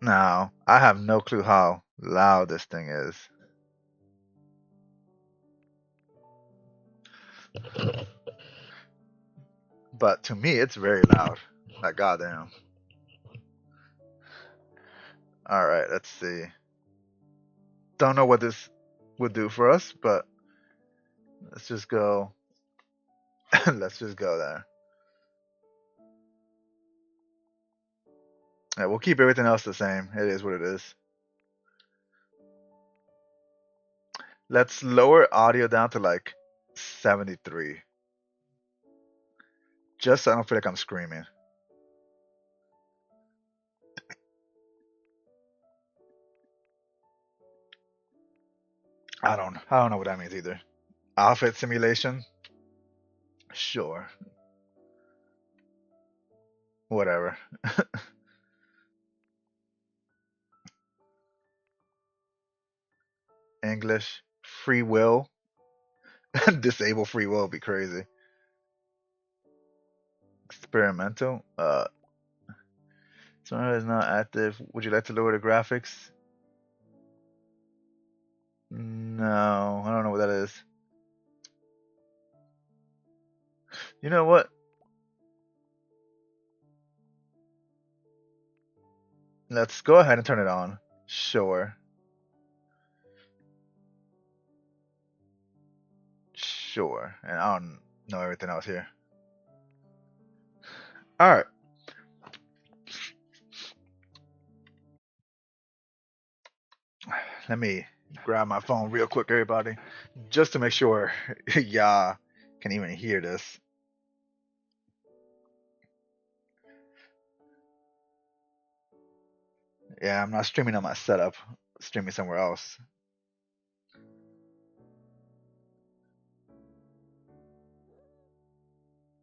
Now, I have no clue how loud this thing is. But to me, it's very loud. Like, goddamn. Alright, let's see. Don't know what this would do for us, but let's just go. Let's just go there. Yeah, we'll keep everything else the same. It is what it is. Let's lower audio down to like 73. Just so I don't feel like I'm screaming. I don't know what that means either. Outfit simulation? Sure. Whatever. English. Free will. Disable free will would be crazy. Experimental. Sonar is not active. Would you like to lower the graphics? No, I don't know what that is. You know what? Let's go ahead and turn it on. Sure. Sure. And I don't know everything else here. Alright. Let me grab my phone real quick, everybody. Just to make sure y'all can even hear this. Yeah, I'm not streaming on my setup. Streaming somewhere else.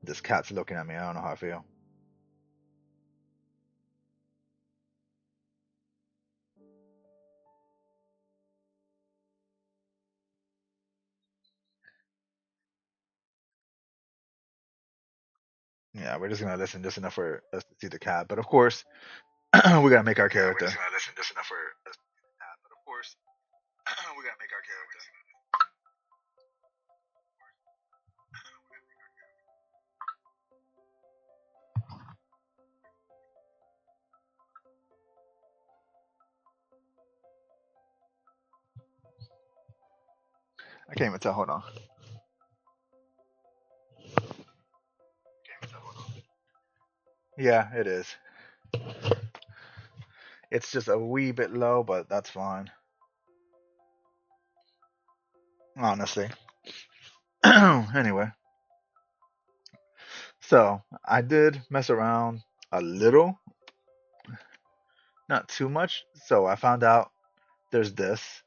This cat's looking at me. I don't know how I feel. Yeah, we're just gonna listen just enough for us to see the cat. But of course, we gotta make our character. Yeah, we're just gonna listen just enough for us to see the cat. But of course, we gotta make our character. I can't even tell. Hold on. Yeah, it is. It's just a wee bit low, but that's fine. Honestly. Anyway, so I did mess around a little, not too much. So I found out there's this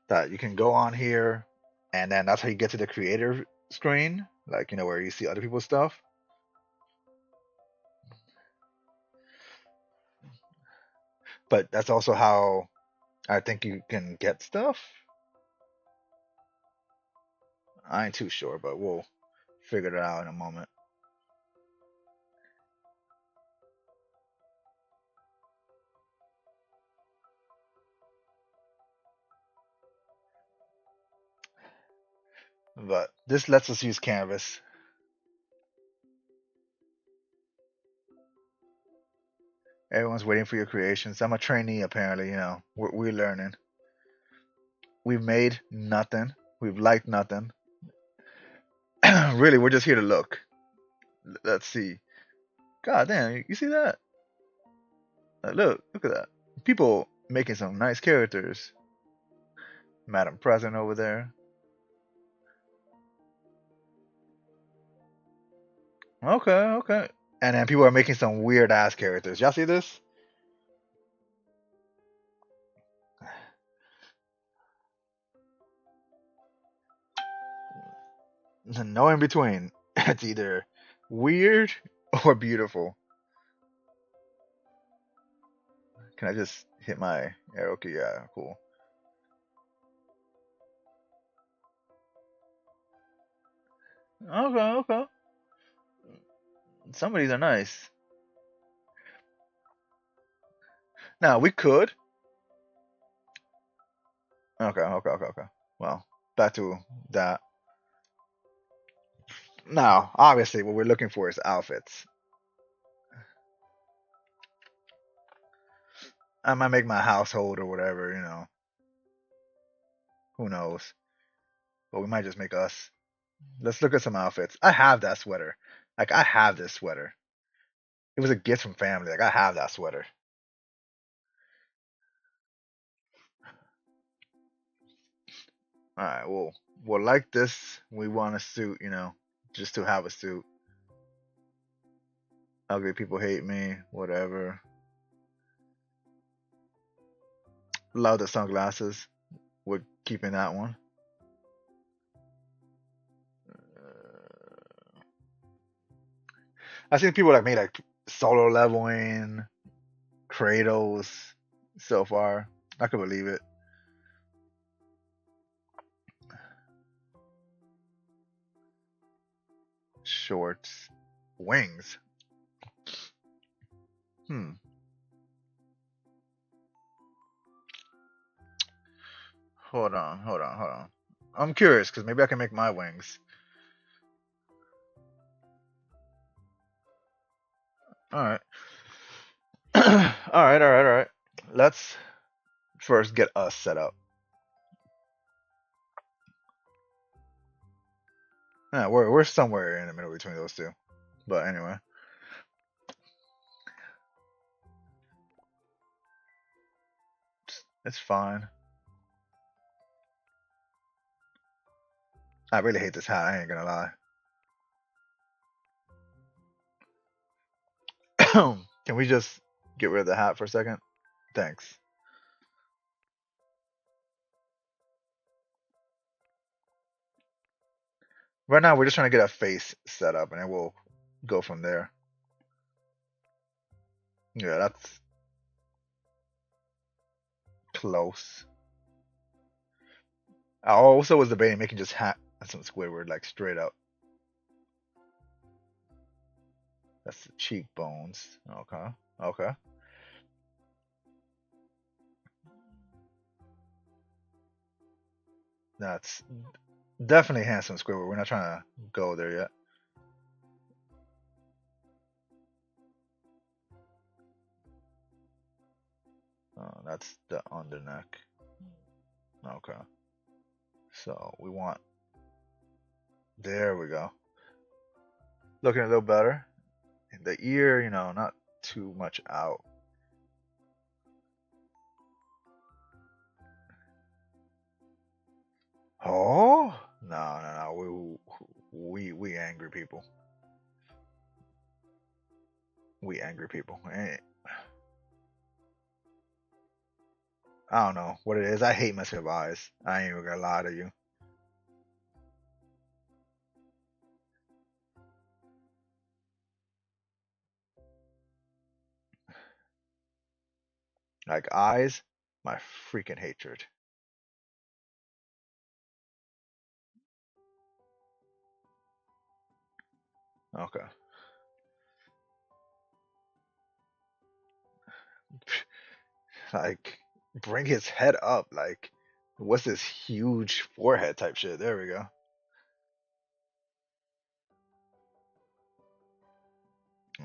that you can go on here, and then that's how you get to the creator screen, like where you see other people's stuff. But that's also how I think you can get stuff. I ain't too sure, but we'll figure it out in a moment. But this lets us use Canvas. Everyone's waiting for your creations. I'm a trainee, apparently. We're learning. We've made nothing. We've liked nothing. Really, we're just here to look. Let's see. God damn, you see that? Look at that. People making some nice characters. Madam President over there. Okay, okay. And then people are making some weird ass characters. Y'all see this? No in between. It's either weird or beautiful. Can I just hit my arrow key? Yeah, cool. Okay, okay. Some of these are nice. Now we could. Okay, okay, okay, okay. Well, back to that. Now, obviously, what we're looking for is outfits. I might make my household or whatever, you know. Who knows? But we might just make us. Let's look at some outfits. I have that sweater. Like I have this sweater. It was a gift from family. Like I have that sweater. All right. Well, like this, we want a suit. You know, just to have a suit. Ugly people hate me. Whatever. Love the sunglasses. We're keeping that one. I've seen people like me like solo leveling Kratos so far. I could believe it. Shorts, wings. Hmm. Hold on. I'm curious because maybe I can make my wings. All right. All right. Let's first get us set up. Yeah, we're somewhere in the middle between those two. But anyway, it's fine. I really hate this hat. I ain't gonna lie. Can we just get rid of the hat for a second? Thanks. Right now, we're just trying to get a face set up, and then we'll go from there. Yeah, that's close. I also was debating making just hat and some Squidward, like straight up. That's the cheekbones. Okay. Okay. That's definitely handsome Squidward. We're not trying to go there yet. That's the under neck. Okay. So we want. There we go. Looking a little better. The ear, you know, not too much out. Oh no. We angry people. We angry people. I don't know what it is. I hate messing with eyes. I ain't even gonna lie to you. Like eyes, my freaking hatred. Okay. Like bring his head up. Like what's this huge forehead type shit? There we go.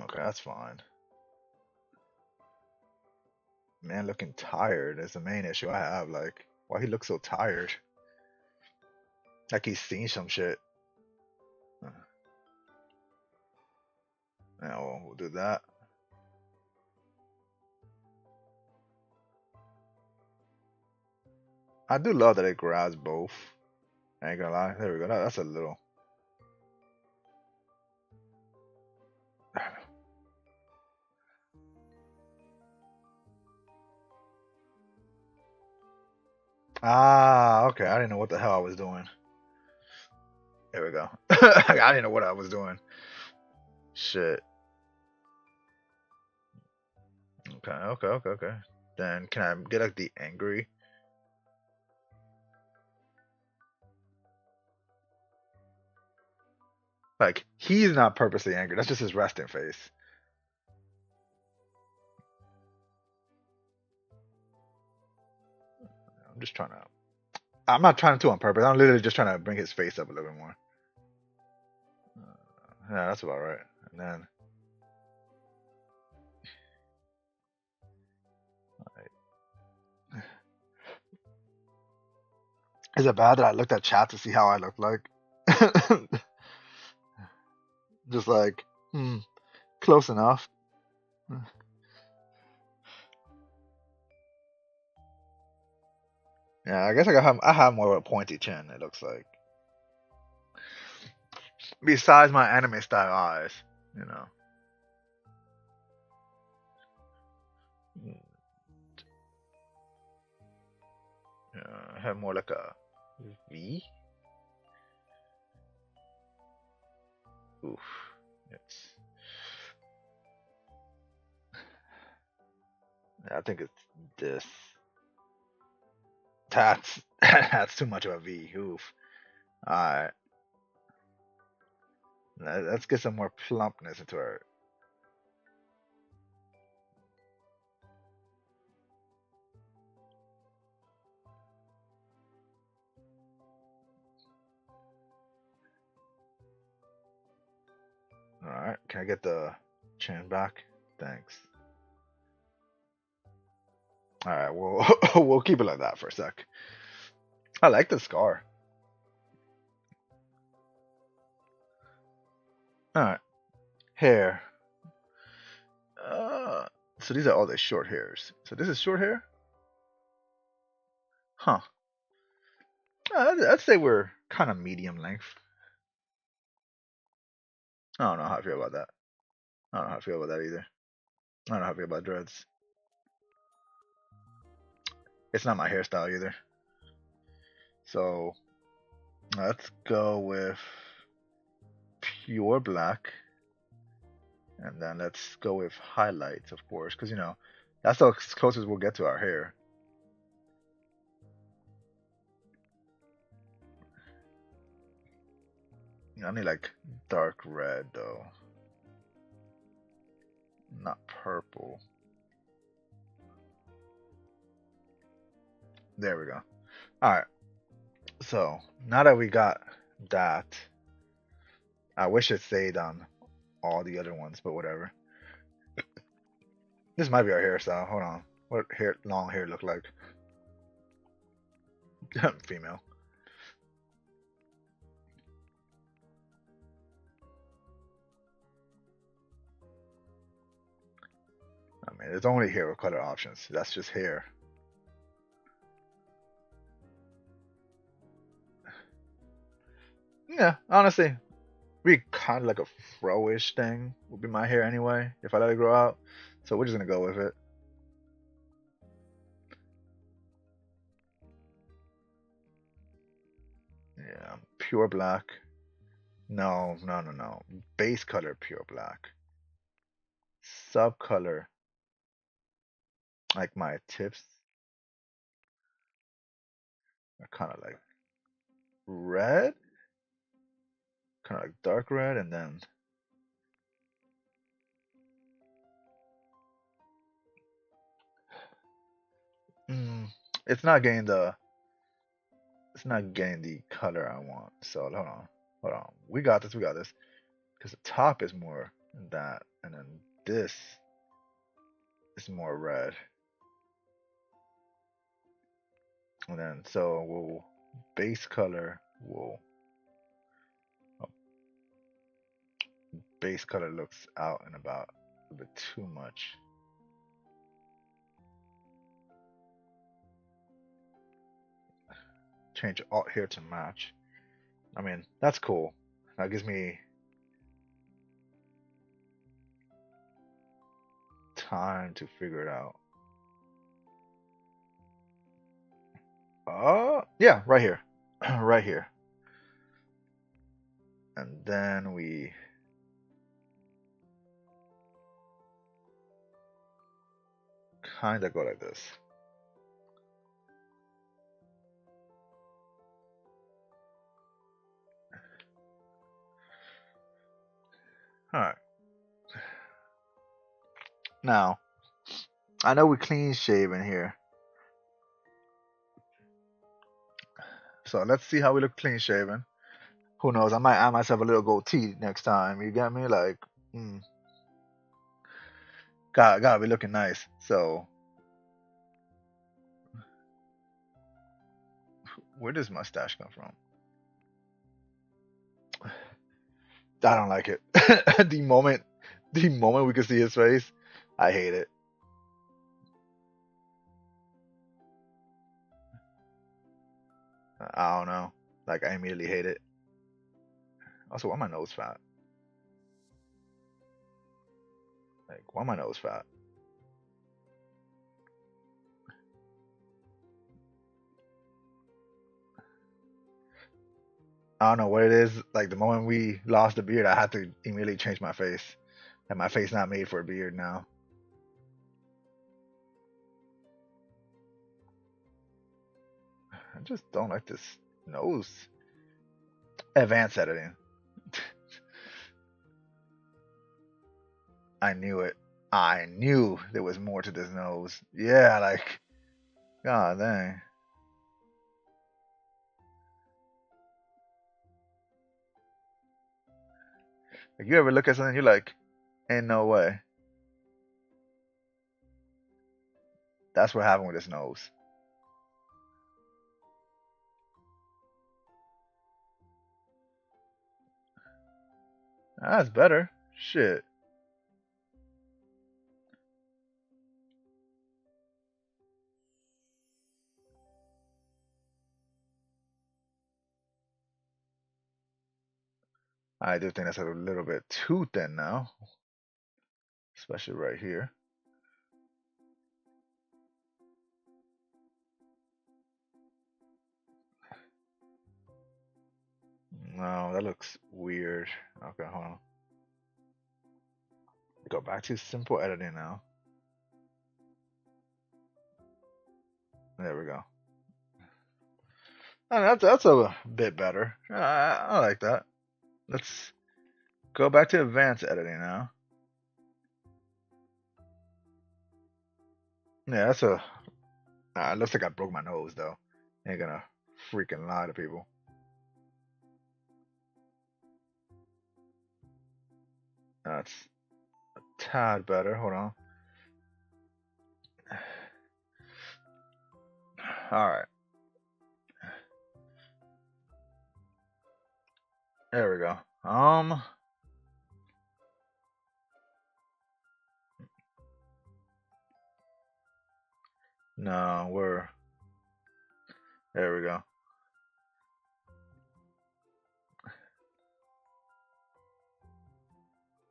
Okay, that's fine. Man looking tired is the main issue I have. Like, why he looks so tired? Like he's seen some shit. Yeah, well, we'll do that. I do love that it grabs both. I ain't gonna lie. There we go. That's a little. Ah, okay. I didn't know what the hell I was doing. There we go. I didn't know what I was doing. Shit. Okay. Then can I get like the angry? Like he's not purposely angry. That's just his resting face. just trying to. I'm not trying to on purpose. I'm literally just trying to bring his face up a little bit more. Yeah, that's about right. And then, is it bad that I looked at chat to see how I look like? Just like, close enough. Yeah, I guess I have more of a pointy chin. It looks like. Besides my anime style eyes, you know. I have more like a V. Oof. It's. I think it's this. That's that's too much of a V. Oof. All right. Let's get some more plumpness into her. All right. Can I get the chin back? Thanks. All right. We'll we'll keep it like that for a sec. I like the scar. All right. Hair. Uh. So these are all the short hairs. So this is short hair. Huh. I'd say we're kind of medium length. I don't know how I feel about that. I don't know how I feel about that either. I don't know how I feel about dreads. It's not my hairstyle either. So let's go with pure black. And then let's go with highlights, of course, because that's the closest we'll get to our hair. I need like dark red though, not purple. There we go. All right. So now that we got that, I wish it stayed on all the other ones, but whatever. This might be our hairstyle. Hold on. What long hair look like? Female. I mean, there's only hair color options. That's just hair. Yeah, honestly, be kind of like a fro-ish thing would be my hair anyway if I let it grow out. So we're just gonna go with it. Yeah, pure black. No, no, no, no. Base color pure black. Sub color like my tips are kind of like red, kind of like dark red, and then mm, it's not getting the it's not getting the color I want. So hold on. We got this. We got this. Because the top is more that, and then this is more red. And then so we'll base color will oh, base color looks out and about a bit too much. Change alt here to match. I mean, that's cool. That gives me time to figure it out. Yeah, right here. Right here. And then we kind of go like this. All right. Now, I know we clean shaven here. So let's see how we look clean shaven. Who knows? I might add myself a little goatee next time. You get me? Like, mm, gotta be looking nice. So where does mustache come from? I don't like it. the moment, the moment we can see his face, I hate it. I don't know. Like I immediately hate it. Also, why my nose fat? Like why my nose fat? I don't know what it is. Like the moment we lost the beard, I had to immediately change my face. And my face not made for a beard now. I just don't like this nose. Advanced editing. I knew it. I knew there was more to this nose. Yeah, like, god dang. Like, you ever look at something, you're like, ain't no way. That's what happened with this nose. That's better. Shit. I do think that's a little bit too thin now, especially right here. No, that looks weird. Okay, hold on. Go back to simple editing now. There we go. Oh, that's a bit better. I like that. Let's go back to advanced editing now. Yeah, that's a. It looks like I broke my nose though. Ain't gonna freaking lie to people. That's a tad better. Hold on. All right, there we go. No, we're there. We go.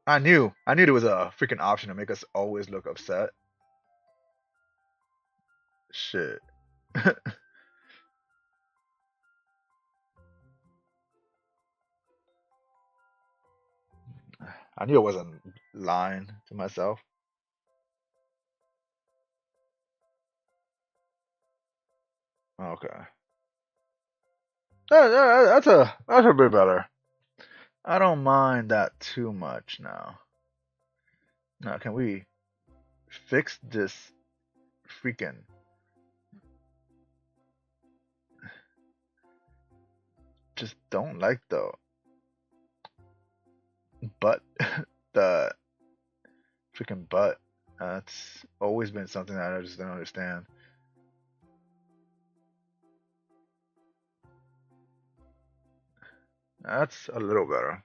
I knew there was a freaking option to make us always look upset. Shit. I knew I wasn't lying to myself. Okay. That's a bit better. I don't mind that too much now. Now, can we fix this freaking? Just don't like the butt, the freaking butt. That's always been something that I just don't understand. That's a little better.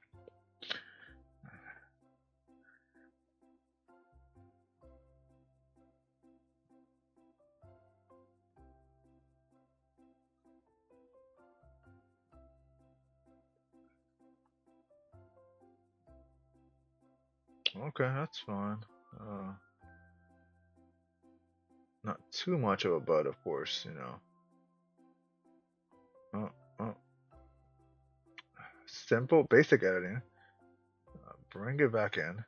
Okay, that's fine. Uh, Not too much of a butt, of course, you know. Uh, uh, Simple, basic editing. Bring it back in.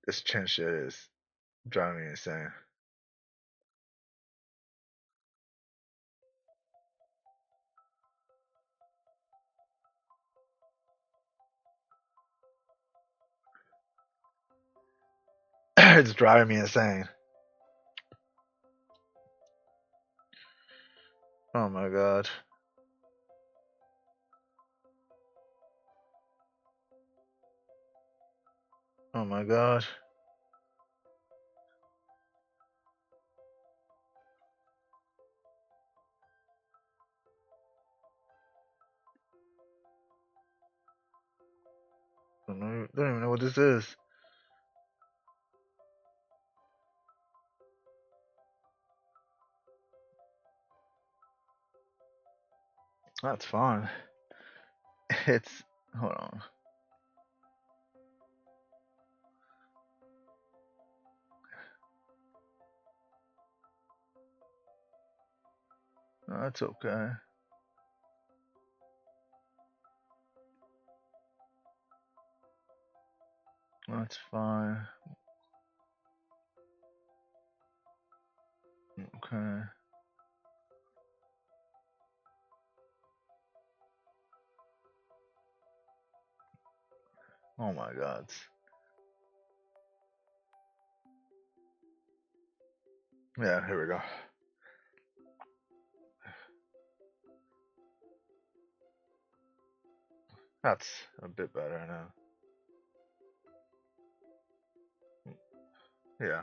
This chin shit is driving me insane. It's driving me insane. Oh my god. Oh my god. Don't even know what this is. That's fine. It's hold on. That's okay. That's fine. Okay. Oh my god. Yeah, here we go. That's a bit better now. Yeah.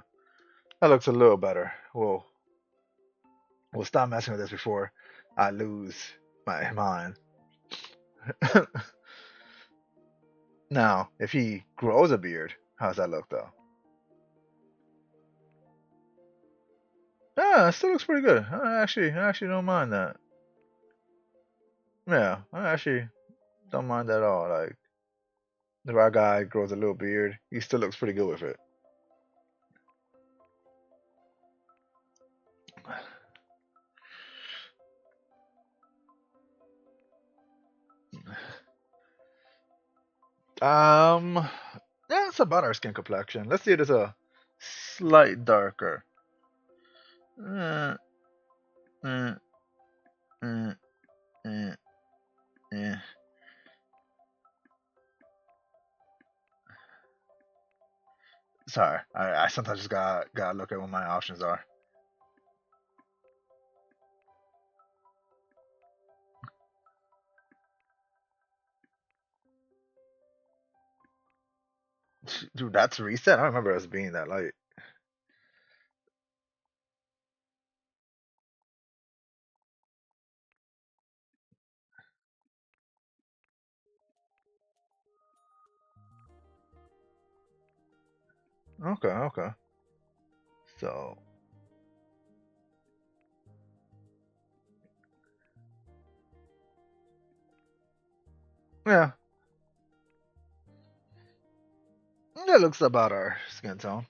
That looks a little better. We'll stop messing with this before I lose my mind. Now, if he grows a beard, how's that look though? Yeah, it still looks pretty good. I actually don't mind that. Yeah, I actually don't mind that at all. Like the right guy grows a little beard, he still looks pretty good with it. Um, yeah, it's about our skin complexion. Let's see it as a slight darker. Uh, uh, uh, uh, uh. Sorry, I sometimes just gotta look at what my options are. Dude, that's reset. I don't remember us being that light. Okay, okay. So yeah, that looks about our skin tone.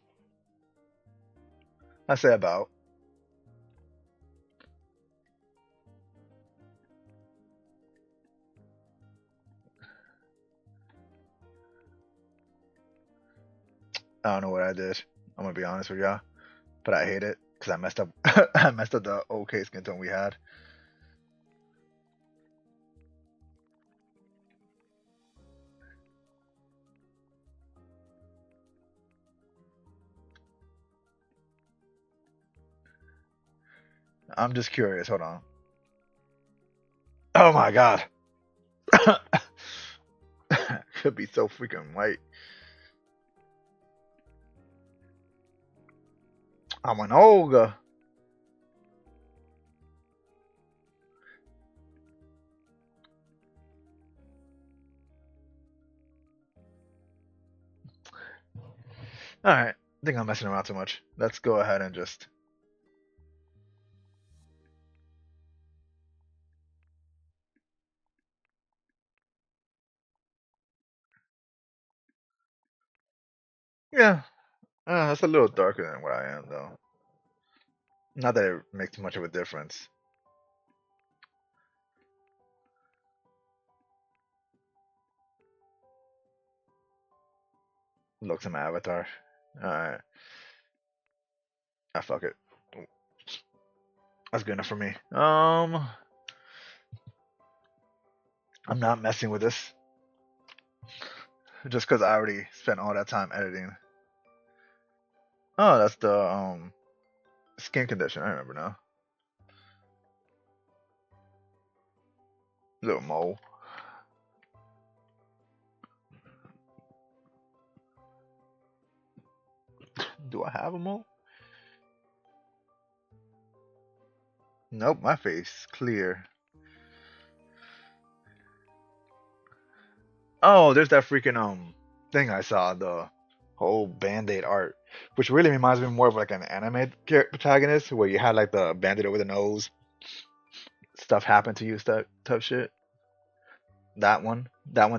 I say about. I don't know what I did. I'm gonna be honest with y'all, but I hate it because I messed up. I messed up the okay skin tone we had. I'm just curious. Hold on. Oh my god. Could be so freaking white. I'm an ogre. All right. I think I'm messing around too much. Let's go ahead and just. Yeah. That's a little darker than what I am, though. Not that it makes much of a difference. Looks in my avatar. All right. Ah, fuck it. That's good enough for me. I'm not messing with this just because I already spent all that time editing. Oh, that's the skin condition. I remember now. Little mole. Do I have a mole? Nope, my face clear. Oh, there's that freaking thing I saw, the whole band-aid art, which really reminds me more of like an anime protagonist where you had like the band-aid over the nose, stuff happened to you, stuff tough shit. That one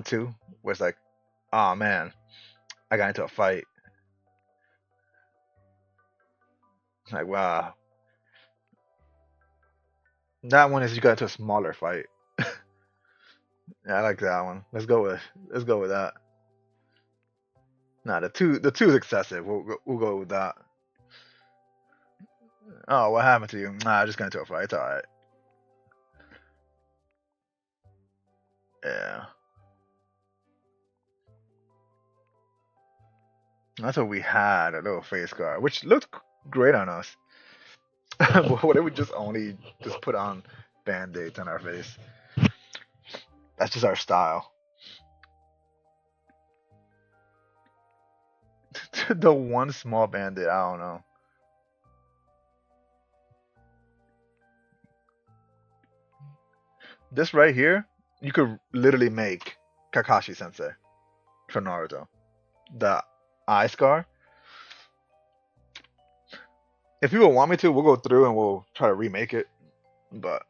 too, where it's like, oh man, I got into a fight. Like wow, that one is you got into a smaller fight. Yeah, I like that one. Let's go with that. Nah, the two is excessive. We'll go with that. Oh, what happened to you? Nah, I just got into a fight. It's all right. Yeah, that's what we had, a little face guard, which looked great on us. But what if we just only just put on band-aids on our face? That's just our style. The one small band-aid, I don't know. This right here, you could literally make Kakashi Sensei from Naruto. The eye scar. If you would want me to, we'll go through and we'll try to remake it. But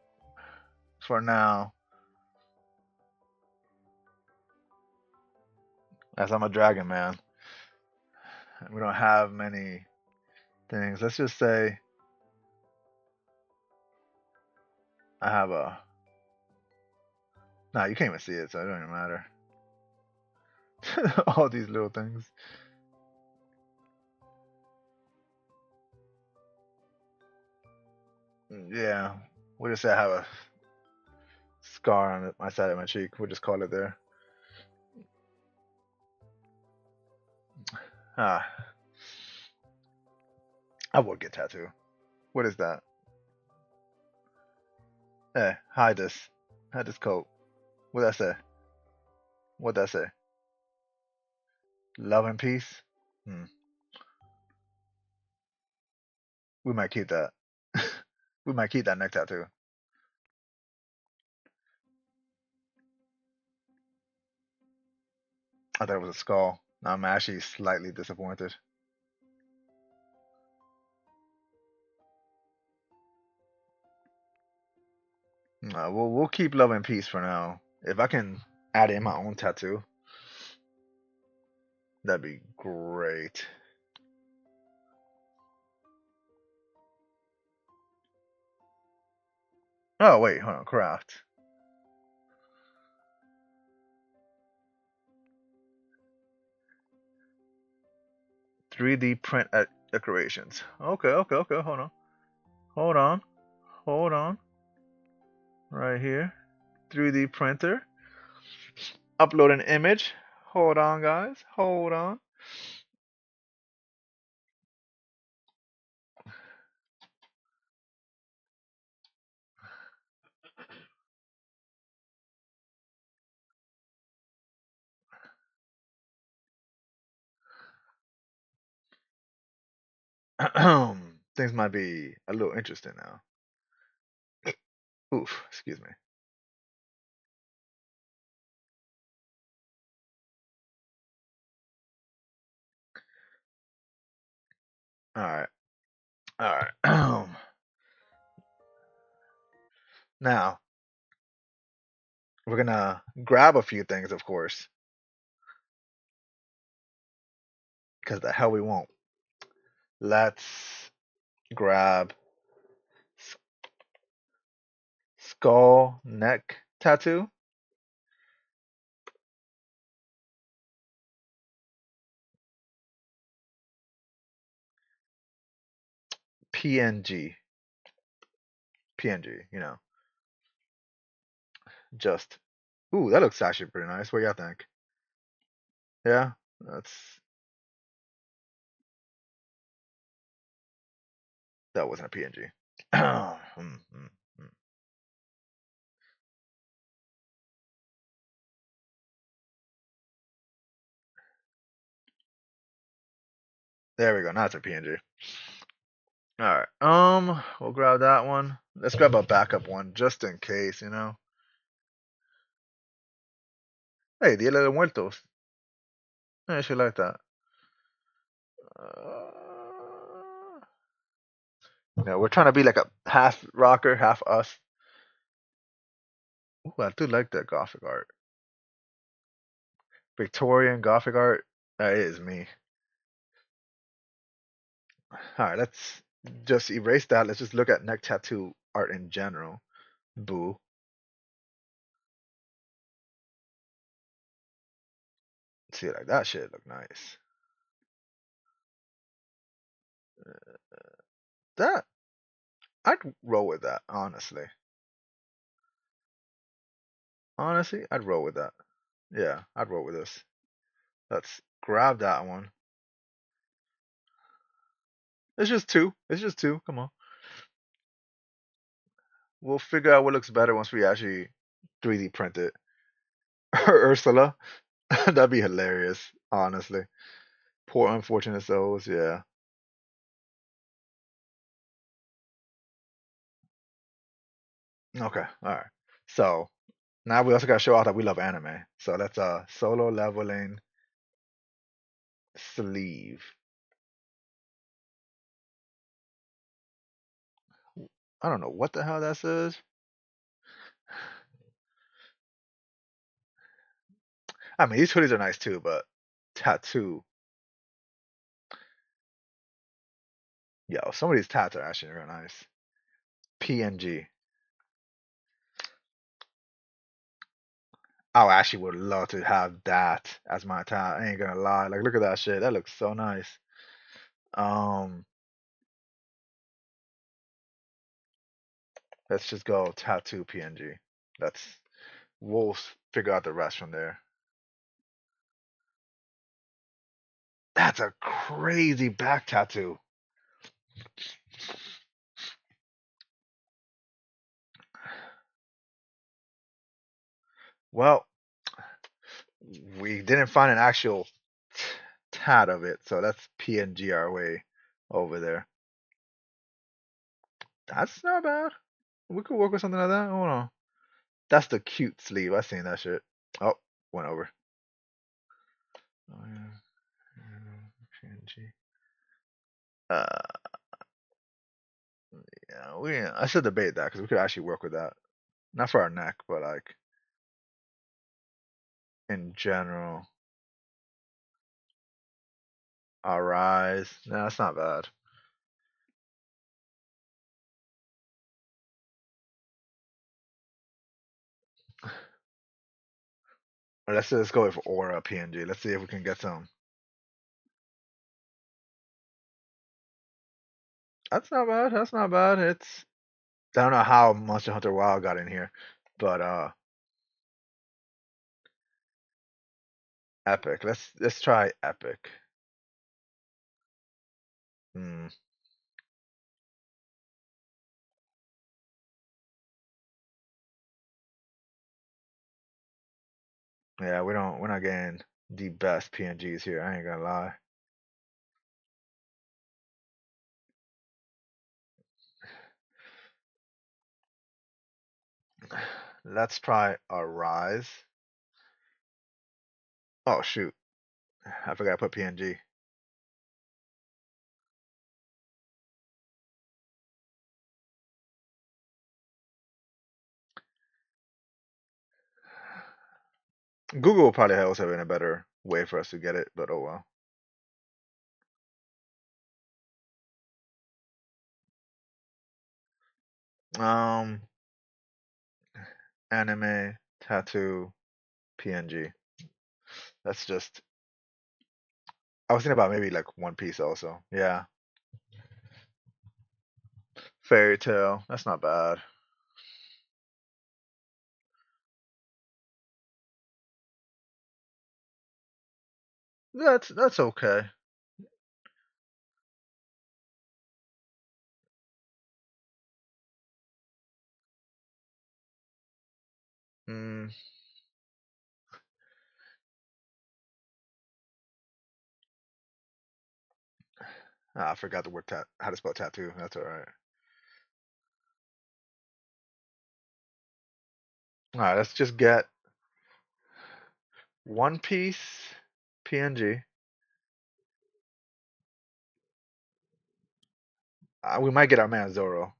for now, as I'm a dragon man, we don't have many things. Let's just say I have a. Nah, you can't even see it, so it don't even matter. All these little things. Yeah, we'll just say I have a scar on my side of my cheek. We'll just call it there. Ah, I would get tattoo. What is that? Hey, hide this. Hide this coat. What that say? What that say? Love and peace. Hmm. We might keep that. We might keep that neck tattoo. I thought it was a skull. I'm actually slightly disappointed. We'll keep love and peace for now. If I can add in my own tattoo, that'd be great. Oh wait, hold on. Craft. 3D print decorations. Okay, okay, okay. Hold on. Hold on. Hold on. Right here. 3D printer. Upload an image. Hold on, guys. Hold on. Things might be a little interesting now. Oof, excuse me. All right, all right. Now we're gonna grab a few things, of course, because the hell we won't. Let's grab skull neck tattoo. PNG, PNG. Just. Ooh, that looks actually pretty nice. What do y'all think? Yeah, that's That wasn't a PNG. Mm, mm, mm. There we go. Now it's a PNG. All right. We'll grab that one. Let's grab a backup one just in case, you know. Hey, Dia de los Muertos. I should like that. Uh, we're trying to be like a half rocker, half us. Ooh, I do like that Gothic art. Victorian Gothic art. That is me. All right, let's just erase that. Let's just look at neck tattoo art in general. Boo. See, like that shit look nice. That I'd roll with that, honestly. Honestly, I'd roll with that. Yeah, I'd roll with this. Let's grab that one. It's just two. It's just two. Come on. We'll figure out what looks better once we actually 3D print it. Ursula. That'd be hilarious, honestly. Poor unfortunate souls, yeah. Okay, alright. So now we also gotta show off that we love anime. So let's solo leveling sleeve. I don't know what the hell that says. I mean these hoodies are nice too, but tattoo. Yo, some of these tats are actually real nice. PNG. I actually would love to have that as my tat. I ain't gonna lie. Like look at that shit. That looks so nice. Um let's just go tattoo PNG. Let's we'll figure out the rest from there. That's a crazy back tattoo. Well, we didn't find an actual tat of it, so that's PNG our way over there. That's not bad. We could work with something like that. Hold on. That's the cute sleeve. I seen that shit. Oh, went over. Oh, yeah. PNG. Uh, yeah, I should debate that because we could actually work with that. Not for our neck, but like in general. Our eyes. No, that's not bad. Let's go with Aura PNG. Let's see if we can get some. That's not bad. That's not bad. I don't know how Monster Hunter Wild got in here, but epic. Let's try epic. Hmm. Yeah, we're not getting the best PNGs here. I ain't gonna lie. Let's try Arise. Oh shoot, I forgot to put PNG. Google will probably also have a better way for us to get it, but oh well. Um, anime, tattoo, PNG. That's just. I was thinking about maybe like One Piece also. Yeah, Fairy Tale. That's not bad. That's okay. Mm, I forgot the word how to spell tattoo. That's all right. All right, let's just get One Piece PNG. We might get our man Zoro.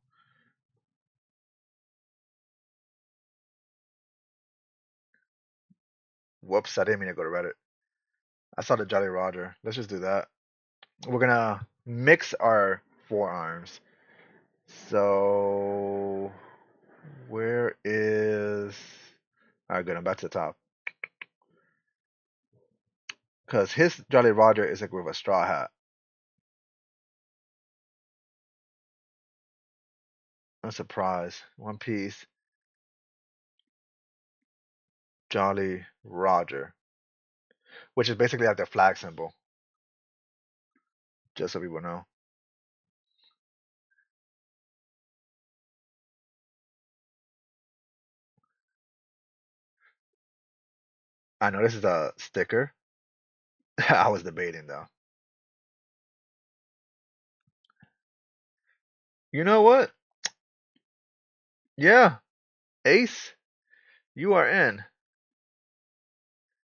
Whoops, I didn't mean to go to Reddit. I saw the Jolly Roger. Let's just do that. We're gonna mix our forearms. So where is? All right, good. I'm back to the top because his Jolly Roger is like with a straw hat. I'm surprised. One Piece Jolly Roger, which is basically like the flag symbol, just so people know. I know this is a sticker. I was debating though. You know what? Yeah, Ace, you are in.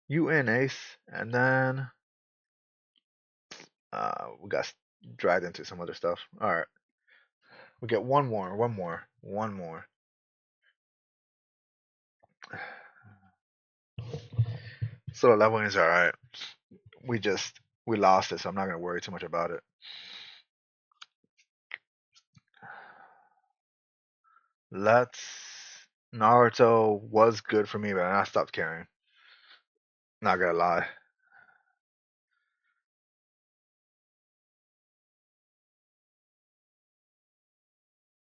You in, Ace. And then we got dragged into some other stuff. All right, we get one more, one more, one more. So the leveling is all right. We lost it, so I'm not gonna worry too much about it. Let's. Naruto was good for me, but I stopped caring. Not gonna lie.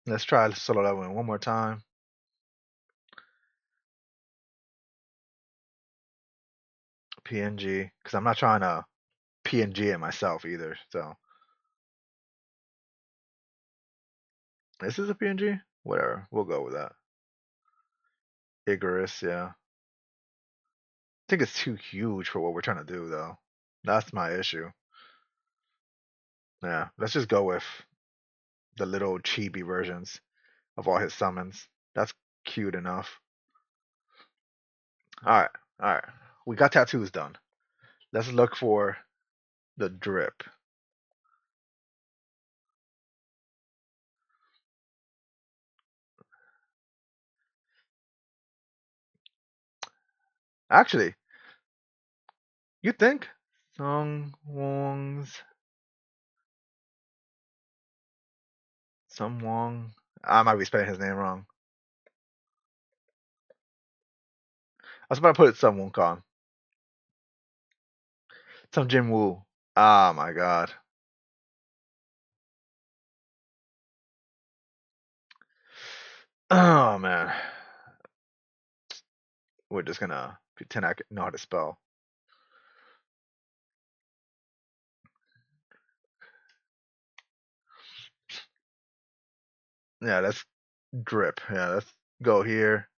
Let's try solo leveling one more time. PNG, because I'm not trying to PNG it myself either. So this is a PNG. Whatever, we'll go with that. Icarus, yeah. I think it's too huge for what we're trying to do, though. That's my issue. Yeah, let's just go with the little chibi versions of all his summons. That's cute enough. All right, all right. We got tattoos done. Let's look for the drip. Actually, you think Song Wong's Some Wong? I might be spelling his name wrong. I was about to put it Some Wong Kong. Some Jin Woo. Oh my god. Oh man. We're just gonna pretend I know how to spell. Yeah, let's drip. Yeah, let's go here.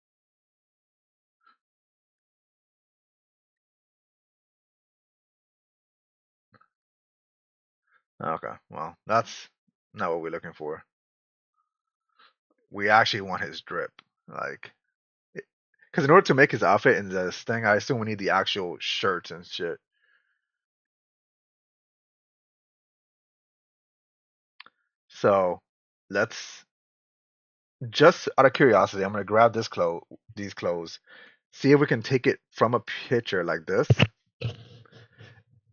Okay, well, that's not what we're looking for. We actually want his drip. Like, because in order to make his outfit in this thing, I assume we need the actual shirts and shit. So let's just out of curiosity, I'm gonna grab these clothes, see if we can take it from a picture like this.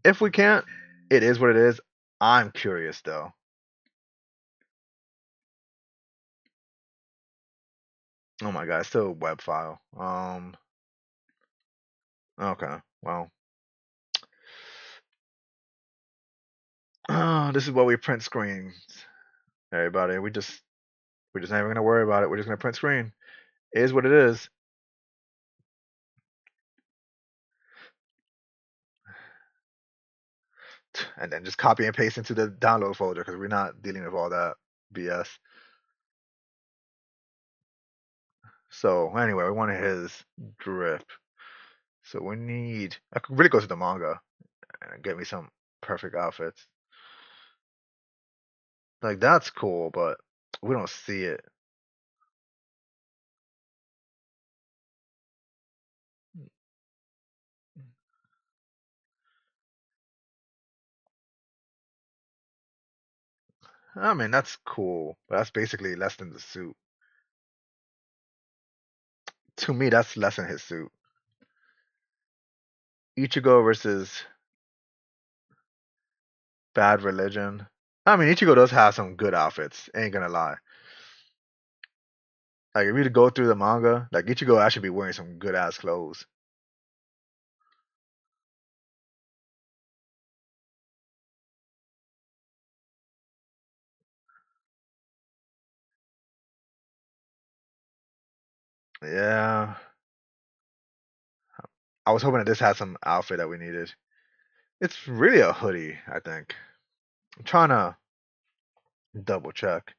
If we can't, it is what it is. I'm curious though. Oh my god, it's still a web file. Okay, well, this is what we print screens. Everybody, we're just not even gonna worry about it. We're just gonna print screen. It is what it is, and then just copy and paste into the download folder because we're not dealing with all that BS. So anyway, we wanted his drip. So we need. I could really go to the manga and get me some perfect outfits. Like that's cool, but we don't see it. I mean, that's cool, but that's basically less than the suit. To me, that's less than his suit. Ichigo versus Bad Religion. I mean, Ichigo does have some good outfits. Ain't gonna lie. Like if you go through the manga, like Ichigo actually be wearing some good ass clothes. Yeah, I was hoping that this had some outfit that we needed. It's really a hoodie, I think. I'm trying to double check.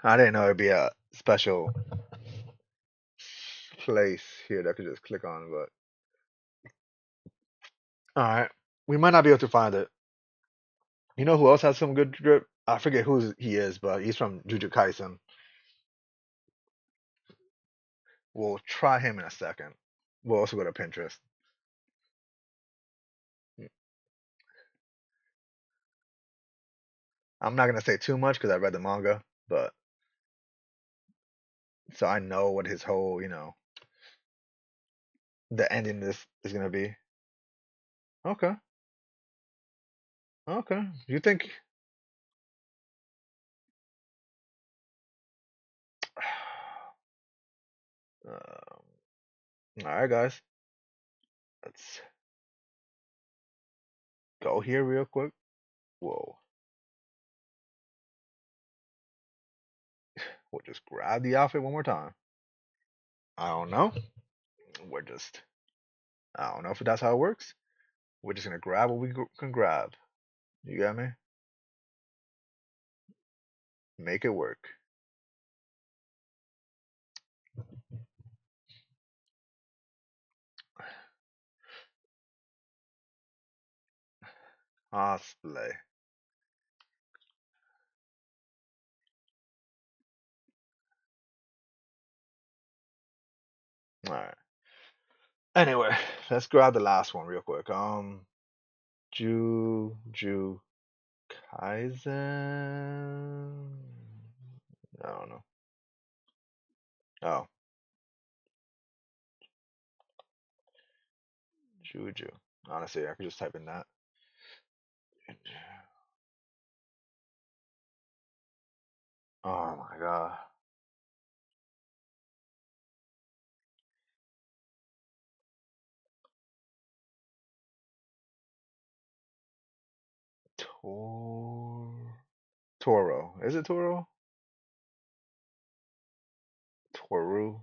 I didn't know it'd be a special place here that I could just click on, but all right. We might not be able to find it. You know who else has some good drip? I forget who he is, but he's from Jujutsu Kaisen. We'll try him in a second. We'll also go to Pinterest. I'm not gonna say too much because I read the manga, but so I know what his whole, the ending is gonna be. Okay, okay. You think? All right, guys. Let's go here real quick. Whoa. We'll just grab the outfit one more time. I don't know. We're just. I don't know if that's how it works. We're just gonna grab what we can grab. You got me? Make it work. Cosplay. All right. Anyway, let's grab the last one real quick. Ju Kaisen. I don't know. Oh, Juju. Honestly, I could just type in that. Oh my god. Tor Toro. Is it Toro? Toru.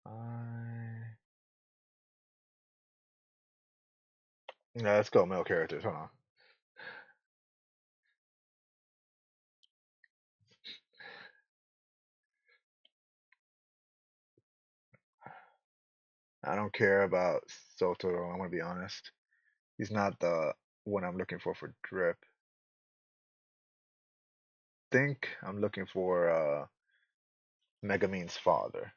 I. Yeah, let's go male characters. Hold on. I don't care about Sotoro. I'm gonna be honest. He's not the one I'm looking for drip. Think I'm looking for Megumin's father.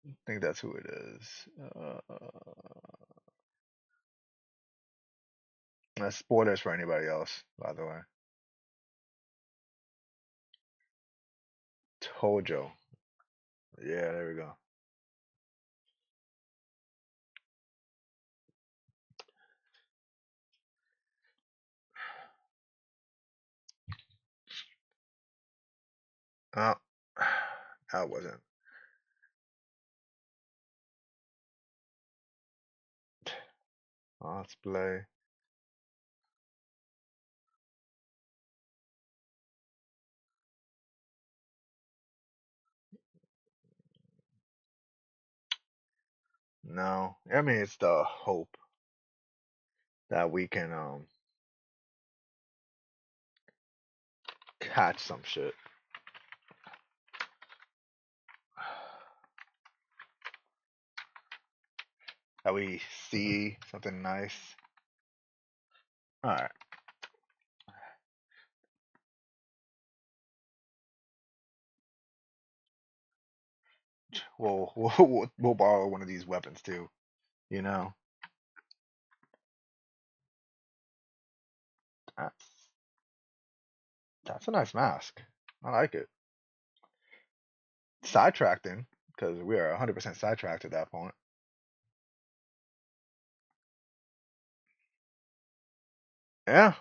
I think that's who it is. Spoilers for anybody else, by the way. Tojo. Yeah, there we go. Oh, that wasn't. Cosplay. No, I mean it's the hope that we can catch some shit. That we see something nice. All right. We'll borrow one of these weapons too. You know, that's that's a nice mask. I like it. Sidetracking because we are 100% sidetracked at that point. Yeah.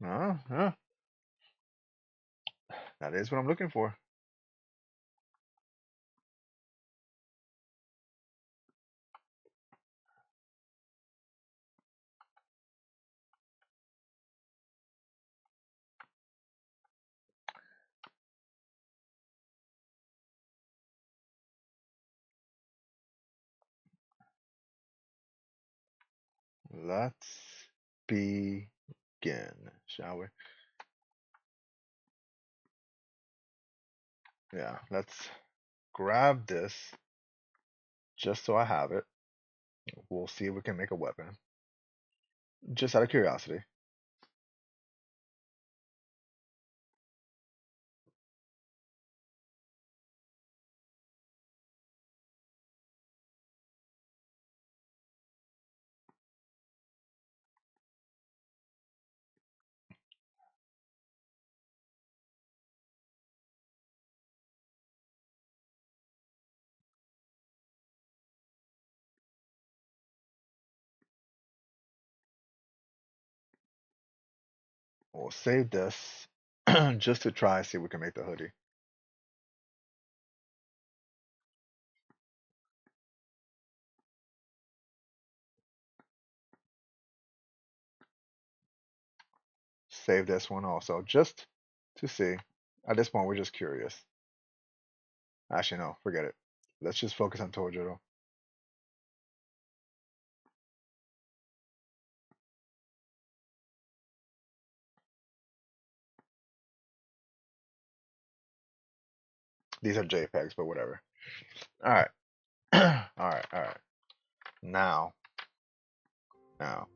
Yeah. That is what I'm looking for. Let's begin, shall we? Yeah. Let's grab this just so I have it. We'll see if we can make a weapon. Just out of curiosity. We'll save this just to try and see if we can make the hoodie. Save this one also just to see. At this point, we're just curious. Actually, no, forget it. Let's just focus on Tojiro. These are JPEGs, but whatever. All right. All right. Now, now.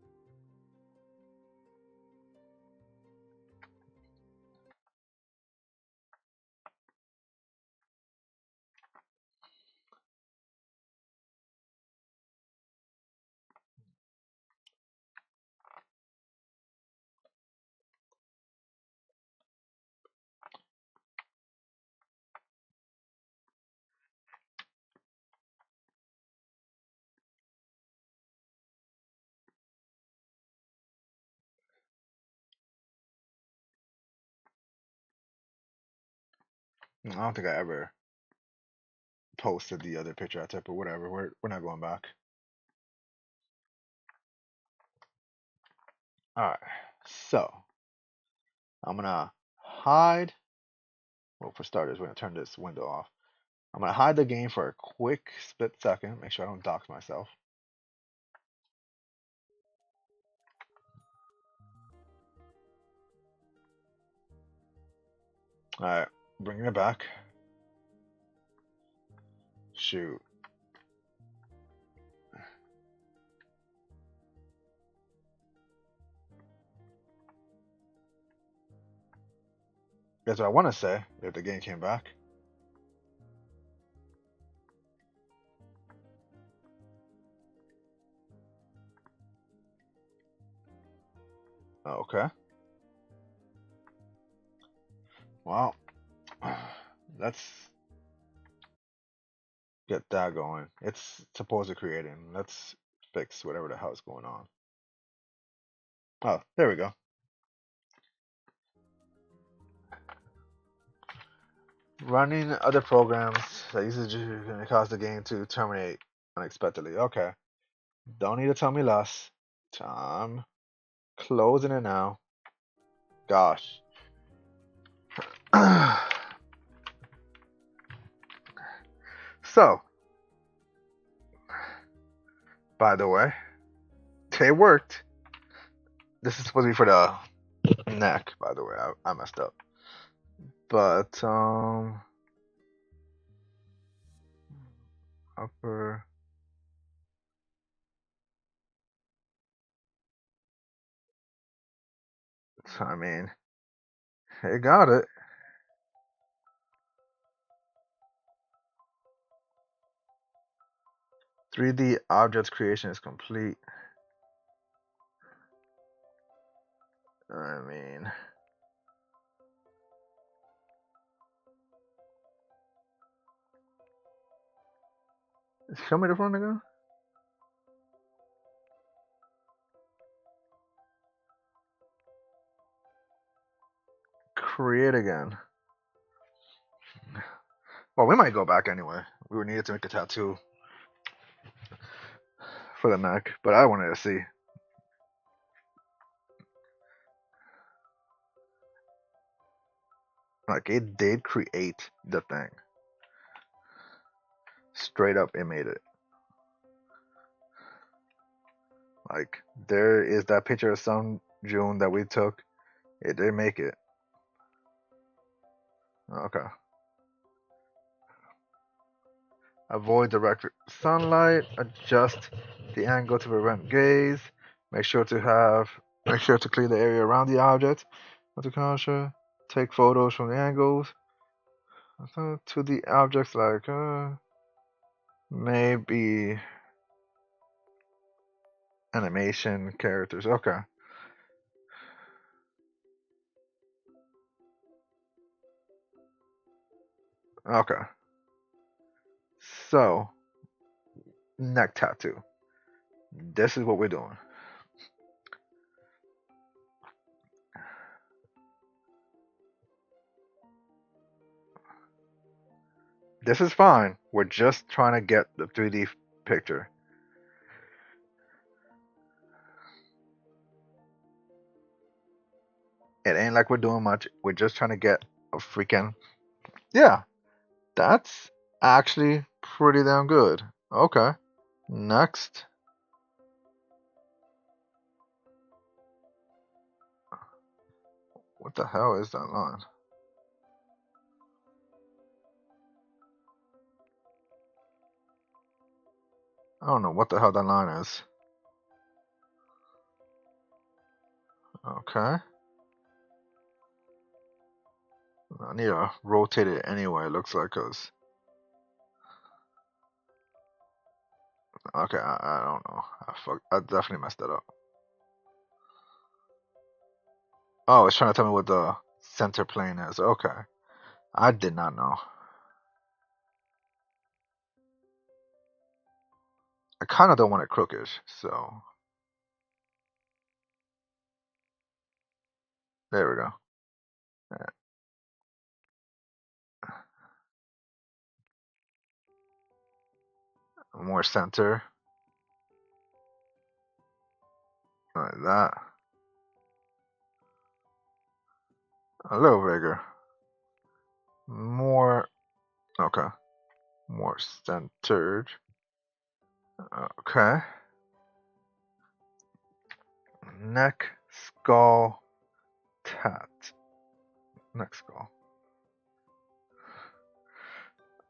I don't think I ever posted the other picture I took, but whatever. We're not going back. All right. So I'm gonna hide. Well, for starters, we're gonna turn this window off. I'm gonna hide the game for a quick split second. Make sure I don't dox myself. All right. Bringing it back. Shoot. That's what I want to say. If the game came back. Okay. Well, let's get that going. It's supposed to creating. Let's fix whatever the hell's going on. Oh, there we go. Running other programs that uses can cause the game to terminate unexpectedly. Okay. Don't need to tell me less. Time closing it now. Gosh. So, by the way, it worked. This is supposed to be for the neck, by the way. I messed up. But upper. So, I mean, it got it. 3D object creation is complete. I mean, show me the front again. Create again. Well, we might go back anyway. We were needed to make a tattoo for the neck, but I wanted to see. Like, it did create the thing. Straight up, it made it. Like, there is that picture of some June that we took. It did make it. Okay. Avoid direct sunlight. Adjust the angle to prevent gaze. Make sure to clear the area around the object. Take photos from the angles to the objects, like maybe animation characters. Okay. Okay. So, neck tattoo. This is what we're doing. This is fine. We're just trying to get the 3D picture. It ain't like we're doing much. We're just trying to get a freaking. Yeah, that's actually pretty damn good. Okay. Next. What the hell is that line? I don't know what the hell that line is. Okay. I need to rotate it anyway, it looks like, cause. Okay, I don't know. I definitely messed that up. Oh, it's trying to tell me what the center plane is. Okay. I did not know. I kind of don't want it crookish, so there we go. More center, like that. A little bigger. More, okay. More centered. Okay. Neck, skull, tat. Neck, skull.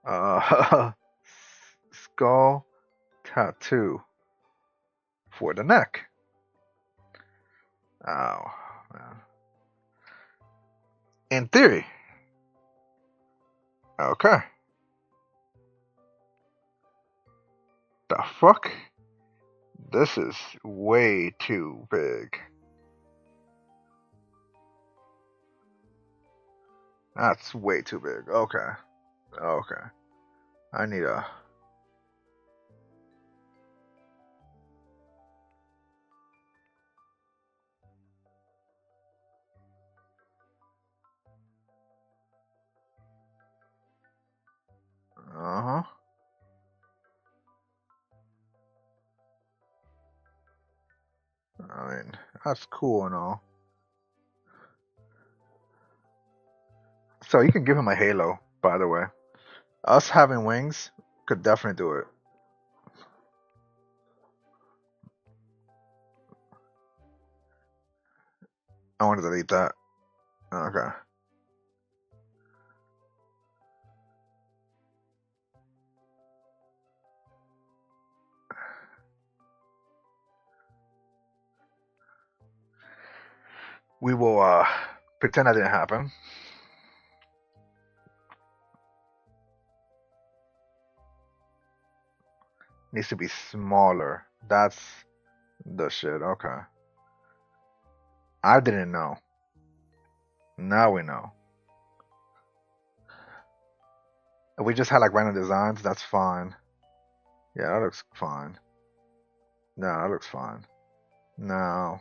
Uh, skull tattoo for the neck. Oh, man. In theory. Okay. The fuck? This is way too big. That's way too big. Okay. Okay. I need a. Uh huh. I mean, that's cool and all. So you can give him a halo, by the way. Us having wings could definitely do it. I want to delete that. Okay. We will pretend that didn't happen. Needs to be smaller. That's the shit. Okay. I didn't know. Now we know. If we just had like random designs, that's fine. Yeah, that looks fine. No, that looks fine. No.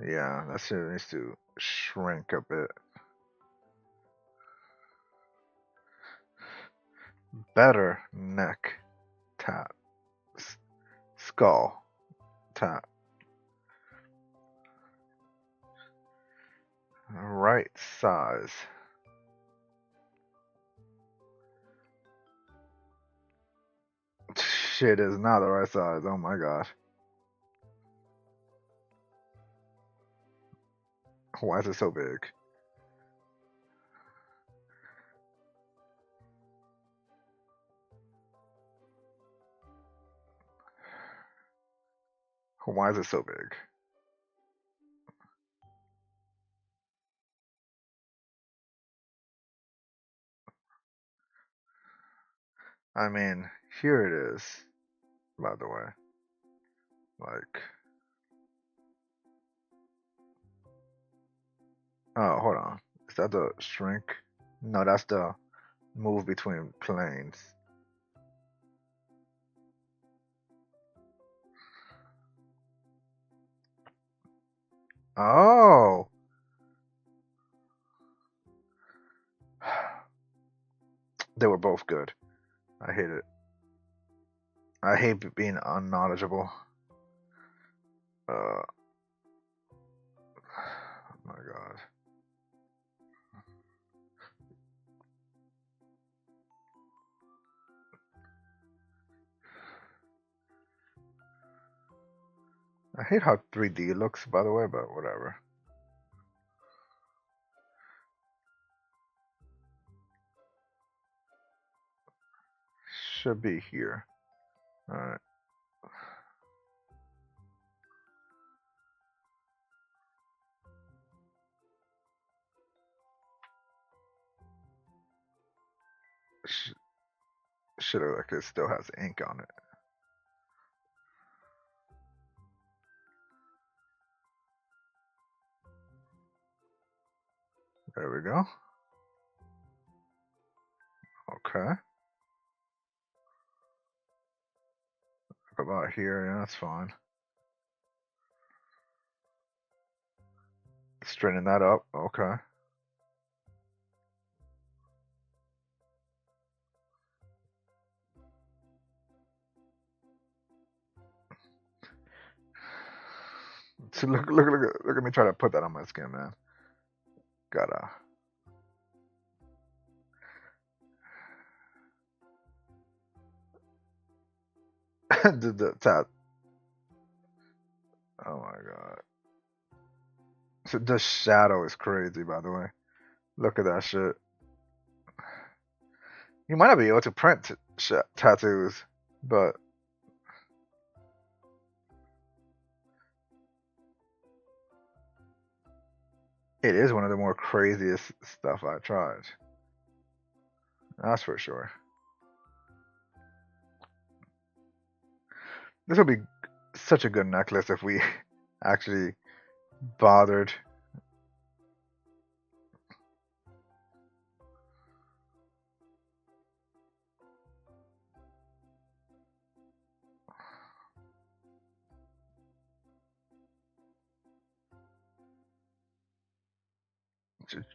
Yeah, that shit needs to shrink a bit. Better neck tap. Skull tap. Right size. Shit is not the right size. Oh my god. Why is it so big? Why is it so big? I mean, here it is, by the way. Like, oh, hold on. Is that the shrink? No, that's the move between planes. Oh, they were both good. I hate it. I hate being unknowledgeable. Oh my god. I hate how 3D looks, by the way, but whatever. Should be here. Alright. Should have, like, it still has ink on it. There we go. Okay. About here, yeah, that's fine. Straighten that up. Okay. So look at me try to put that on my skin, man. Gotta. the tap. Oh my god. So the shadow is crazy, by the way. Look at that shit. You might not be able to print tattoos, but it is one of the more craziest stuff I've tried. That's for sure. This would be such a good necklace if we actually bothered.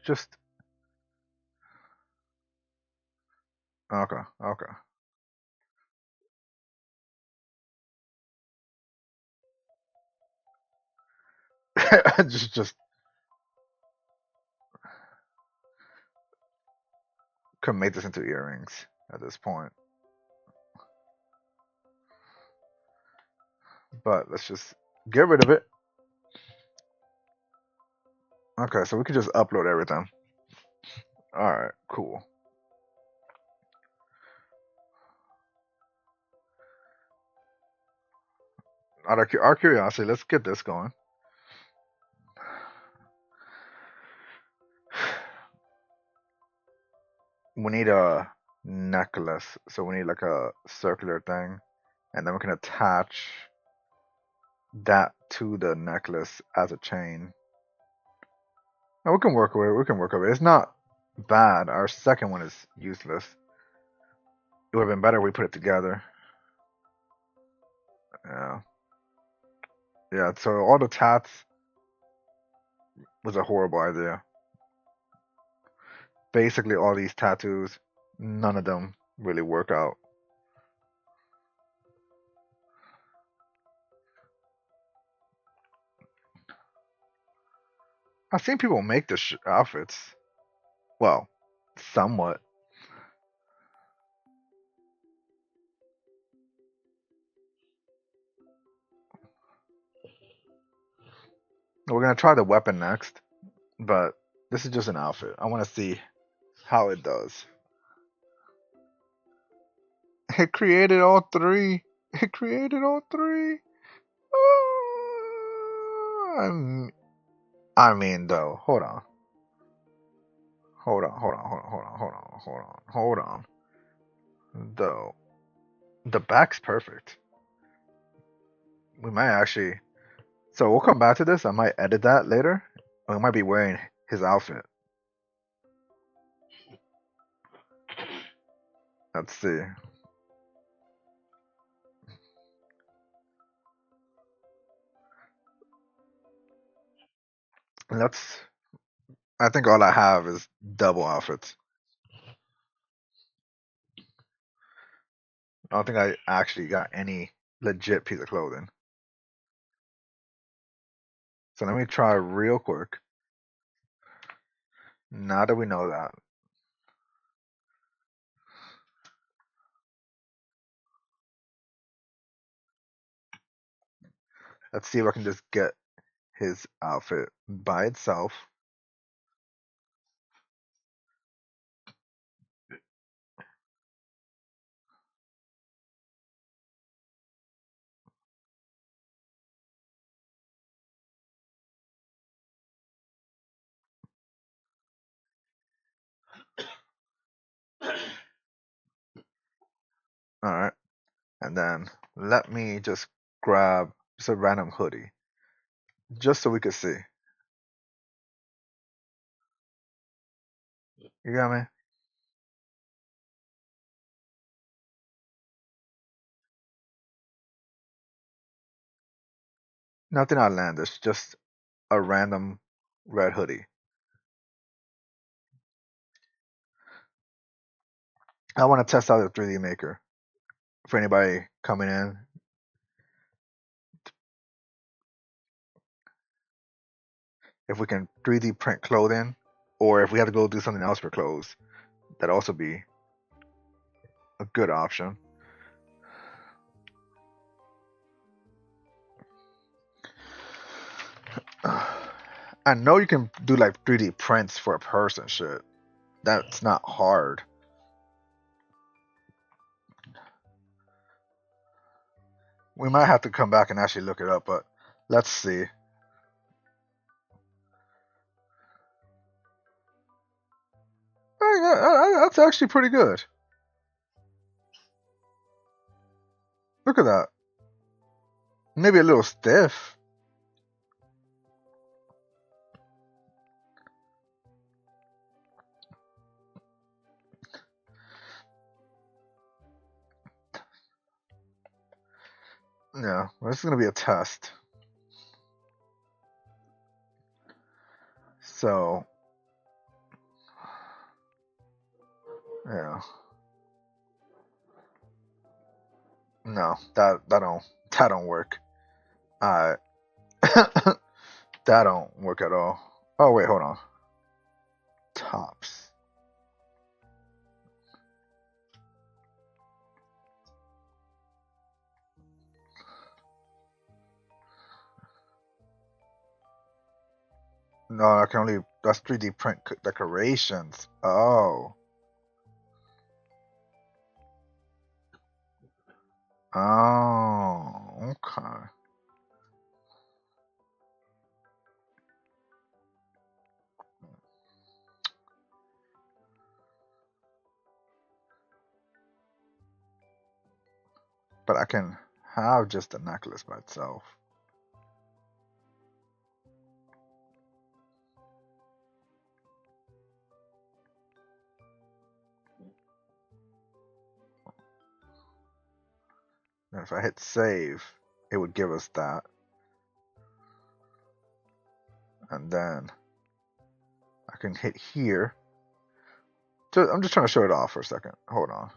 Just okay, okay. just could make this into earrings at this point. But let's just get rid of it. Okay, so we could just upload everything. Alright, cool. Out of our curiosity, let's get this going. We need a necklace, so we need like a circular thing, and then we can attach that to the necklace as a chain. And we can work with it. We can work with it. It's not bad. Our second one is useless. It would have been better if we put it together. Yeah. Yeah, so all the tats was a horrible idea. Basically, all these tattoos, none of them really work out. I've seen people make the outfits. Well, somewhat. We're gonna try the weapon next, but this is just an outfit. I want to see how it does. It created all three. It created all three. I'm, I mean, though, hold on. Hold on, hold on, hold on, hold on, hold on, hold on, hold on. Though, the back's perfect. We might actually. So we'll come back to this. I might edit that later. We might be wearing his outfit. Let's see. Let's. I think all I have is double outfits. I don't think I actually got any legit piece of clothing. So let me try real quick. Now that we know that, let's see if I can just get his outfit by itself. All right. And then let me just grab just a random hoodie just so we could see. You got me? Nothing outlandish, just a random red hoodie. I want to test out the 3D maker for anybody coming in. If we can 3D print clothing, or if we have to go do something else for clothes, that'd also be a good option. I know you can do like 3D prints for a person shit. That's not hard. We might have to come back and actually look it up, but let's see. That's actually pretty good. Look at that. Maybe a little stiff. Yeah, well, this is gonna be a test. So, yeah. No, that don't work. Alright. That don't work at all. Oh wait, hold on. Tops. No, I can only. That's 3D print decorations. Oh. Oh. Okay. But I can have just the necklace by itself. And if I hit save, it would give us that. And then I can hit here. So I'm just trying to show it off for a second. Hold on.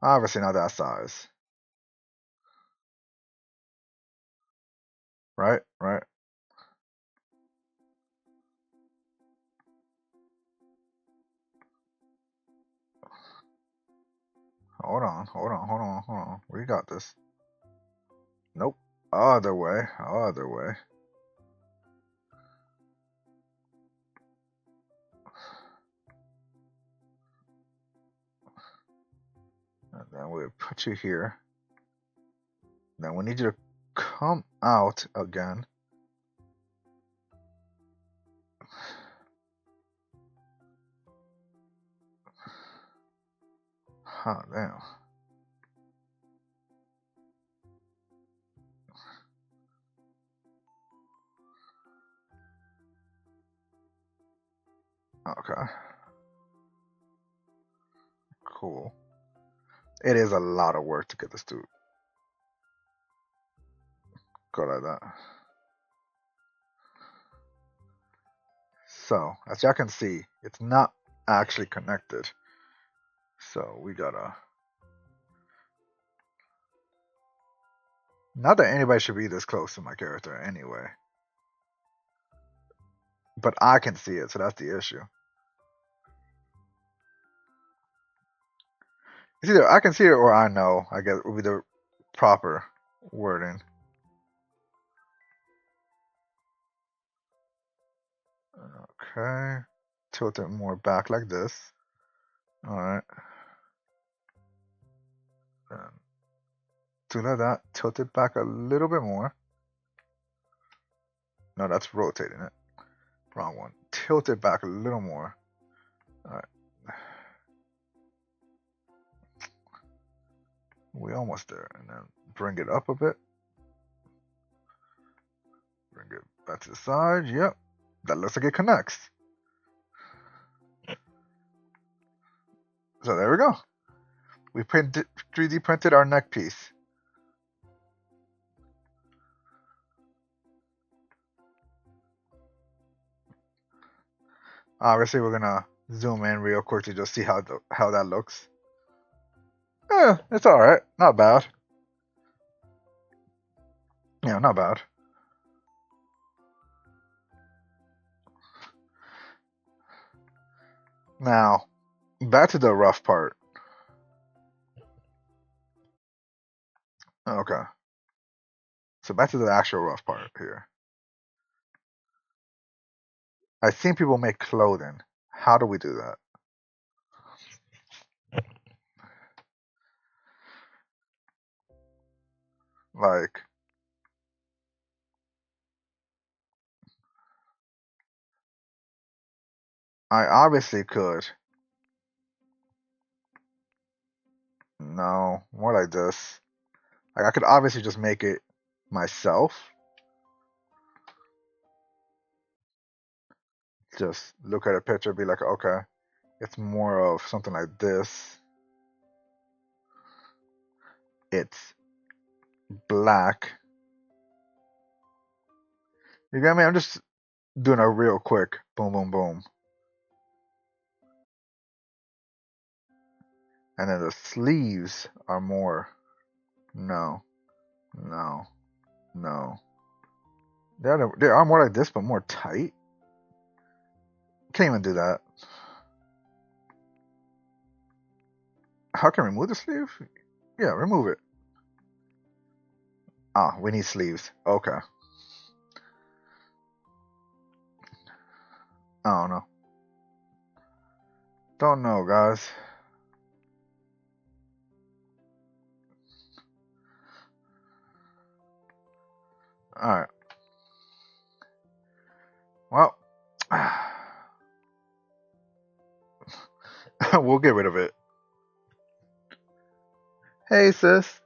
Obviously not that size. Right? Right. Hold on. Hold on. Hold on. Hold on. We got this. Nope. Other way. Other way. And then we'll put you here. Then we need you to come out again. Huh, damn. Okay. Cool. It is a lot of work to get this to go like that. So, as y'all can see, it's not actually connected. So we gotta. Not that anybody should be this close to my character anyway. But I can see it, so that's the issue. It's either I can see it or I know, I guess would be the proper wording. Okay. Tilt it more back like this. Alright. Do like that. Tilt it back a little bit more. No, that's rotating it. Wrong one. Tilt it back a little more. Alright. We almost there. And then bring it up a bit. Bring it back to the side. Yep. That looks like it connects. So there we go. We 3D printed our neck piece. Obviously, we're gonna zoom in real quick to just see how that looks. It's all right. Not bad. Yeah, not bad. Now, back to the rough part. Okay. So back to the actual rough part here. I've seen people make clothing. How do we do that? Like, I obviously could. No, more like this. Like, I could obviously just make it myself. Just look at a picture, be like, okay, it's more of something like this. It's black. You get me? I'm just doing a real quick boom, boom, boom. And then the sleeves are more. No, no, no. They are more like this, but more tight. Can't even do that. How can I remove the sleeve? Yeah, remove it. Ah, we need sleeves. Okay. I don't know. Don't know, guys. Alright. Well, we'll get rid of it. Hey, sis.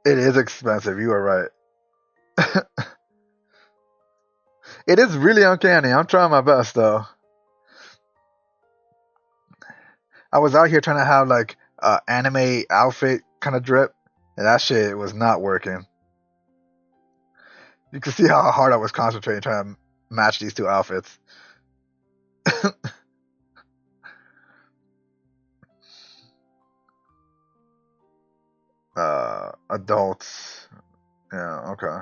It is expensive. You are right. It is really uncanny. I'm trying my best, though. I was out here trying to have, like, anime outfit kind of drip, and that shit was not working. You can see how hard I was concentrating trying to match these two outfits. Adults. Yeah, okay.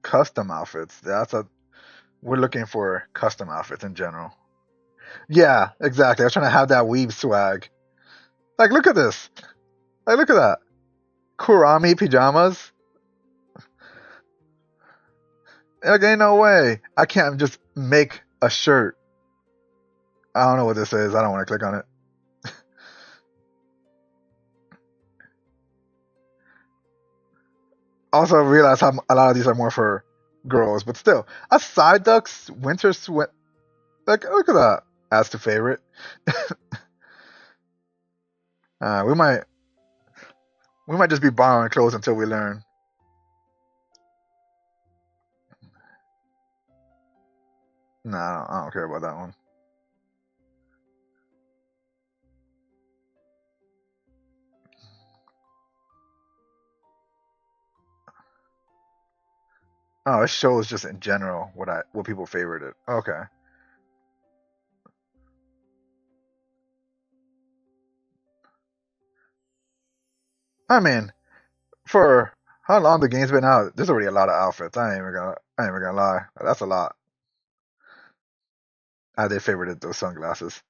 Custom outfits. We're looking for custom outfits in general. Yeah, exactly. I was trying to have that weave swag. Like, look at this. Like, look at that. Kurami pajamas. Like, ain't no way. I can't just make a shirt. I don't know what this is. I don't want to click on it. Also, I realize how a lot of these are more for girls, but still. A side duck's winter sweat. Like, look at that. Adds to favorite. uh, we might we might just be borrowing clothes until we learn. Nah, I don't care about that one. Oh, it shows just in general what people favorited. Okay. I mean, for how long the game's been out, there's already a lot of outfits. I ain't even gonna lie. That's a lot. I did favorited those sunglasses.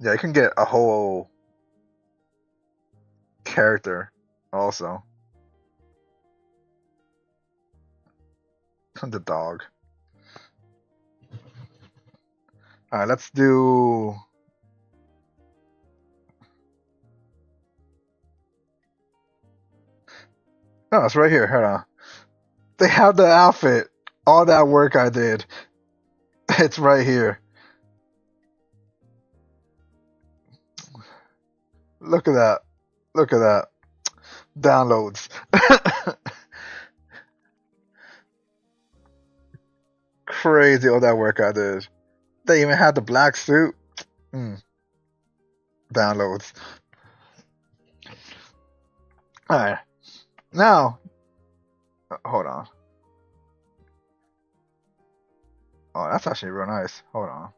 Yeah, you can get a whole character also. The dog. Alright, let's do. No, it's right here. Hold on. They have the outfit. All that work I did. It's right here. Look at that. Look at that. Downloads. Crazy all that work I did. They even had the black suit. Mm, downloads. Alright. Now, hold on. Oh, that's actually real nice. Hold on.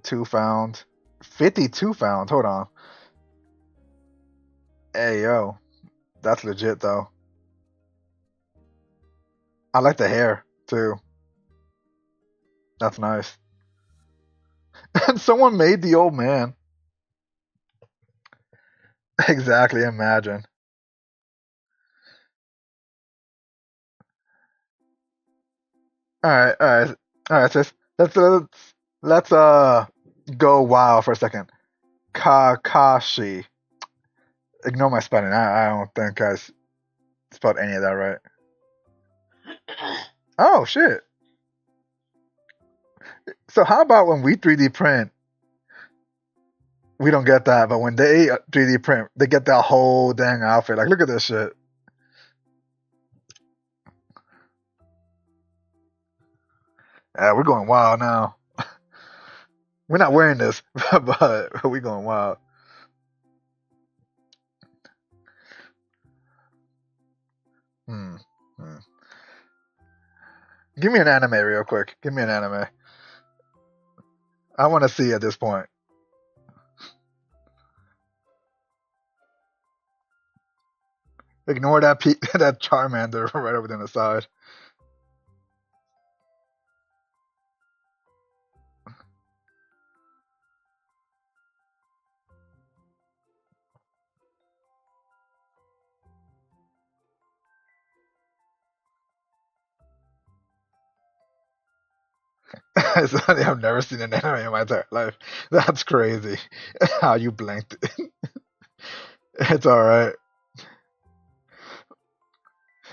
Two found. 52 found. Hold on. Hey, yo. That's legit, though. I like the hair, too. That's nice. And someone made the old man. Exactly, imagine. Alright, alright. Alright, sis. Let's go wild for a second. Kakashi. Ignore my spelling. I don't think I spelled any of that right. Oh, shit. So how about when we 3D print, we don't get that, but when they 3D print, they get that whole dang outfit. Like, look at this shit. We're going wild now. We're not wearing this, but we're going wild. Hmm. Hmm. Give me an anime real quick. Give me an anime. I want to see at this point. Ignore that that Charmander right over there on the side. It's funny, I've never seen an anime in my entire life. That's crazy. How you blanked it. It's all right.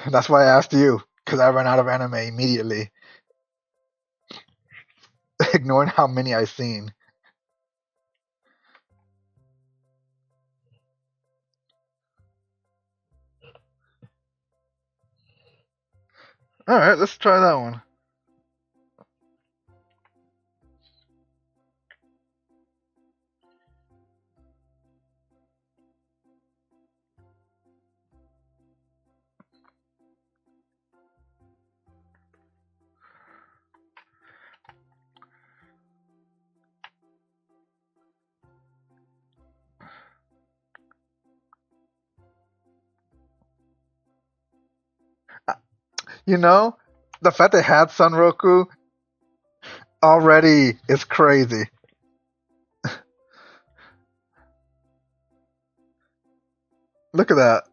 That's why I asked you because I ran out of anime immediately, ignoring how many I've seen. All right, let's try that one. You know, the fact they had Sun Roku already is crazy. Look at that.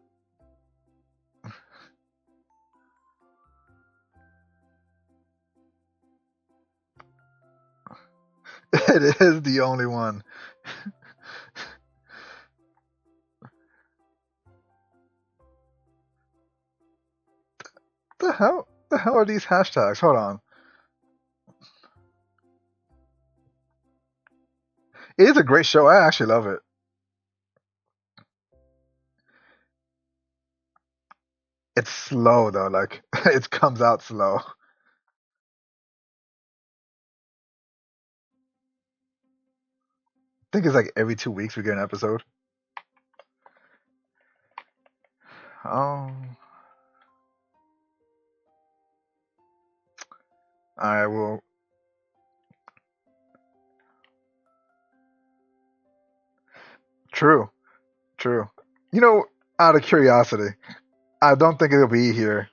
It is the only one. The hell? The hell are these hashtags? Hold on. It is a great show. I actually love it. It's slow though. Like it comes out slow. I think it's like every 2 weeks we get an episode. Oh, I will. True. True. You know, out of curiosity, I don't think it'll be here.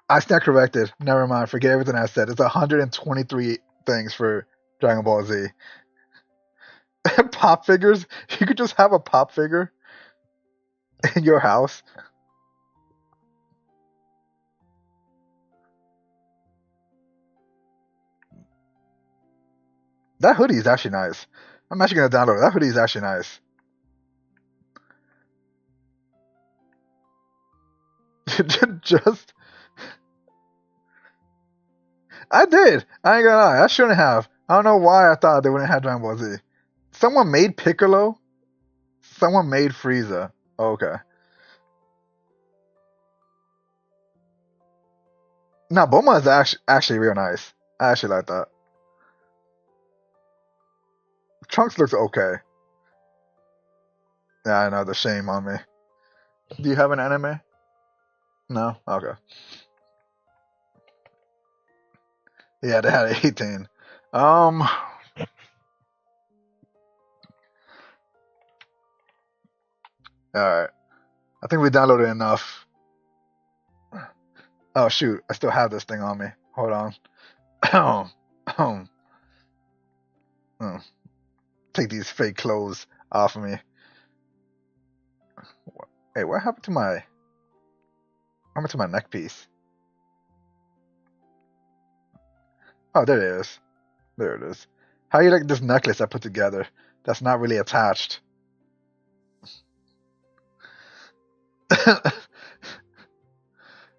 I stand corrected. Never mind. Forget everything I said. It's 123 things for Dragon Ball Z. Pop figures? You could just have a pop figure in your house. That hoodie is actually nice. I'm actually gonna download it. That hoodie is actually nice. Just, I did. I ain't gonna lie. I shouldn't have. I don't know why I thought they wouldn't have Dragon Ball Z. Someone made Piccolo. Someone made Frieza. Okay. Now Bulma is actually real nice. I actually like that. Trunks looks okay. Yeah, I know the shame on me. Do you have an anime? No. Okay. Yeah, they had 18. All right. I think we downloaded enough. Oh shoot! I still have this thing on me. Hold on. Hmm. Take these fake clothes off of me. Hey, what happened to my neck piece? Oh, there it is. There it is. How you like this necklace I put together? That's not really attached.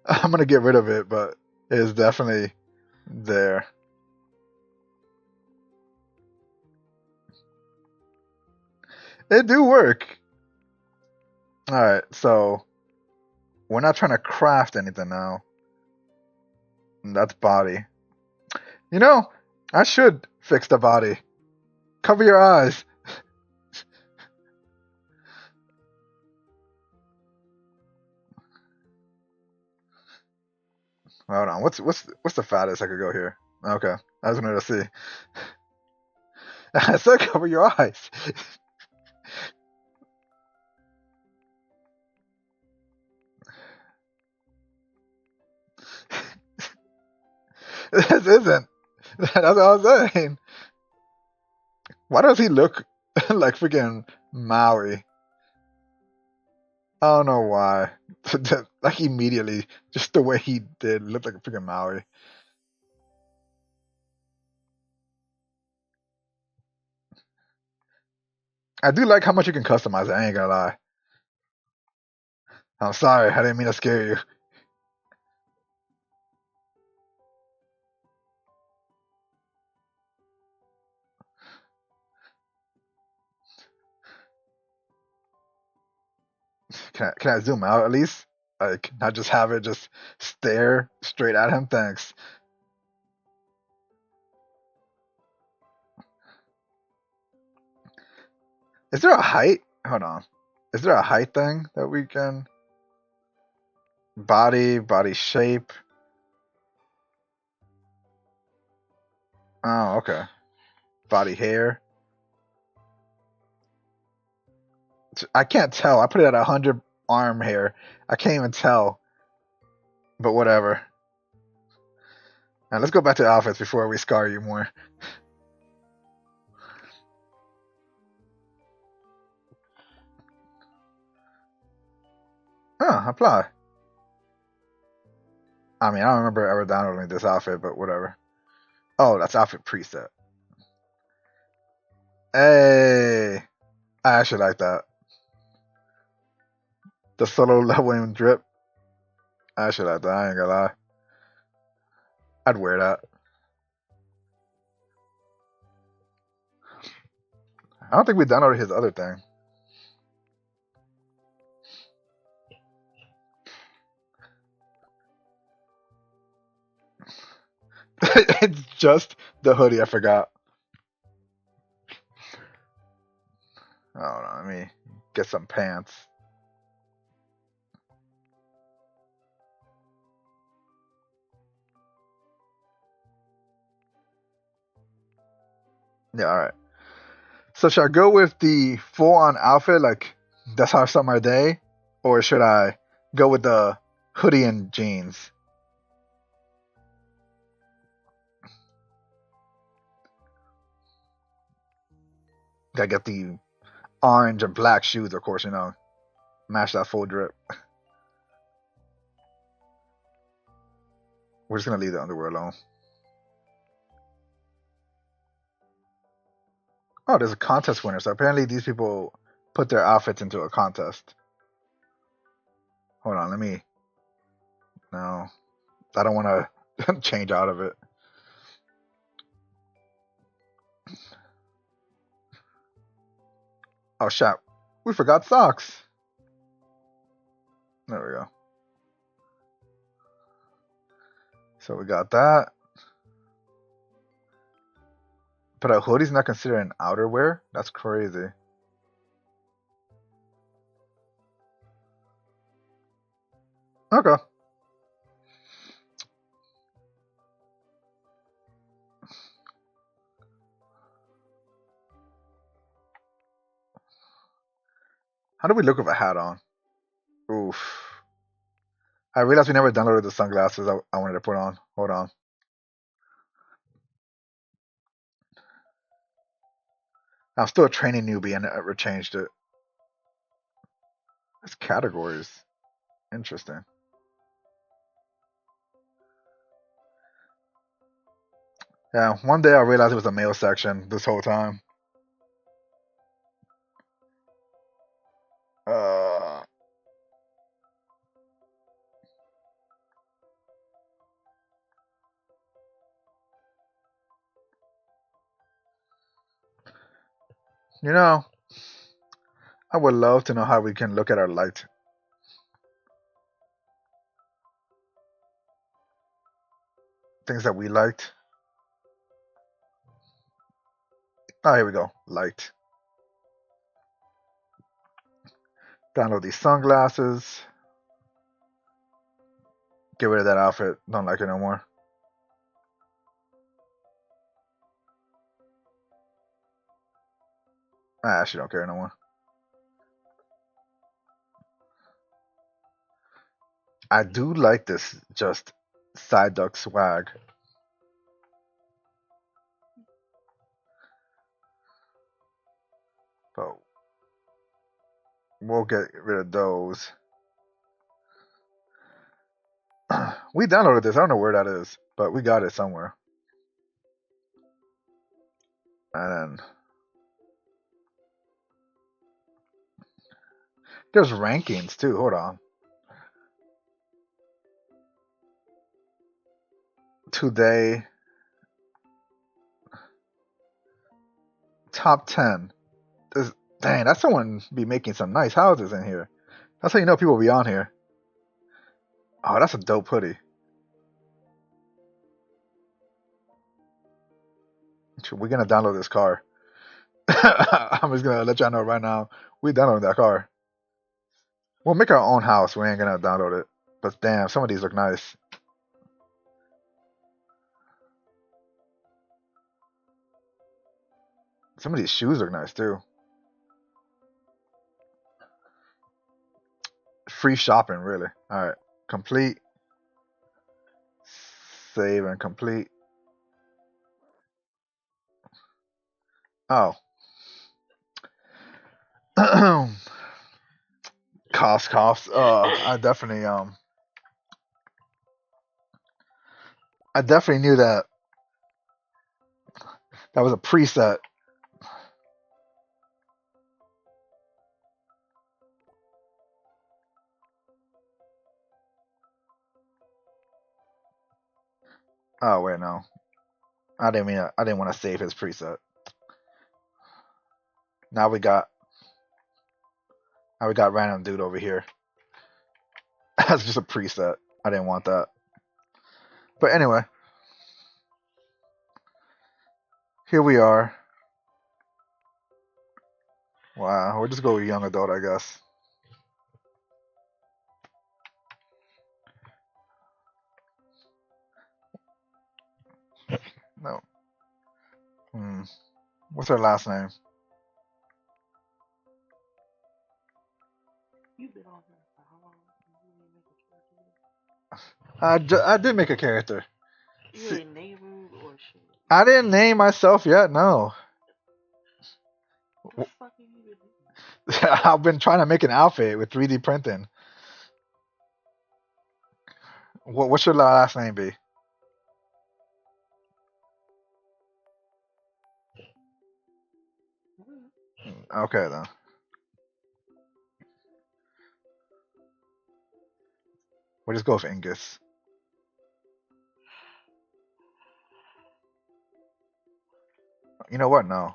I'm gonna get rid of it, but it is definitely there. It do work. All right, so we're not trying to craft anything now. That's body. You know, I should fix the body. Cover your eyes. Hold on. What's the fattest I could go here? Okay, I was gonna see. I said cover your eyes. This isn't. That's what I was saying. Why does he look like freaking Maui? I don't know why. Like immediately, just the way he did looked like a freaking Maui. I do like how much you can customize it. I ain't gonna lie. I'm sorry. I didn't mean to scare you. Can I zoom out at least? Like, not just have it just stare straight at him? Thanks. Is there a height? Hold on. Is there a height thing that we can? Body shape. Oh, okay. Body hair. I can't tell. I put it at 100 arm hair. I can't even tell. But whatever. Now let's go back to the outfits before we scar you more. Huh, apply. I mean, I don't remember ever downloading this outfit, but whatever. Oh, that's outfit preset. Hey, I actually like that. The solo leveling drip. I actually like that. I ain't gonna lie. I'd wear that. I don't think we downloaded his other thing. It's just the hoodie. I forgot. Hold on, let me get some pants. Yeah, all right. So should I go with the full on outfit, like that's how I start my day, or should I go with the hoodie and jeans? Gotta get the orange and black shoes, of course. Match that full drip. We're just gonna leave the underwear alone. Oh, there's a contest winner. So apparently these people put their outfits into a contest. Hold on, let me. No, I don't want to change out of it. Oh, shit. We forgot socks. There we go. So we got that. But a hoodie's not considered an outerwear? That's crazy. Okay. How do we look with a hat on? Oof. I realized we never downloaded the sunglasses I wanted to put on. Hold on. I'm still a training newbie and I never changed it. It's categories. Interesting. Yeah, one day I realized it was a male section this whole time. Uh, you know, I would love to know how we can look at our liked things that we liked. Oh, here we go. Light. Download these sunglasses. Get rid of that outfit. Don't like it no more. I actually don't care no more. I do like this just side duck swag. But we'll get rid of those. We downloaded this. I don't know where that is, but we got it somewhere. And then there's rankings too. Hold on. Today, top 10. Dang, that's someone be making some nice houses in here. That's how you know people be on here. Oh, that's a dope hoodie. We're gonna download this car. I'm just gonna let y'all know right now. We downloaded that car. We'll make our own house. We ain't gonna download it. But damn, some of these look nice. Some of these shoes look nice too. Free shopping, really. All right, complete. Save and complete. Oh. Cost. I definitely knew that that was a preset. Oh wait, no. I didn't want to save his preset. Now we got random dude over here. That's just a preset. I didn't want that. But anyway, here we are. Wow, we'll just go with young adult, I guess. No. What's her last name? I did make a character. I didn't name myself yet. No. I've been trying to make an outfit with 3D printing. What should last name be? Okay then. We'll just go with Ingus. You know what? No.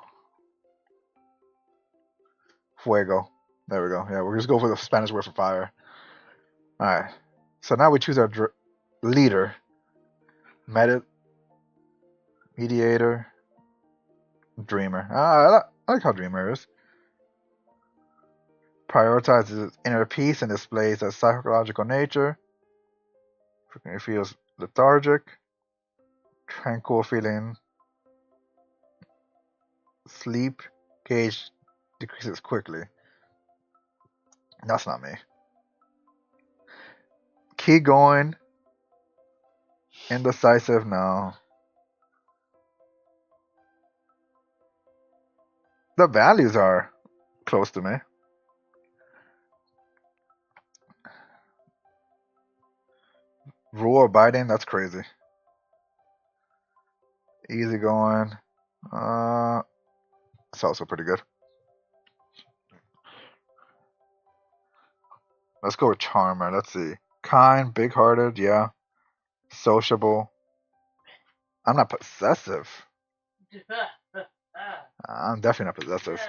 Fuego. There we go. Yeah, we'll just go for the Spanish word for fire. Alright. So now we choose our leader. Mediator. Dreamer. I like how Dreamer is. Prioritizes inner peace and displays a psychological nature. It feels lethargic. Tranquil feeling. Sleep gauge decreases quickly. That's not me. Keep going. Indecisive, no. The values are close to me. Rule abiding, that's crazy. Easy going. It's also pretty good. Let's go with charmer. Let's see. Kind, big hearted, yeah. Sociable. I'm not possessive. I'm definitely not possessive.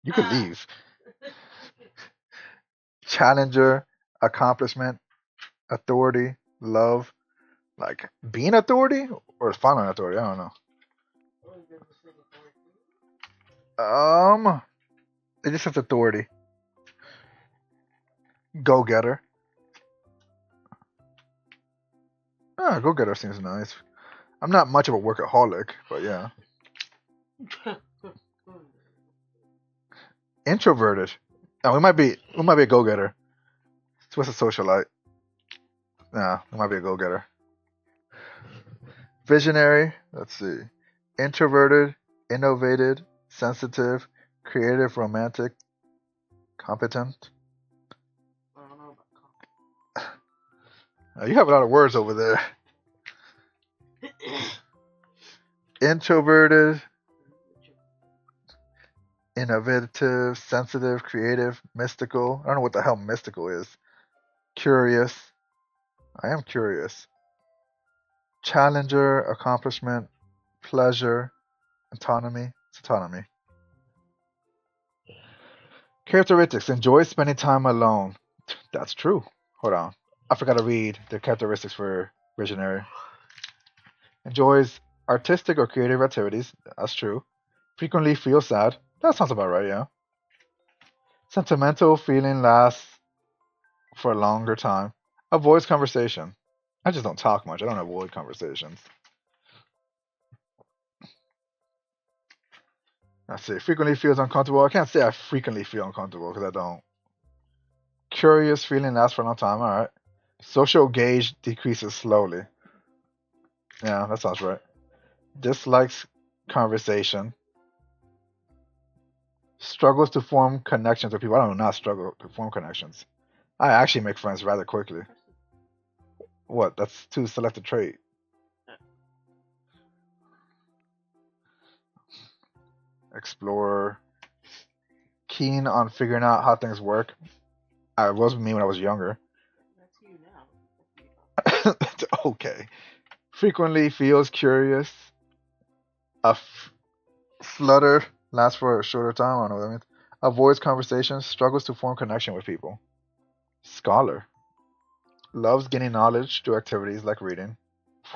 You could leave. Challenger, accomplishment, authority, love. Like being authority or following authority? I don't know. Um, it just has authority. Go getter. Ah, go getter seems nice. I'm not much of a workaholic, but yeah. Introverted. Oh, we might be a go getter. So what's a socialite? Nah, we might be a go getter. Visionary. Let's see. Introverted, innovative, sensitive, creative, romantic, competent. You have a lot of words over there. Introverted, innovative, sensitive, creative, mystical. I don't know what the hell mystical is. Curious. I am curious. Challenger, accomplishment, pleasure, autonomy. It's autonomy. Characteristics. Enjoy spending time alone. That's true. Hold on. I forgot to read the characteristics for visionary. Enjoys artistic or creative activities. That's true. Frequently feels sad. That sounds about right, yeah. Sentimental feeling lasts for a longer time. Avoids conversation. I just don't talk much. I don't avoid conversations. Let's see. Frequently feels uncomfortable. I can't say I frequently feel uncomfortable because I don't. Curious feeling lasts for a long time. All right. Social gauge decreases slowly. Yeah, that sounds right. Dislikes conversation. Struggles to form connections with people. I do not struggle to form connections. I actually make friends rather quickly. What? That's too select a trait. Explorer. Keen on figuring out how things work. I was me when I was younger. Okay. Frequently feels curious. A flutter lasts for a shorter time. I don't know what that means. Avoids conversations. Struggles to form connection with people. Scholar. Loves gaining knowledge through activities like reading.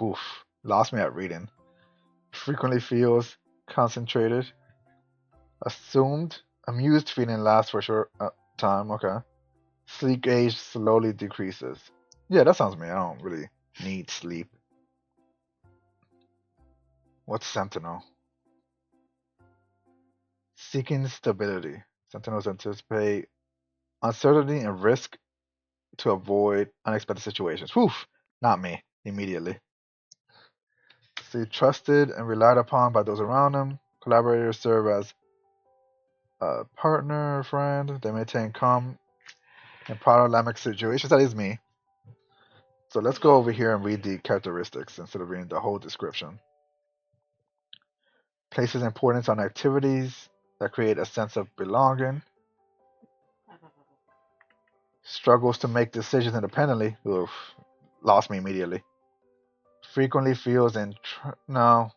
Oof. Lost me at reading. Frequently feels concentrated. Assumed. Amused feeling lasts for a short time. Okay. Sleep age slowly decreases. Yeah, that sounds me. I don't really need sleep. What's Sentinel? Seeking stability. Sentinels anticipate uncertainty and risk to avoid unexpected situations. Whew, not me. Immediately. See, trusted and relied upon by those around them. Collaborators serve as a partner, friend. They maintain calm in problematic situations. That is me. So let's go over here and read the characteristics instead of reading the whole description. Places importance on activities that create a sense of belonging. Struggles to make decisions independently. Oof, lost me immediately. Frequently feels in no,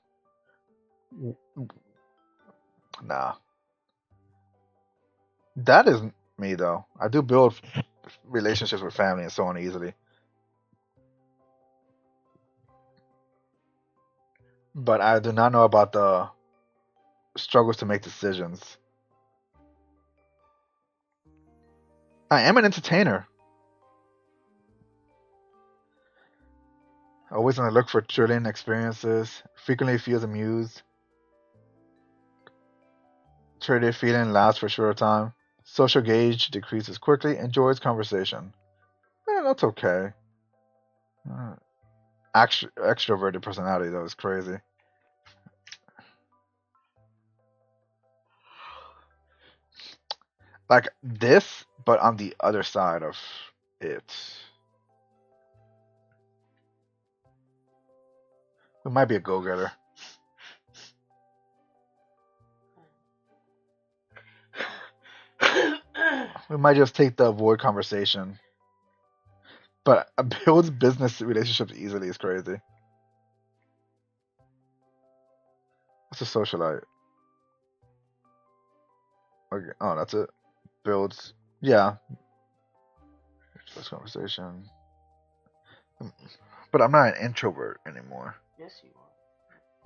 nah. That is me though. I do build relationships with family and so on easily, but I do not know about the struggles to make decisions. I am an entertainer. Always on the look for thrilling experiences. Frequently feels amused. Traded feeling lasts for a short time. Social gauge decreases quickly. Enjoys conversation. That's okay. Uh, extroverted personality though is crazy. Like this, but on the other side of it. We might be a go-getter. We might just take the avoid conversation. But builds business relationships easily is crazy. What's a socialite? Okay. Oh, that's it. Builds. Yeah. First conversation. But I'm not an introvert anymore.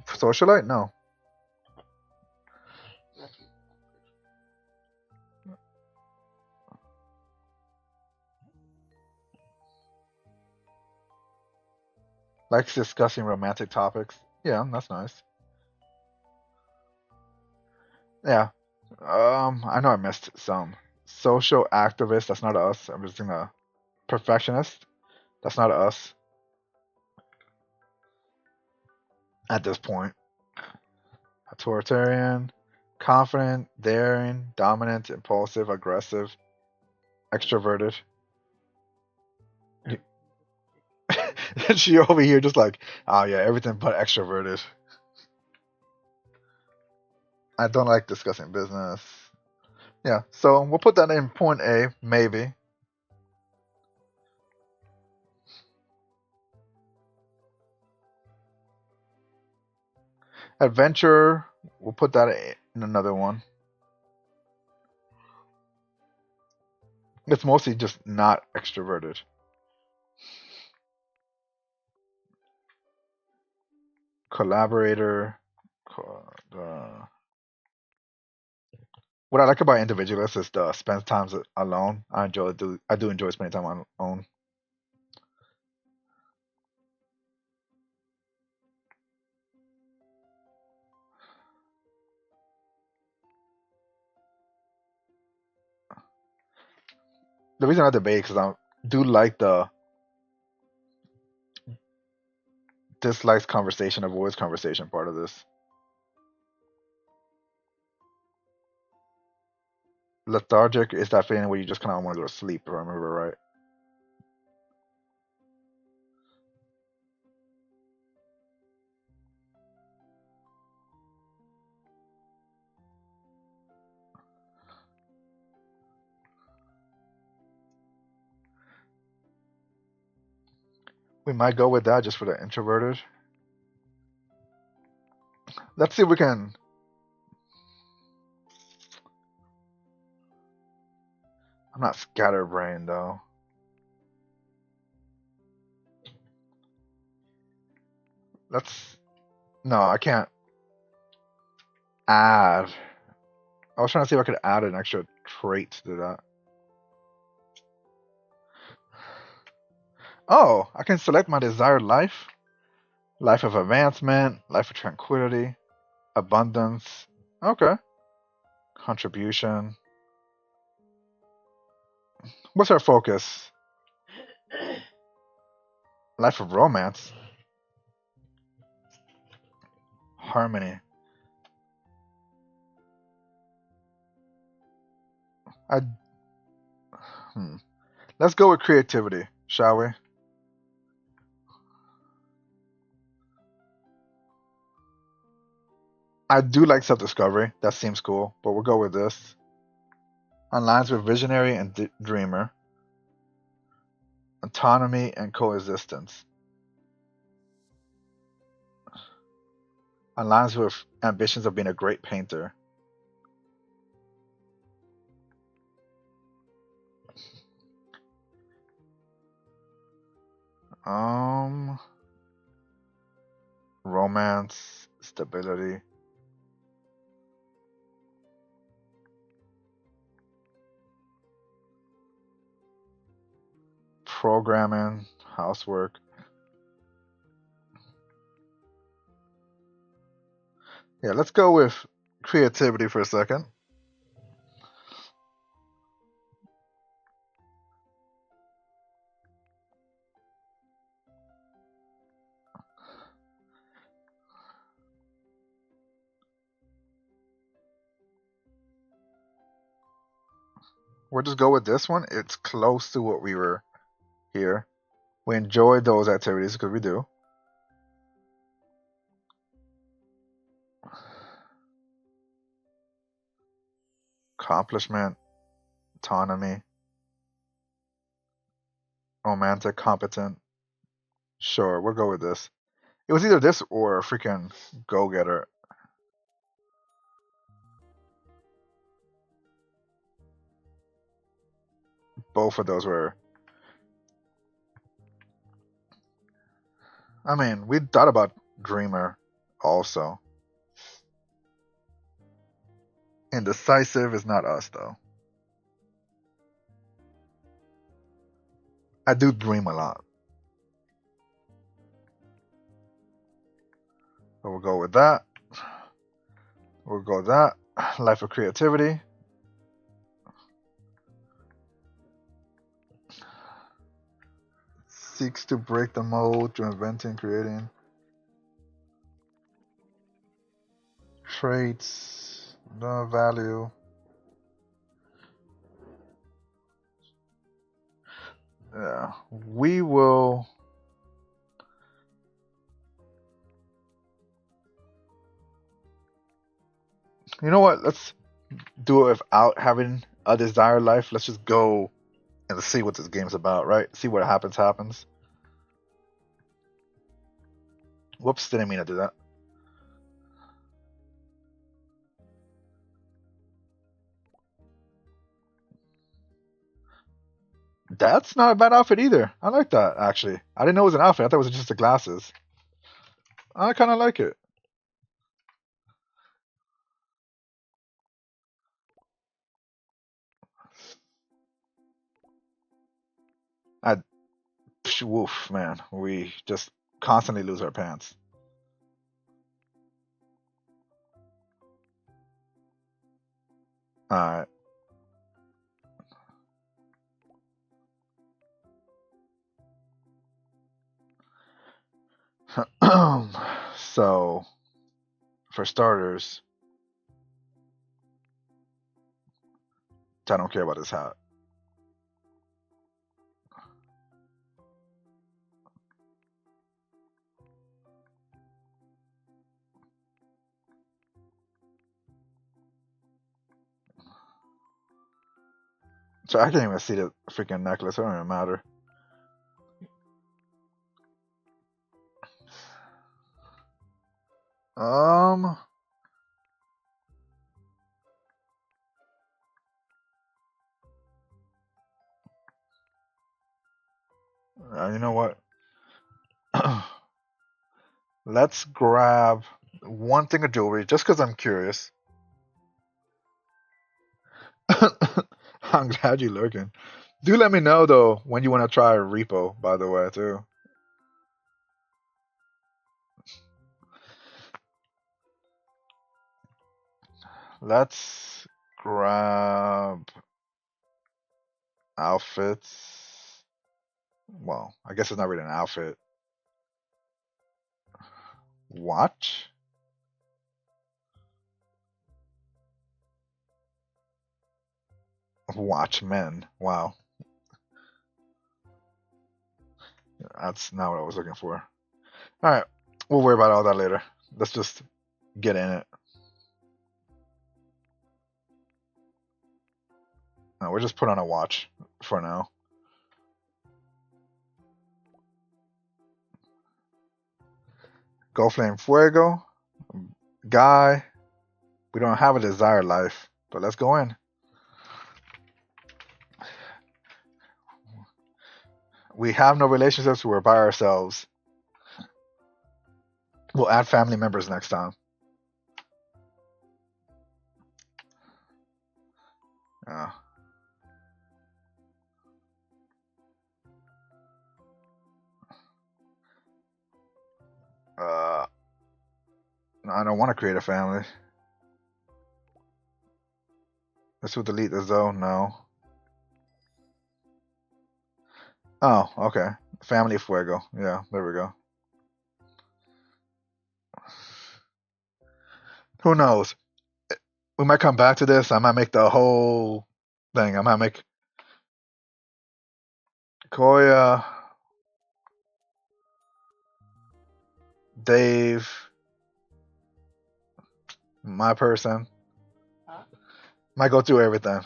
Socialite? No. Likes discussing romantic topics. Yeah, that's nice. Yeah. I know I missed some. Social activist. That's not us. I'm just gonna perfectionist. That's not us at this point. Authoritarian, confident, daring, dominant, impulsive, aggressive, extroverted. She over here just like, oh yeah, everything but extroverted. I don't like discussing business. Yeah, so we'll put that in point A, maybe. Adventure, we'll put that in another one. It's mostly just not extroverted. Collaborator. What I like about individualist is the spend times alone. I do enjoy spending time alone. The reason I debate because I do like the dislikes conversation, avoids conversation part of this. Lethargic is that feeling where you just kind of want to go to sleep, if I remember right. We might go with that just for the introverted. Let's see if we can. I'm not scatterbrained though. Let's. No, I can't add. I was trying to see if I could add an extra trait to that. Oh, I can select my desired life. Life of advancement, life of tranquility, abundance. Okay. Contribution. What's our focus? Life of romance. Harmony. I. Hmm. Let's go with creativity, shall we? I do like self-discovery. That seems cool, but we'll go with this. Aligns with visionary and dreamer. Autonomy and coexistence. Aligns with ambitions of being a great painter. Um, romance, stability, programming, housework. Yeah, let's go with creativity for a second. We'll just go with this one. It's close to what we were here. We enjoy those activities because we do. Accomplishment, autonomy, romantic, competent. Sure, we'll go with this. It was either this or freaking go getter. Both of those were. I mean, we thought about dreamer also. Indecisive is not us though. I do dream a lot. So we'll go with that. We'll go with that. Life of creativity. Seeks to break the mold through inventing, creating. Traits. No value. Yeah. We will. You know what? Let's do it without having a desired life. Let's just go and see what this game's about, right? See what happens. Whoops, didn't mean to do that. That's not a bad outfit either. I like that, actually. I didn't know it was an outfit. I thought it was just the glasses. I kind of like it. I, woof, man. We just constantly lose our pants. Alright. So, for starters, I don't care about this hat. So I can't even see the freaking necklace. It don't even matter. Um, you know what? Let's grab one thing of jewelry just because I'm curious. I'm glad you're lurking. Do let me know though when you want to try repo, by the way, too. Let's grab outfits. Well, I guess it's not really an outfit. Watch? Watchmen. Wow. That's not what I was looking for. Alright. We'll worry about all that later. Let's just get in it. No, we'll just put on a watch for now. Go Flame Fuego. Guy. We don't have a desired life, but let's go in. We have no relationships. We're by ourselves. We'll add family members next time. Yeah. Uh, I don't want to create a family. This will delete the zone. No. Oh, okay. Family Fuego. Yeah, there we go. Who knows? We might come back to this. I might make the whole thing. I might make Koya, Dave, my person. Might go through everything.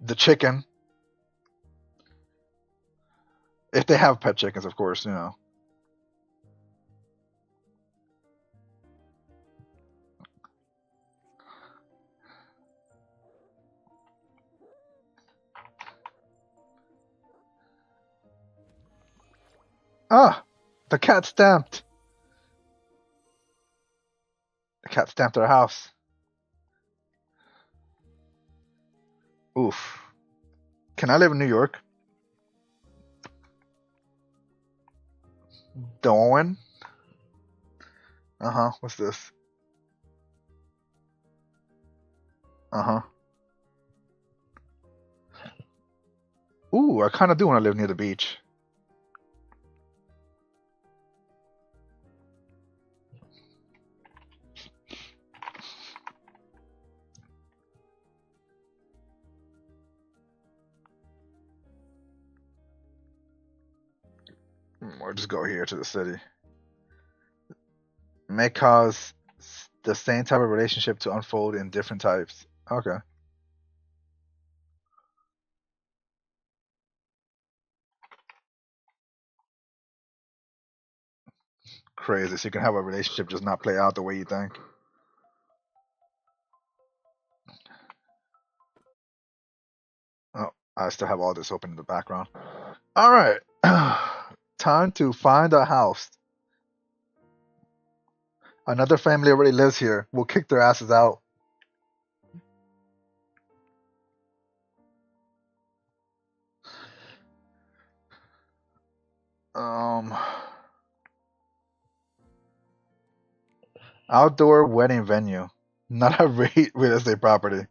The chicken. If they have pet chickens, of course, you know. Ah, the cat stamped. The cat stamped our house. Oof. Can I live in New York? Darwin? Uh-huh. What's this? Uh-huh. Ooh, I kind of do want to live near the beach. Or just go here to the city. May cause the same type of relationship to unfold in different types. Okay. Crazy. So you can have a relationship just not play out the way you think. Oh, I still have all this open in the background. All right. Time to find a house. Another family already lives here. We'll kick their asses out. Um, Outdoor wedding venue. Not a real estate property.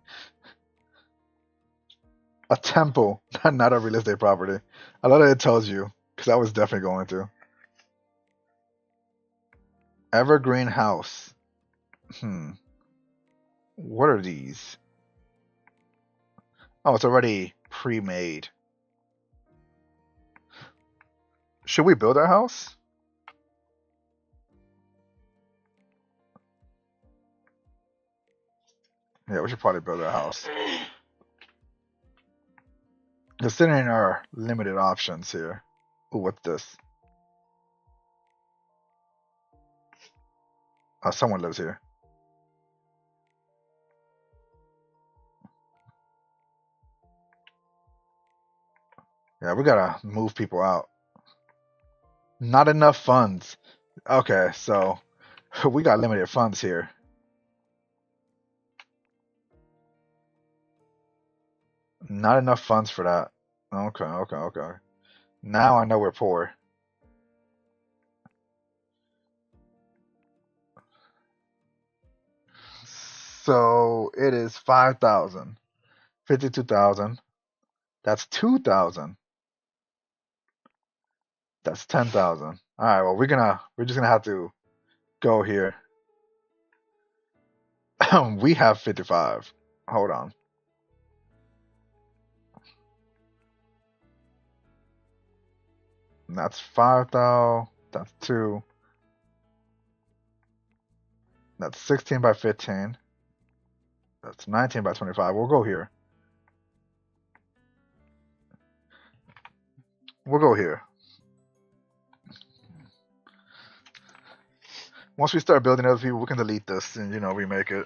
A temple. Not a real estate property. I love that it tells you, because I was definitely going to. Evergreen house. Hmm. What are these? Oh, it's already pre-made. Should we build our house? Yeah, we should probably build our house. Considering our limited options here. Ooh, what's this? Oh, someone lives here. Yeah, we gotta move people out. Not enough funds. Okay, so we got limited funds here. Not enough funds for that. Okay, okay, okay. Now I know we're poor. So it is 5,000, 52,000. That's 2,000. That's 10,000. All right, well we're just gonna have to go here. We have 55. Hold on. That's 5,000. That's 2. That's 16 by 15. That's 19 by 25. We'll go here. We'll go here. Once we start building other people, we can delete this and remake it.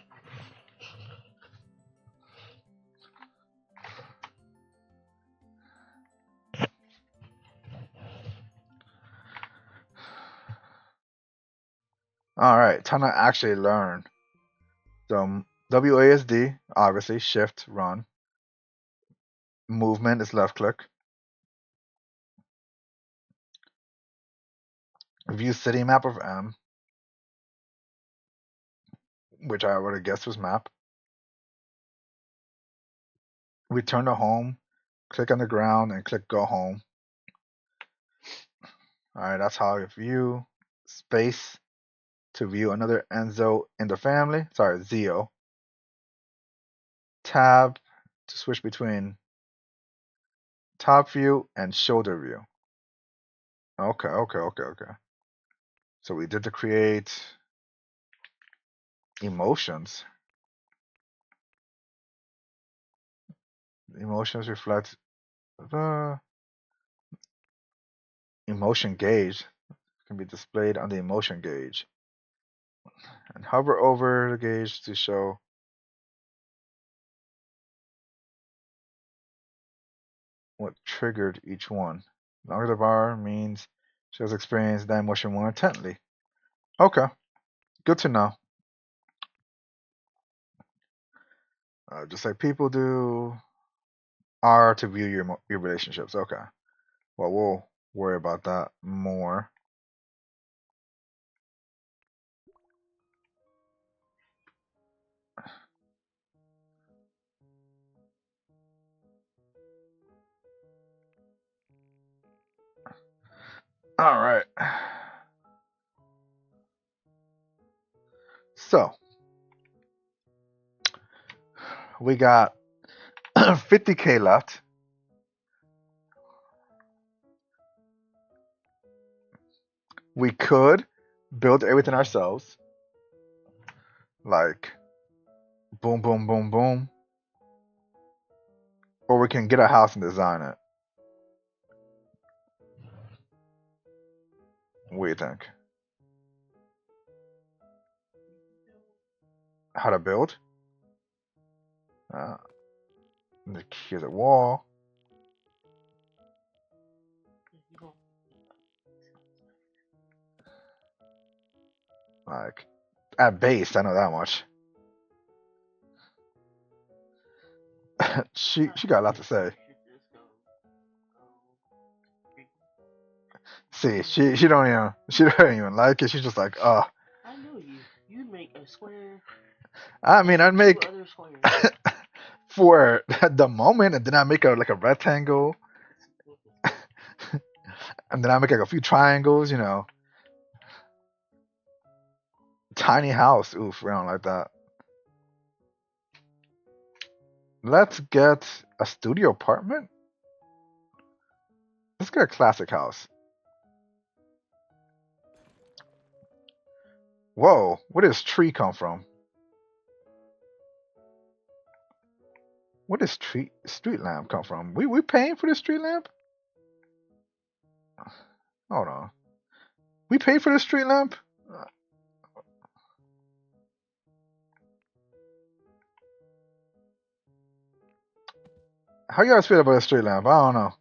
All right, time to actually learn. So WASD, obviously, shift, run. Movement is left click. View city map of M, which I would have guessed was map. Return to home, click on the ground and click go home. All right, that's how I view. Space to view another Enzo in the family. Sorry, Zio. Tab to switch between top view and shoulder view. Okay, okay, okay, okay. So we did to create emotions. Emotions reflect the emotion gauge can be displayed on the emotion gauge. And hover over the gauge to show what triggered each one. Longer the bar means shows experience that emotion more intently. Okay, good to know. Just like people do R to view your relationships. Okay, well we'll worry about that more. All right. So we got 50K left. We could build everything ourselves, like boom, boom, boom, boom, or we can get a house and design it. What do you think? How to build? Uh, here's a wall. Like at base, I know that much. She got a lot to say. See, she don't even like it. She's just like, I mean, I'd make for the moment, and then I make a like a rectangle, and then I make like a few triangles. Tiny house. Oof, we don't like that. Let's get a studio apartment. Let's get a classic house. Whoa, where does tree come from? Where does street lamp come from? We paying for the street lamp? Hold on. We paid for the street lamp? How you guys feel about the street lamp? I don't know.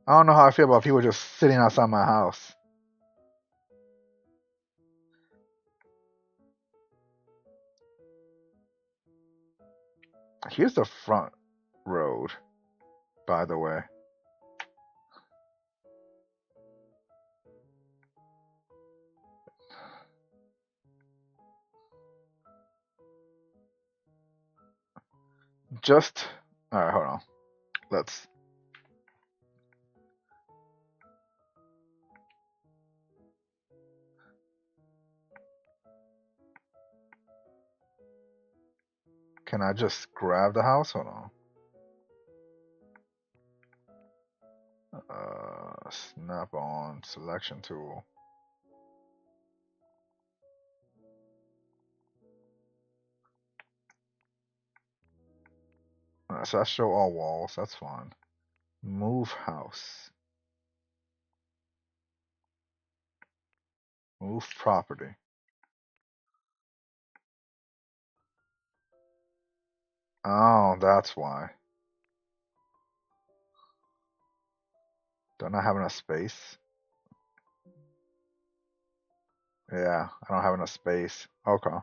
I don't know how I feel about people just sitting outside my house. Here's the front road, by the way. Just all right. Hold on. Let's. Can I just grab the house? Hold on. Snap on selection tool. Alright, so I show all walls. That's fine. Move house. Move property. Oh, that's why. Don't I have enough space? Yeah, I don't have enough space. Okay,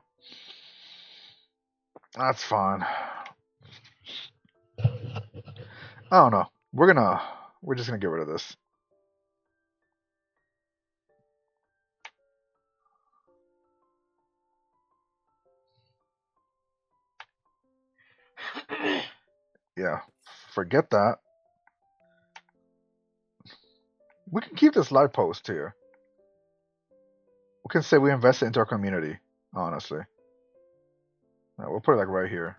that's fine. I don't know. We're just gonna get rid of this. Yeah, forget that. We can keep this light post here. We can say we invested into our community. Honestly, we'll put it like right here.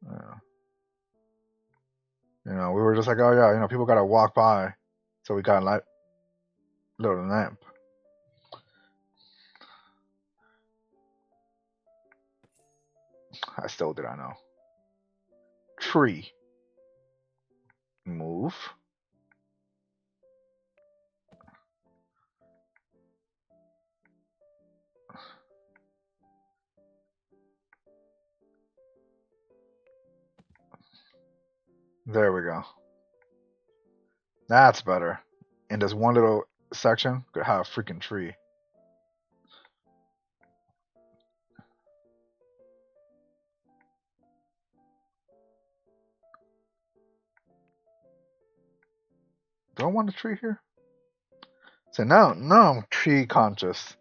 Yeah. We were just like, oh yeah, people gotta walk by, so we got a light, little lamp. I still did. I know. Tree. Move. There we go. That's better. And this one little section could have a freaking tree. Do I want a tree here? So now I'm tree conscious.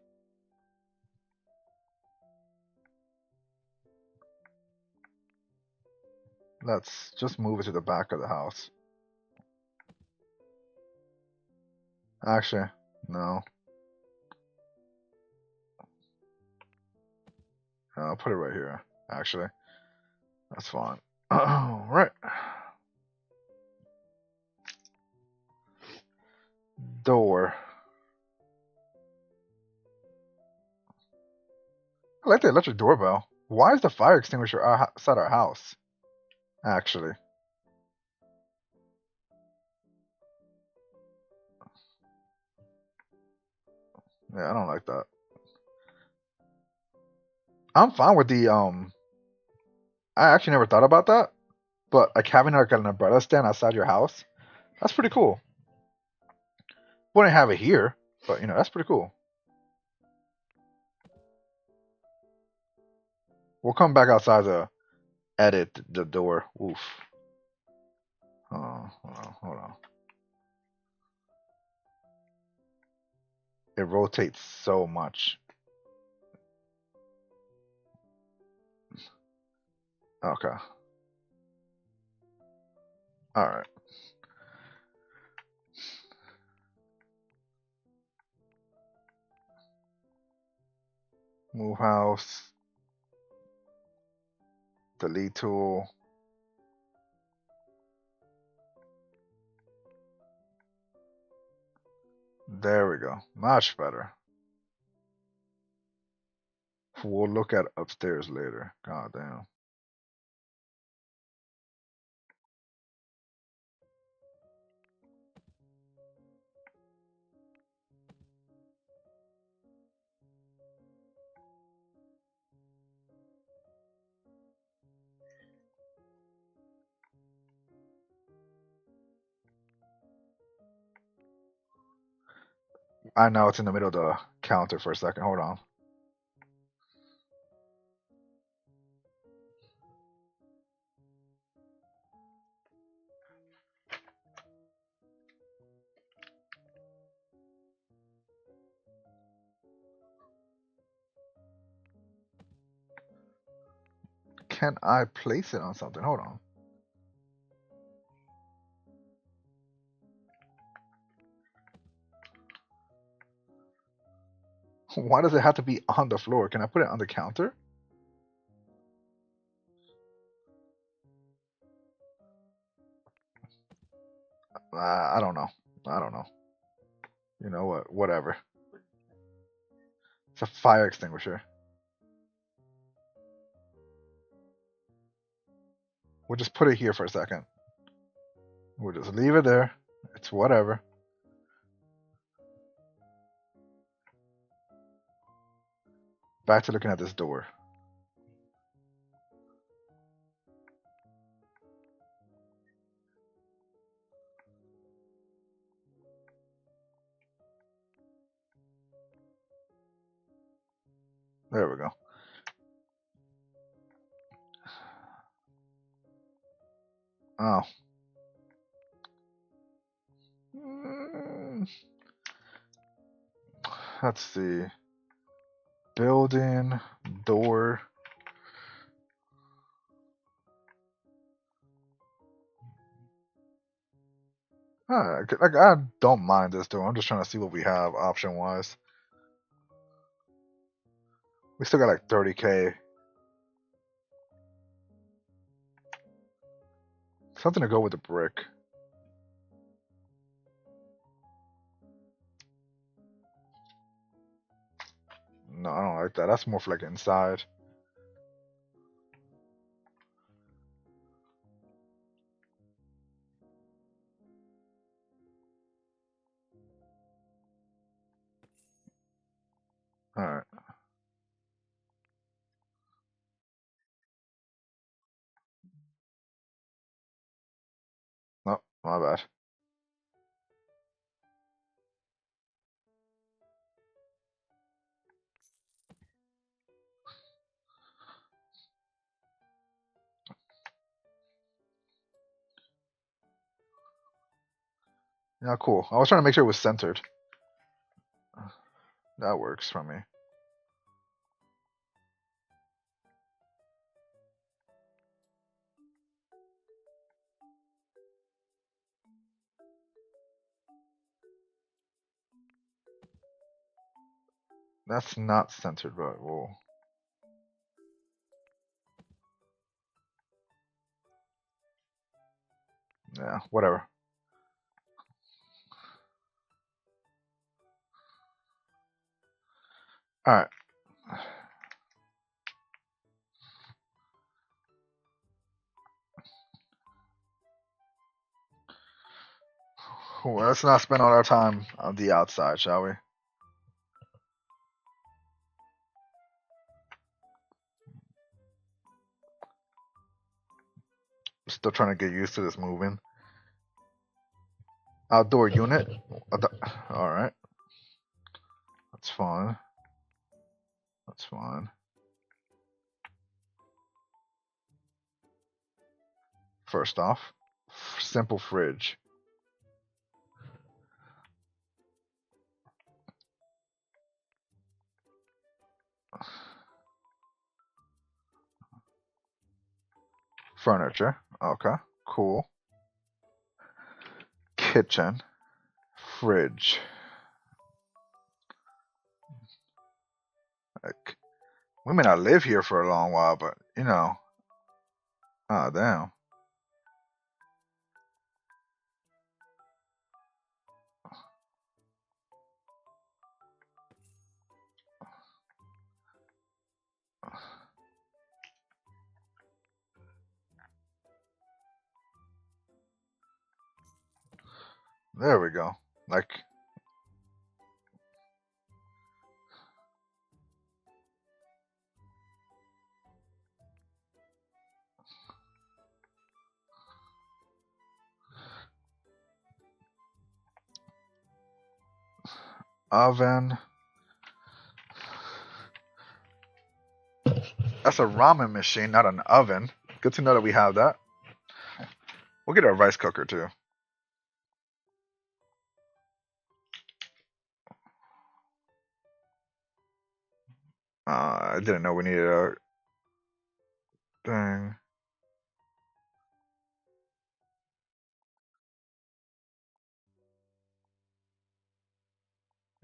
Let's just move it to the back of the house. Actually, no. I'll put it right here. Actually, that's fine. Right. Door. I like the electric doorbell. Why is the fire extinguisher outside our house? Actually, yeah, I don't like that. I'm fine with the I actually never thought about that, but like having like an umbrella stand outside your house, that's pretty cool. Wouldn't have it here, but that's pretty cool. We'll come back outside to edit the door. Oof. Hold on. It rotates so much. Okay. All right. Move house. Delete tool. There we go. Much better. We'll look at upstairs later. God damn. I know it's in the middle of the counter for a second. Hold on. Can I place it on something? Hold on. Why does it have to be on the floor? Can I put it on the counter? I don't know. I don't know. You know what? Whatever. It's a fire extinguisher. We'll just put it here for a second. We'll just leave it there. It's whatever. Back to looking at this door. There we go. Oh. Mm, let's see. Building, door. Like I don't mind this door. I'm just trying to see what we have option wise. We still got like 30K. Something to go with the brick. No, I don't like that. That's more for like inside. All right. No, my bad. Yeah, cool. I was trying to make sure it was centered. That works for me. That's not centered, but well, yeah, whatever. All right. Well, let's not spend all our time on the outside, shall we? Still trying to get used to this moving. Outdoor unit. All right, that's fine. That's fine. First off, simple fridge. Furniture. Okay, cool. Kitchen. Fridge. Like, we may not live here for a long while, but you know. Ah, damn. There we go. Like, oven. That's a ramen machine, not an oven. Good to know that we have that. We'll get a rice cooker too. I didn't know we needed a thing.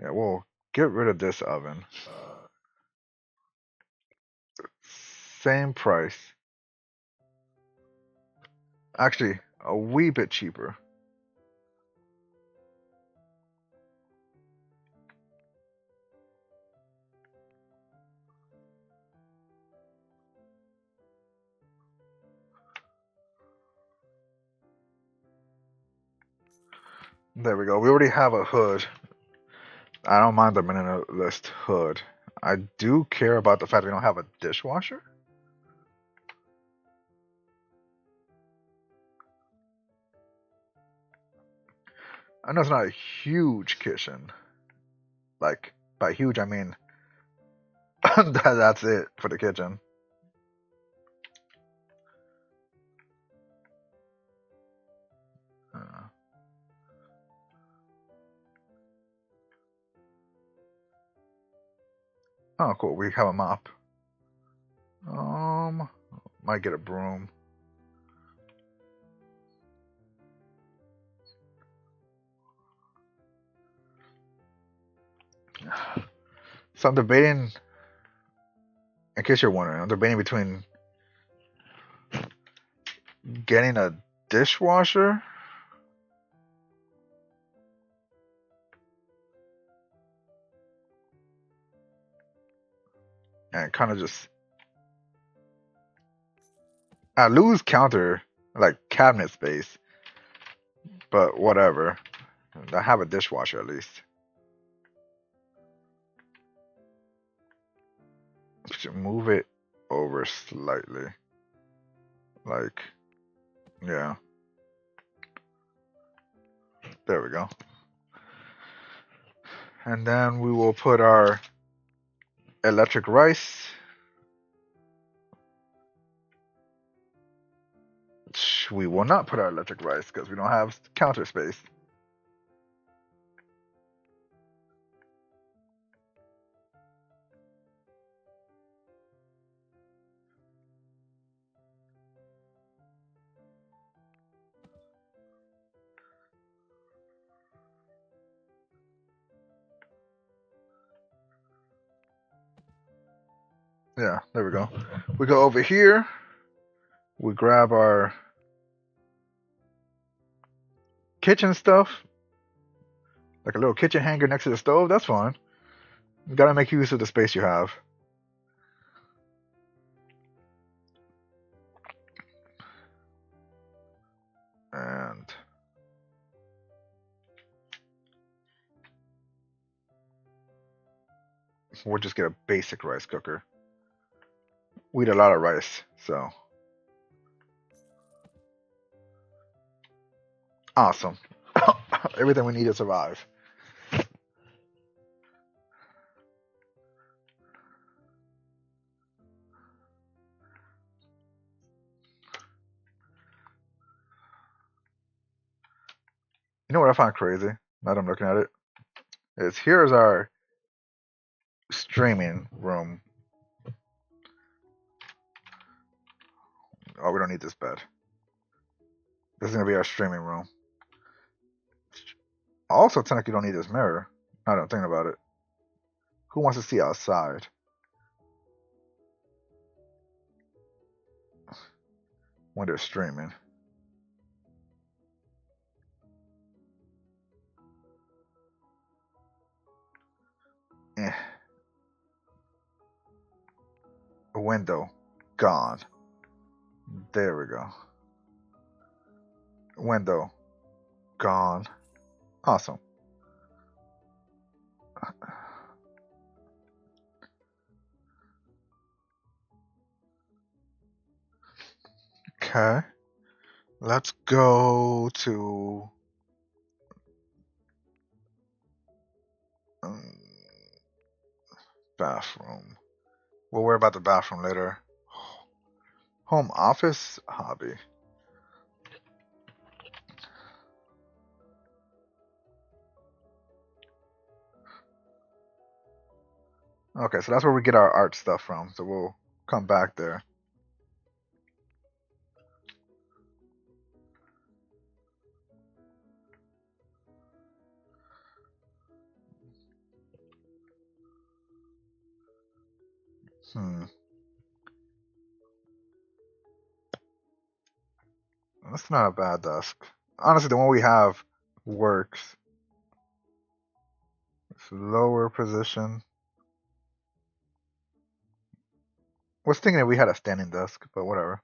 Yeah, we'll get rid of this oven. Same price. Actually, a wee bit cheaper. There we go. We already have a hood. I don't mind the minimalist hood. I do care about the fact we don't have a dishwasher. I know it's not a huge kitchen. Like, by huge, I mean that's it for the kitchen. Uh, oh, cool. We have a mop. Um, might get a broom. So I'm debating, in case you're wondering, I'm debating between getting a dishwasher and kind of just I lose counter like cabinet space, but whatever. I have a dishwasher at least. Should move it over slightly. Like, yeah, there we go. And then we will put our electric rice. We will not put our electric rice because we don't have counter space. Yeah, there we go. We go over here. We grab our kitchen stuff, like a little kitchen hanger next to the stove. That's fine. You gotta make use of the space you have. And we'll just get a basic rice cooker. We eat a lot of rice, so awesome. Everything we need to survive. You know what I find crazy? Now that I'm looking at it, is here's our streaming room. Oh, we don't need this bed. This is gonna be our streaming room. Also, technically, don't need this mirror. Now that I'm thinking about it. Who wants to see outside? When they're streaming. Eh. A window. Gone. There we go. Window. Gone. Awesome. Okay. Let's go to um, bathroom. We'll worry about the bathroom later. Home office hobby. Okay, so that's where we get our art stuff from. So we'll come back there. Hmm. That's not a bad desk. Honestly, the one we have works. It's lower position. Was thinking that we had a standing desk, but whatever.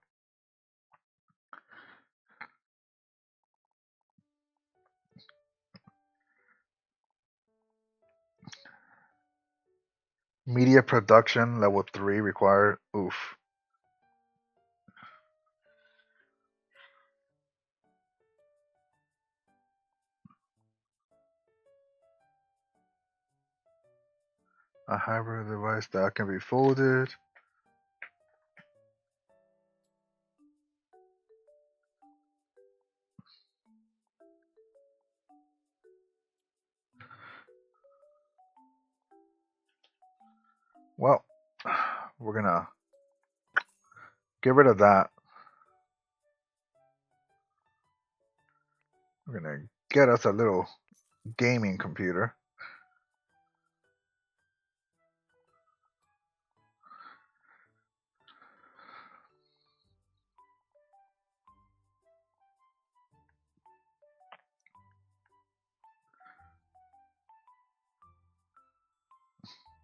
Media production level 3 required. Oof. A hybrid device that can be folded. Well, we're gonna get rid of that. We're gonna get us a little gaming computer.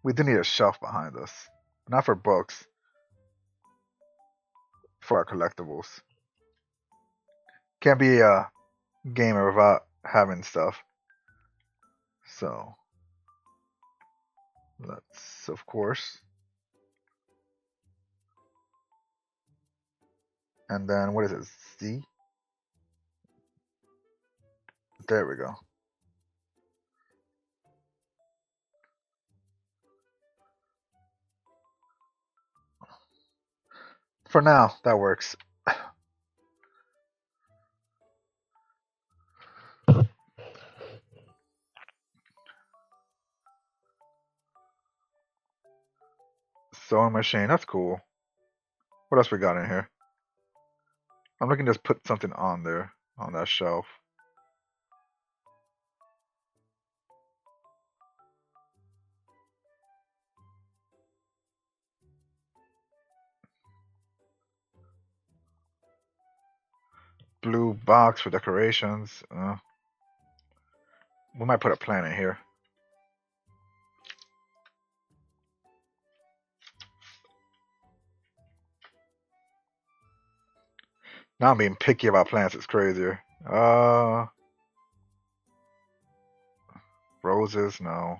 We do need a shelf behind us. Not for books, for our collectibles. Can't be a gamer without having stuff. So, let's, of course. And then, what is it? C? There we go. For now, that works. Sewing machine, that's cool. What else we got in here? I'm looking to just put something on there, on that shelf. blue box for decorations. We might put a plant in here. Now I'm being picky about plants. It's crazier. Roses, no.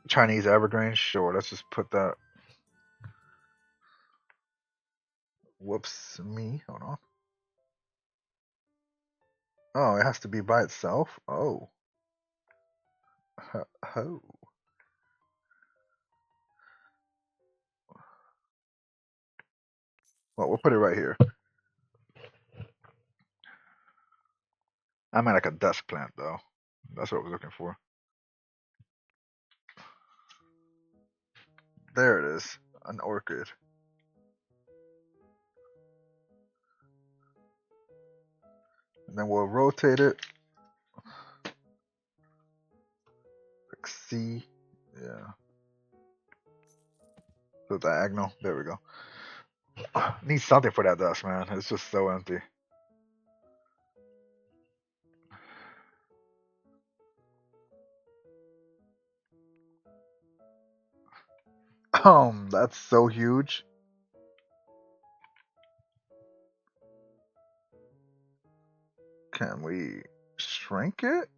Chinese evergreen, sure. Let's just put that. Whoops, me. Hold on. Oh, it has to be by itself. Oh, oh. Well, we'll put it right here. I meant like a desk plant, though. That's what I was looking for. There it is, an orchid. And then we'll rotate it. Like C. Yeah. So diagonal. There we go. Need something for that desk, man. It's just so empty. That's so huge. Can we shrink it?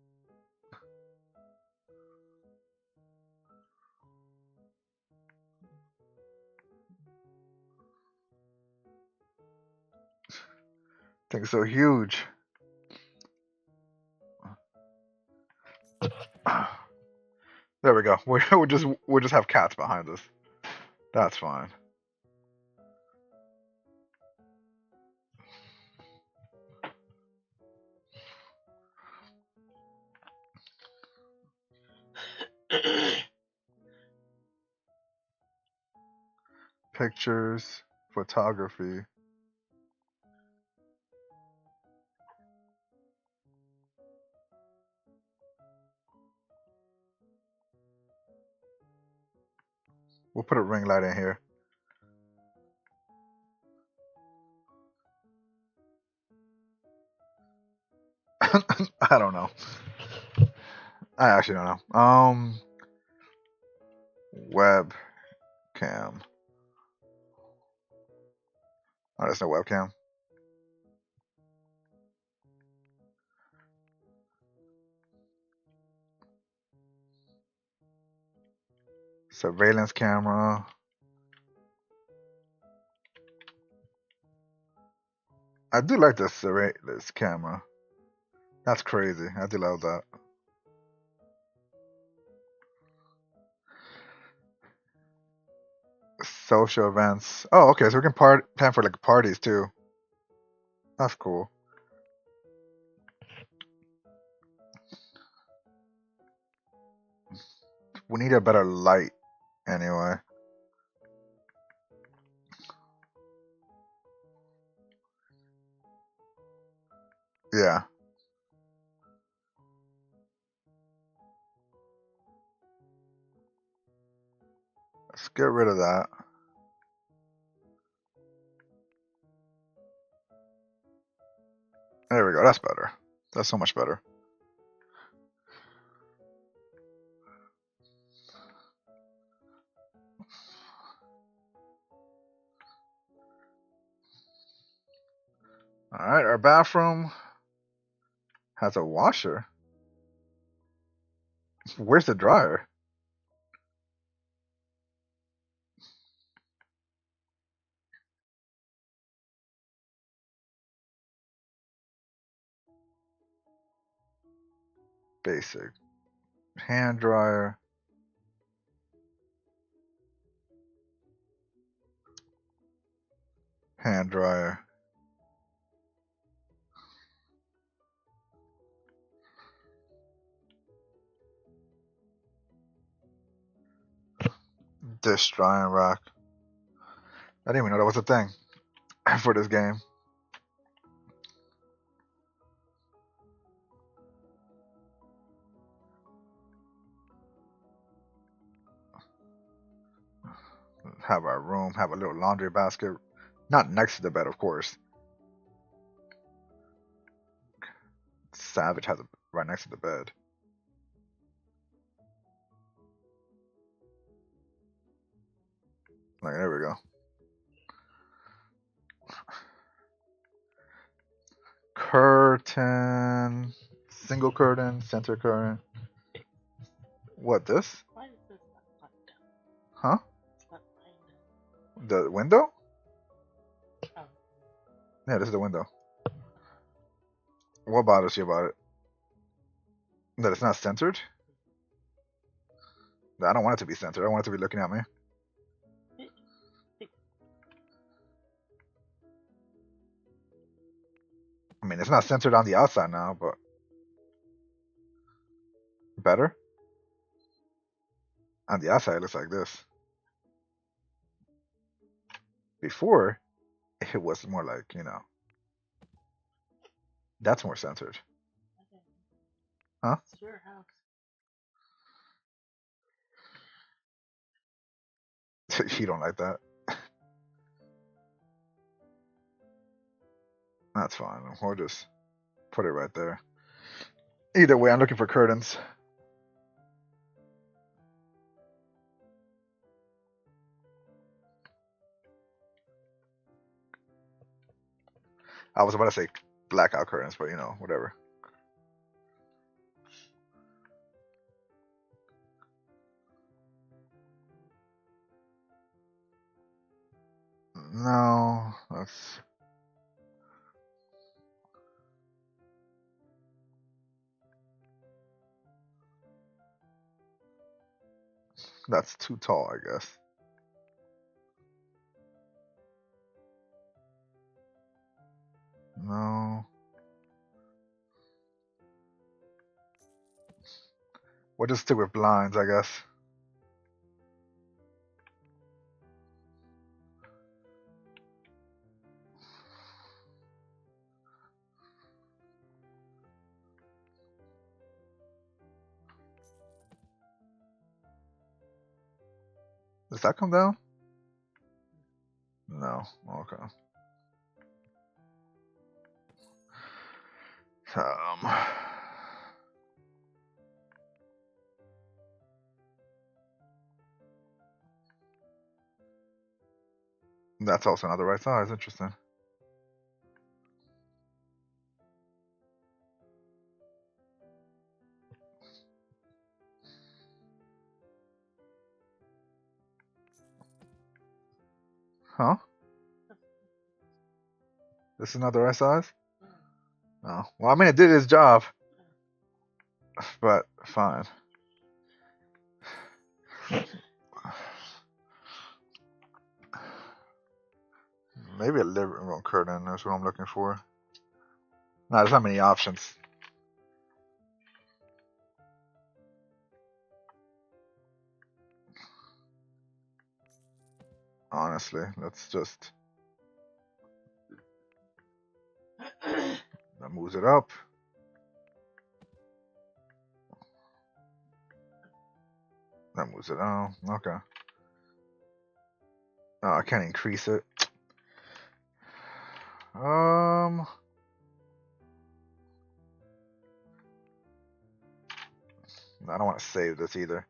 Thing's so huge. There we go. We'll just have cats behind us. That's fine. Pictures, photography. We'll put a ring light in here. I don't know. I actually don't know. Webcam. Oh, there's no webcam. Surveillance camera. I do like this camera. That's crazy. I do love that. Social events. Oh, okay. So we can plan for like parties too. That's cool. We need a better light anyway. Yeah. Let's get rid of that. There we go. That's better. That's so much better. All right. Our bathroom has a washer. Where's the dryer? Basic. Hand dryer. Hand dryer. Dish drying rack. I didn't even know that was a thing for this game. have our room, have a little laundry basket. Not next to the bed, of course. Savage has it right next to the bed. Like, there we go. Curtain. Single curtain, center curtain. What, this? Huh? The window? Yeah, this is the window. What bothers you about it? That it's not centered? I don't want it to be centered. I want it to be looking at me. I mean, it's not centered on the outside now, but better. On the outside, it looks like this. Before, it was more like, that's more centered. Huh? You don't like that? That's fine. We'll just put it right there. Either way, I'm looking for curtains. I was about to say blackout curtains, but whatever. No, that's too tall, I guess. No. We'll just stick with blinds, I guess. Does that come down? No. Okay. Um, that's also not the right size. Interesting. Huh? This is not the right size? Oh. Well, I mean, it did its job, but fine. Maybe a living room curtain. That's what I'm looking for. No, there's not many options. Honestly, let's just. That moves it up. That moves it down. Okay. Oh, I can't increase it. I don't want to save this either.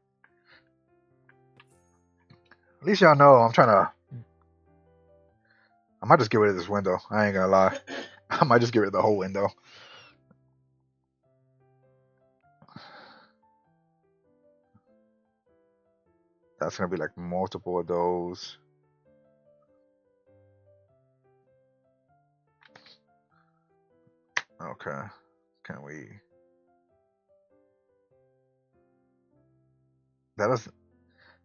At least y'all know I'm trying to. I might just get rid of this window. I ain't gonna lie. I might just get rid of the whole window. That's gonna be like multiple of those. Okay. Can we? That is.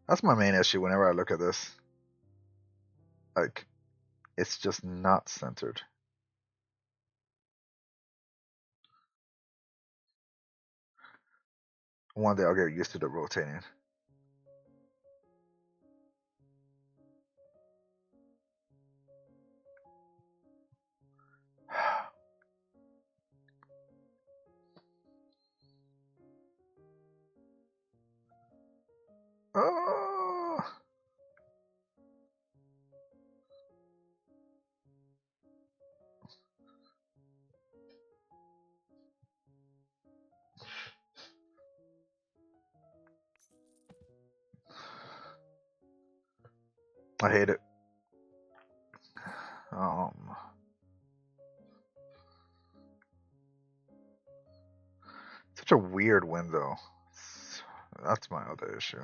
That's my main issue whenever I look at this. Like, it's just not centered. One day I'll get used to the rotating. Oh, I hate it. Um, Such a weird window. That's my other issue.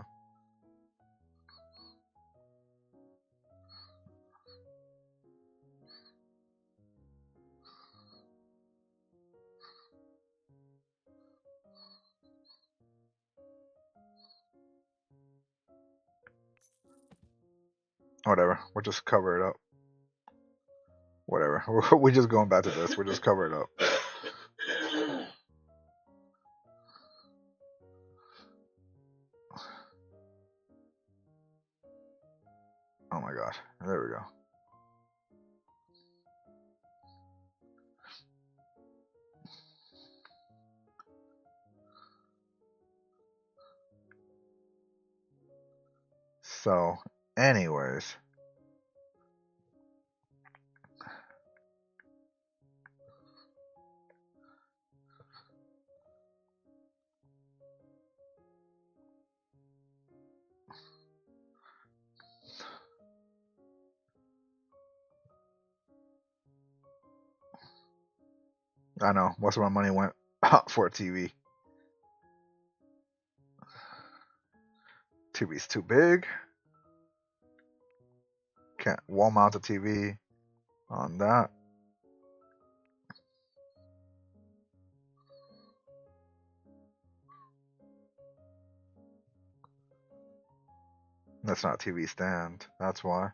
Whatever. We'll just cover it up. Whatever. We're just going back to this. We'll just cover it up. Oh my god. There we go. So, anyways. I know. Most of my money went for a TV. TV's too big. Can't wall mount a TV on that. That's not a TV stand. That's why.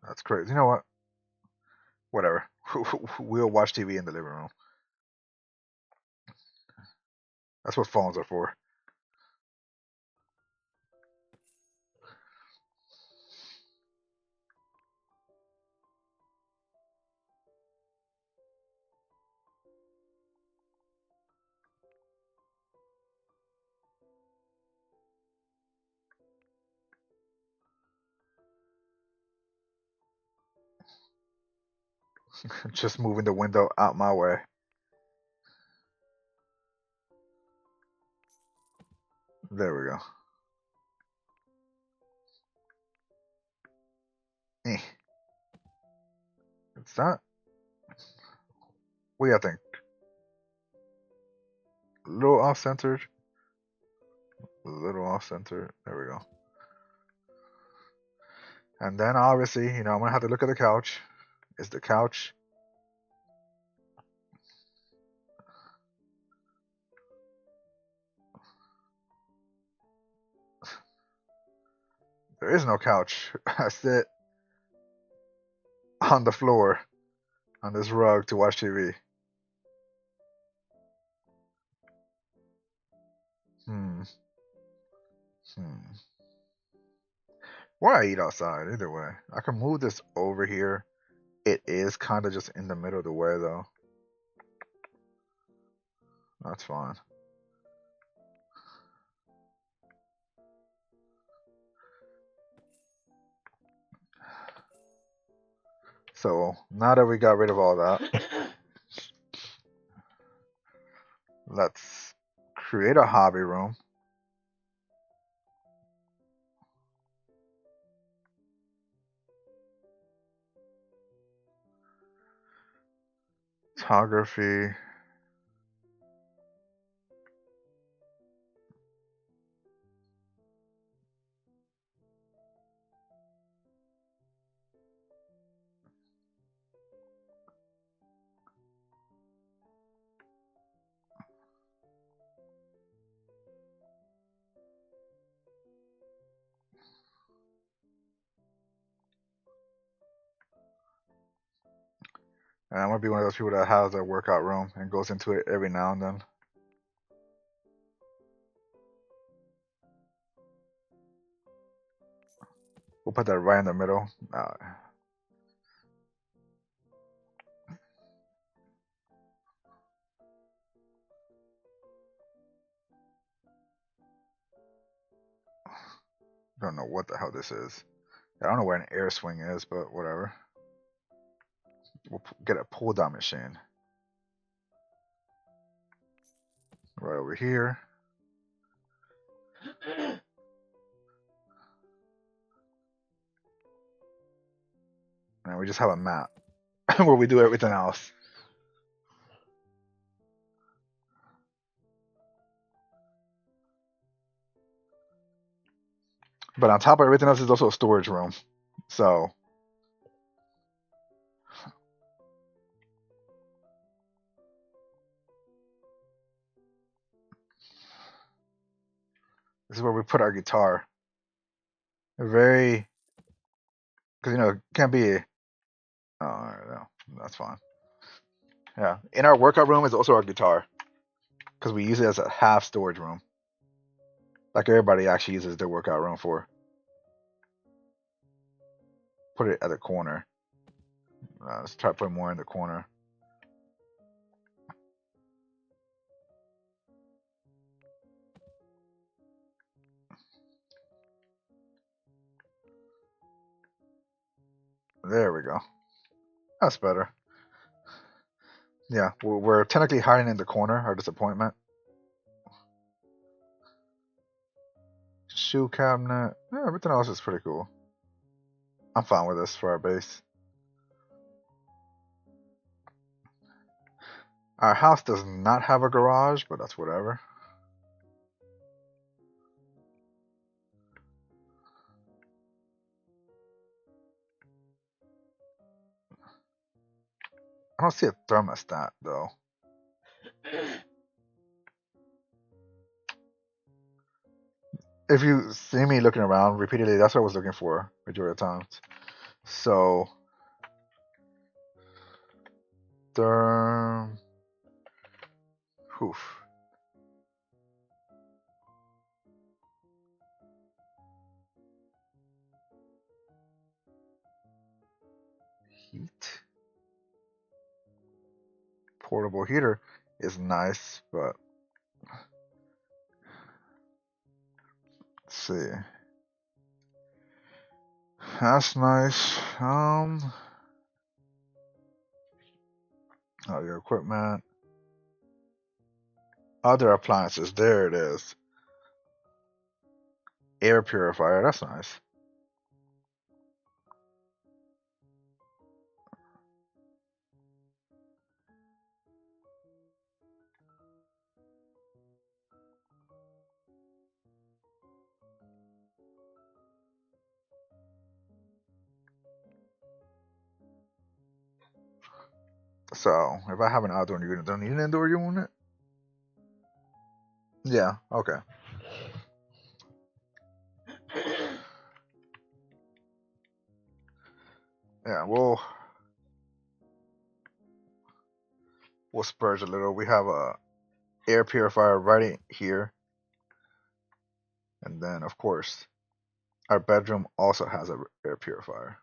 That's crazy. You know what? Whatever. We'll watch TV in the living room. That's what phones are for. Just moving the window out my way. There we go. Eh. It's that. What do you think? A little off centered. A little off centered. There we go. And then obviously, I'm gonna have to look at the couch. Is the couch? There is no couch. I sit on the floor on this rug to watch TV. Hmm. Hmm. Or I eat outside. Either way, I can move this over here. It is kind of just in the middle of the way though. That's fine. So now that we got rid of all that, let's create a hobby room. Photography. And I'm gonna be one of those people that has a workout room and goes into it every now and then. We'll put that right in the middle. Don't know what the hell this is. I don't know where an air swing is, but whatever. We'll get a pull down machine right over here. And we just have a map where we do everything else. But on top of everything else is also a storage room. So this is where we put our guitar. Very, because it can't be. Oh no, that's fine. Yeah, in our workout room is also our guitar because we use it as a half storage room, like everybody actually uses their workout room for. Put it at the corner. Let's try to put more in the corner. There we go. That's better. Yeah, we're technically hiding in the corner, our disappointment. Shoe cabinet. Yeah, everything else is pretty cool. I'm fine with this for our base. Our house does not have a garage, but that's whatever. I don't see a thermostat though. If you see me looking around repeatedly, that's what I was looking for majority of times. So therm. Oof. Heat. Portable heater is nice, but let's see. That's nice. Your equipment. Other appliances. There it is. Air purifier. That's nice. So if I have an outdoor unit, don't need an indoor unit. Yeah. Okay. Yeah. We'll spurge a little. We have a air purifier right here, and then of course our bedroom also has a air purifier.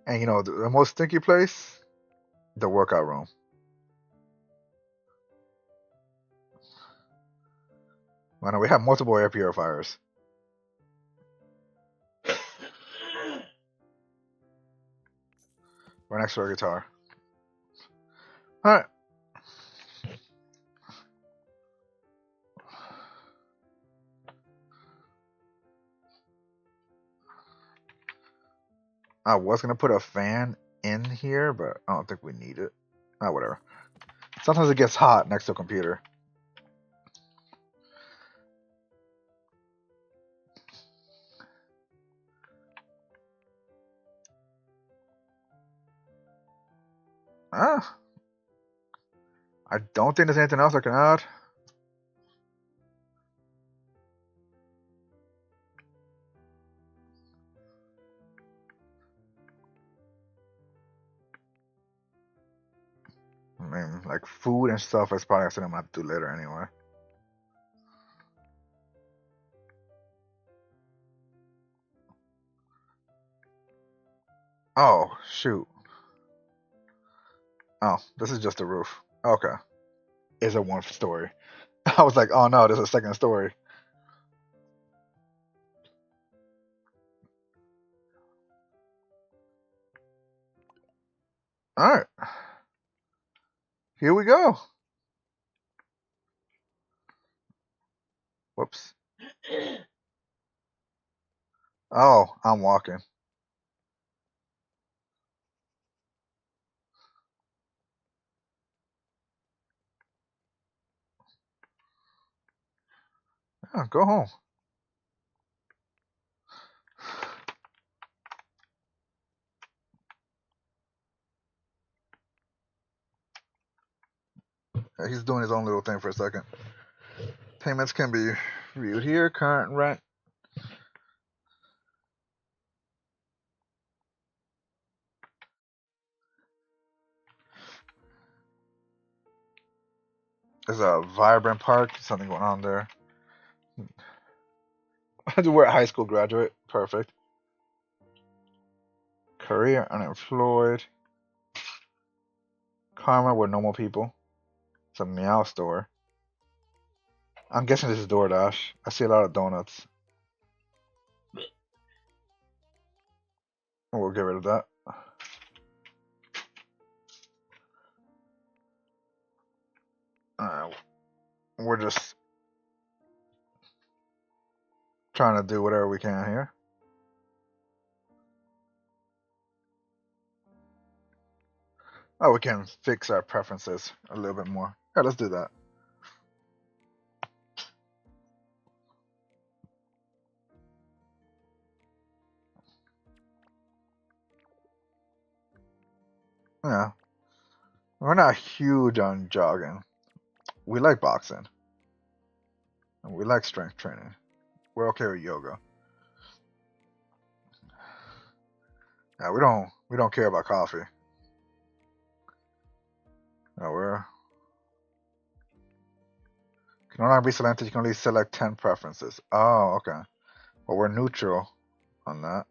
And the most stinky place, the workout room. Well, no, we have multiple air purifiers. Right next to our guitar. All right. I was gonna put a fan in here, but I don't think we need it. Whatever. Sometimes it gets hot next to a computer. Ah, I don't think there's anything else I can add. I mean, like food and stuff is probably something I'm gonna have to do later anyway. Oh, shoot. Oh, this is just a roof. Okay. It's a one story. I was like, oh no, there's a second story. All right, here we go. Whoops. Oh, I'm walking. Yeah, go home. Yeah, he's doing his own little thing for a second. Payments can be viewed here. Current rent is a vibrant park. Something going on there. We're a high school graduate. Perfect. Career unemployed. Karma, we're normal people. It's a meow store. I'm guessing this is DoorDash. I see a lot of donuts. We'll get rid of that. Uh, we're just trying to do whatever we can here. Oh, we can fix our preferences a little bit more. Yeah, let's do that. Yeah, we're not huge on jogging. We like boxing and we like strength training. We're okay with yoga. Yeah, we don't care about coffee. No, we're can no longer be selected. You can only select 10 preferences. Oh, okay. Well, we're neutral on that.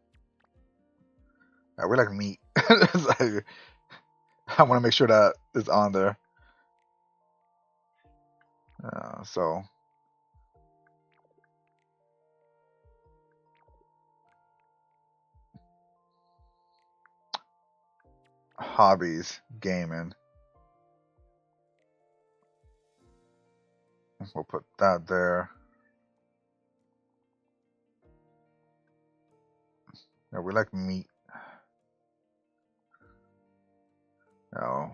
Yeah, we like meat. It's like, I want to make sure that is on there. So hobbies, gaming. We'll put that there. Yeah, we like meat.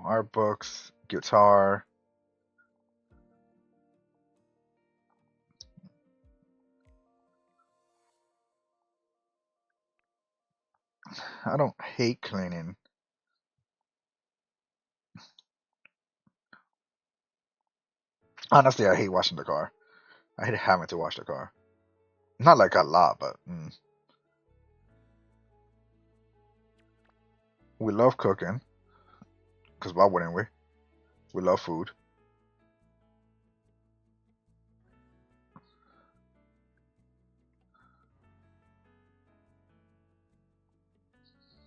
Art books, guitar. I don't hate cleaning. Honestly, I hate washing the car. I hate having to wash the car. Not like a lot, but we love cooking. Cause why wouldn't we? We love food.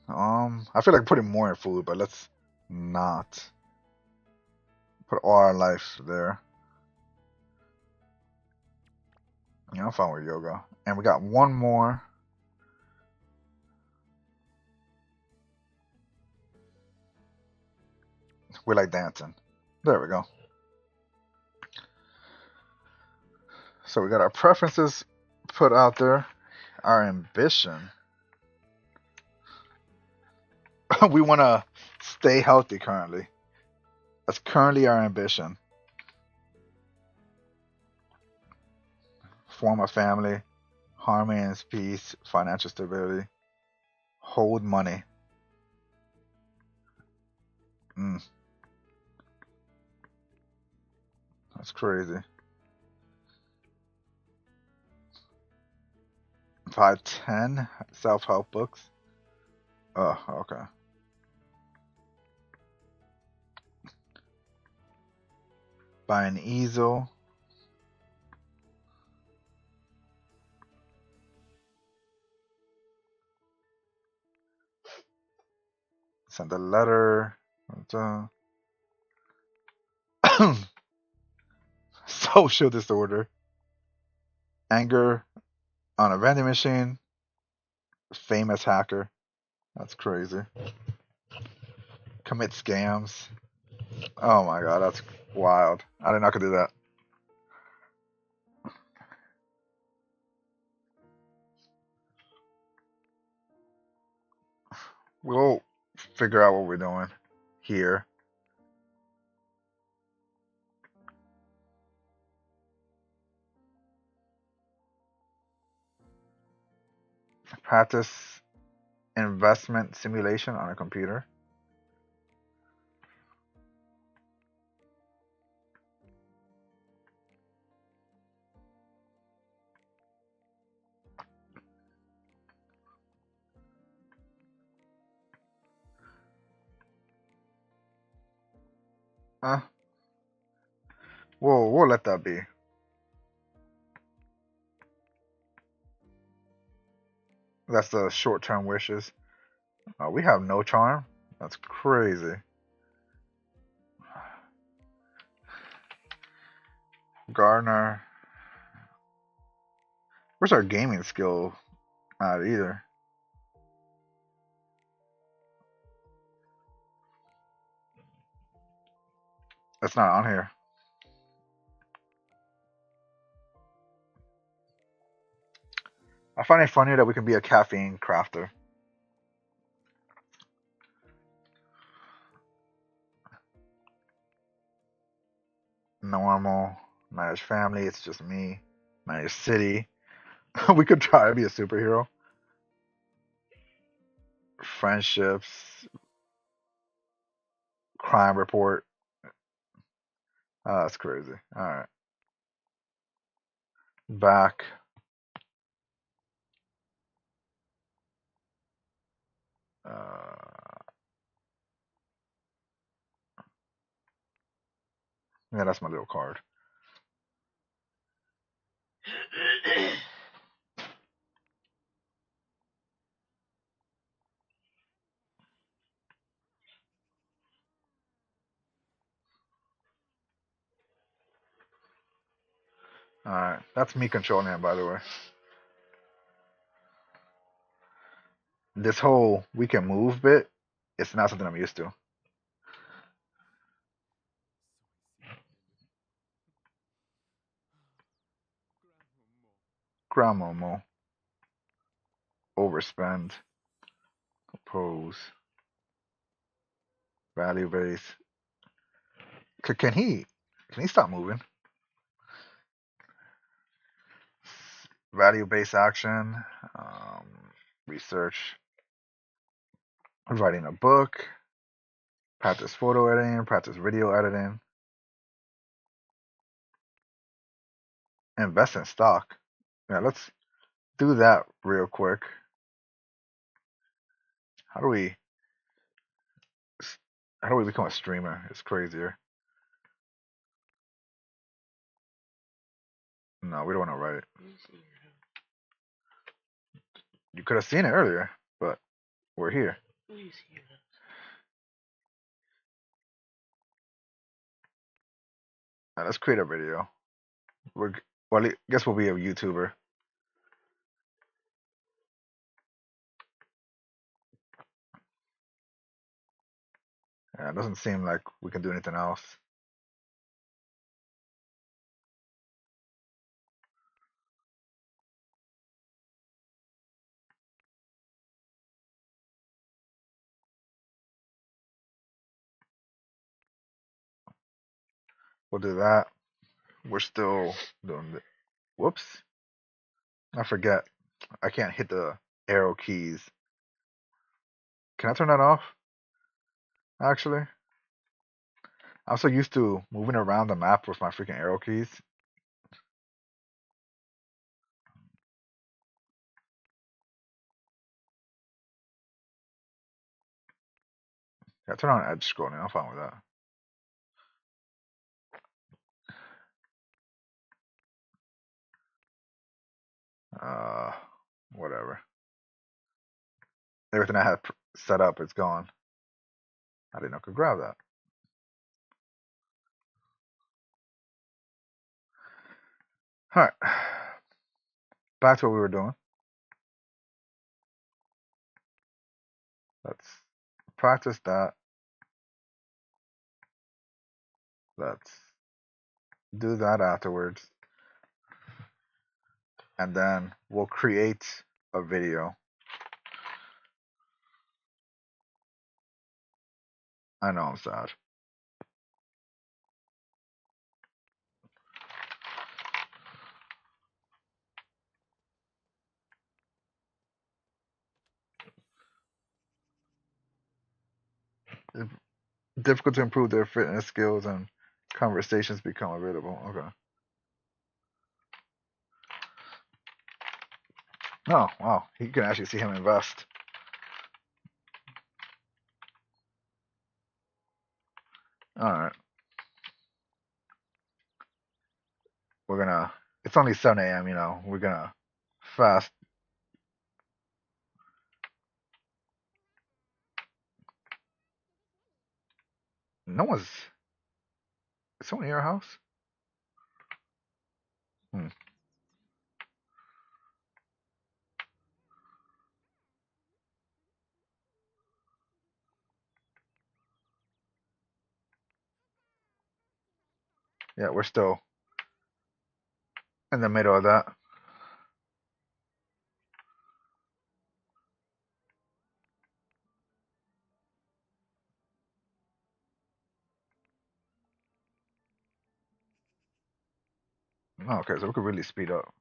I feel like putting more in food, but let's not put all our life there. I'm fine with yoga. And we got one more. We like dancing. There we go. So we got our preferences put out there. Our ambition. We want to stay healthy currently. That's currently our ambition. Form a family, harmony and peace, financial stability, hold money. Mm, that's crazy. 510 self-help books. Oh, okay. Buy an easel. Send a letter. Social disorder, anger on a vending machine, famous hacker. That's crazy. Commit scams. Oh my god, that's wild. I didn't know I could do that. We'll figure out what we're doing here. Practice investment simulation on a computer. Uh, we'll let that be. That's the short-term wishes. We have no charm. That's crazy. Gardner. Where's our gaming skill at either? That's not on here. I find it funny that we can be a caffeine crafter. Normal. Manage family. It's just me. Manage city. We could try to be a superhero. Friendships. Crime report. That's crazy. All right. Back. Uh, yeah, that's my little card. All right. That's me controlling it, by the way. This whole we can move bit, it's not something I'm used to. Grandmama. Overspend. Pose. Value base. Can he stop moving? Value based action. Um, research. Writing a book. Practice photo editing. Practice video editing. Invest in stock. Yeah, let's do that real quick. How do we how do we become a streamer? It's crazier. No, we don't want to write. You could have seen it earlier, but we're here. Now, let's create a video. Well, I guess we'll be a YouTuber. Yeah, it doesn't seem like we can do anything else. We'll do that. We're still doing it. Whoops. I forget. I can't hit the arrow keys. Can I turn that off? Actually, I'm so used to moving around the map with my freaking arrow keys. Yeah, turn on edge scrolling. I'm fine with that. Uh, whatever. Everything I had set up is gone. I didn't know I could grab that. All right, back to what we were doing. Let's practice that. Let's do that afterwards, and then we'll create a video. I know I'm sad. It's difficult to improve their fitness skills and conversations become available. Okay. No, wow. You can actually see him invest. All right. We're gonna. It's only 7 a.m. We're gonna fast. No one's. Is someone in your house? Hmm. Yeah, we're still in the middle of that. Okay, so we could really speed up.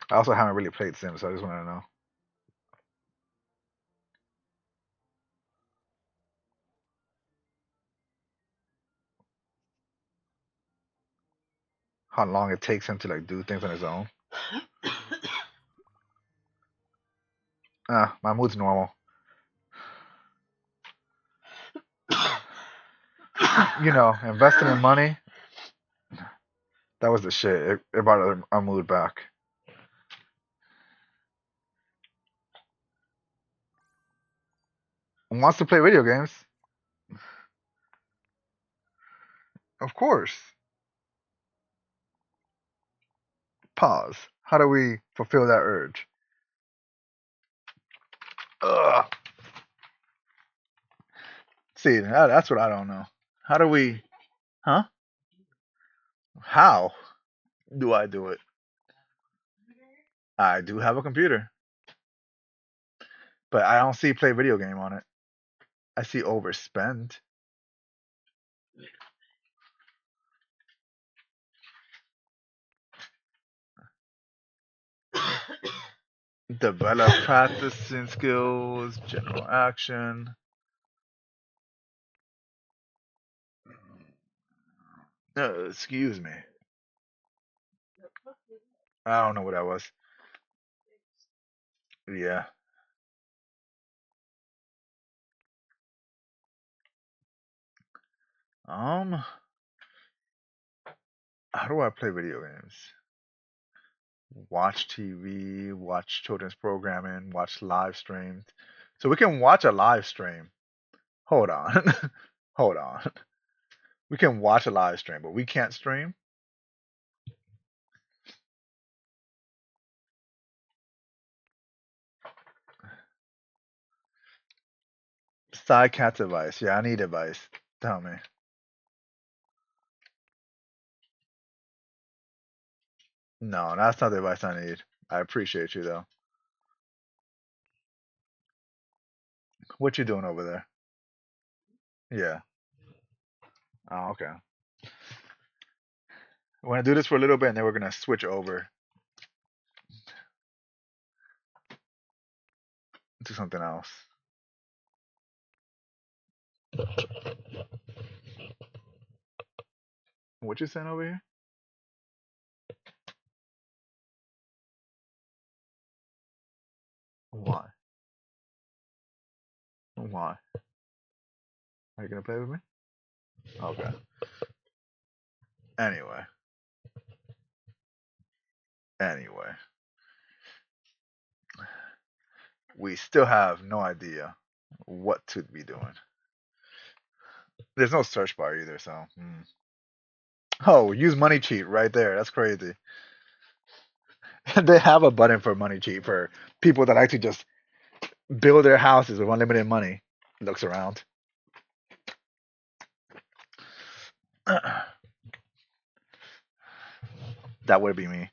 I also haven't really played Sims, so I just want to know how long it takes him to like do things on his own. My mood's normal. Investing in money, that was the shit. It brought our mood back. Wants to play video games? Of course. Pause. How do we fulfill that urge? Ugh. See, that's what I don't know. How do we? Huh? How do I do it? I do have a computer, but I don't see play video game on it. I see overspend. Develop practicing skills, general action. Excuse me. I don't know what that was. Yeah. Um, how do I play video games? Watch TV, watch children's programming, watch live streams. So we can watch a live stream. Hold on. Hold on. We can watch a live stream, but we can't stream. Side cat device. Yeah, I need advice. Tell me. No, that's not the advice I need. I appreciate you though. What you doing over there? Yeah. Oh, okay. We're gonna do this for a little bit, and then we're gonna switch over to something else. What you saying over here? Why? Why? Are you gonna play with me? Okay. Anyway. Anyway. We still have no idea What to be doing? There's no search bar either, so. Oh, use money cheat right there. That's crazy. They have a button for money cheat for people that actually just build their houses with unlimited money. Looks around. That would be me.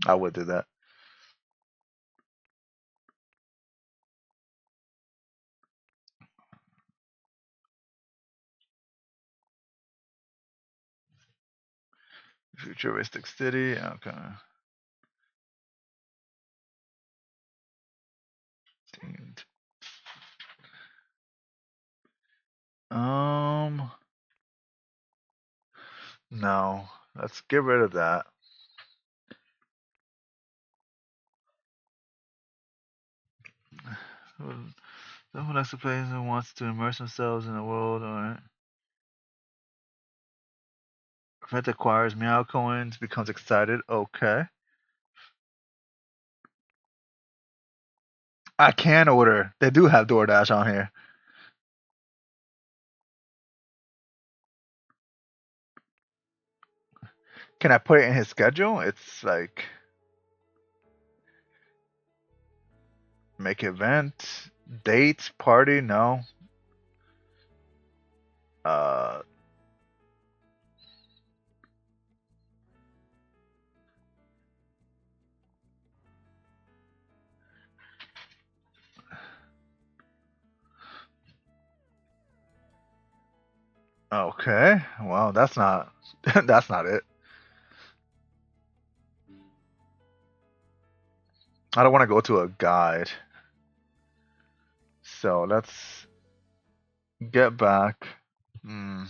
I would do that. Futuristic city. Okay. Themed. Um. No. Let's get rid of that. Someone likes to play and wants to immerse themselves in the world. Alright. Event acquires meow coins, becomes excited. Okay. I can order. They do have DoorDash on here. Can I put it in his schedule? It's like make event, date, party. No. Uh. Okay. Well, that's not. That's not it. I don't want to go to a guide. So let's get back. Hmm.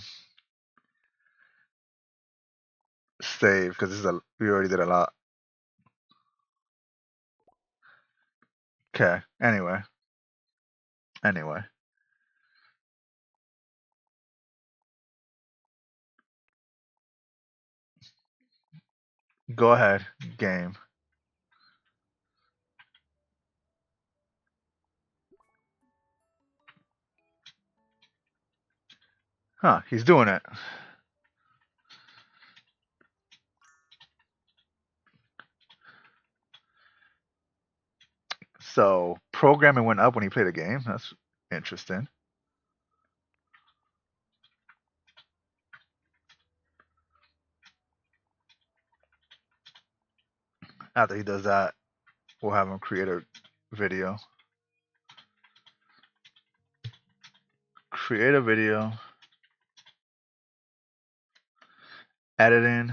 Save because this is a. We already did a lot. Okay. Anyway. Anyway. Go ahead. Game. Huh. He's doing it. So programming went up when he played a game. That's interesting. After he does that, we'll have him create a video. Create a video. Editing.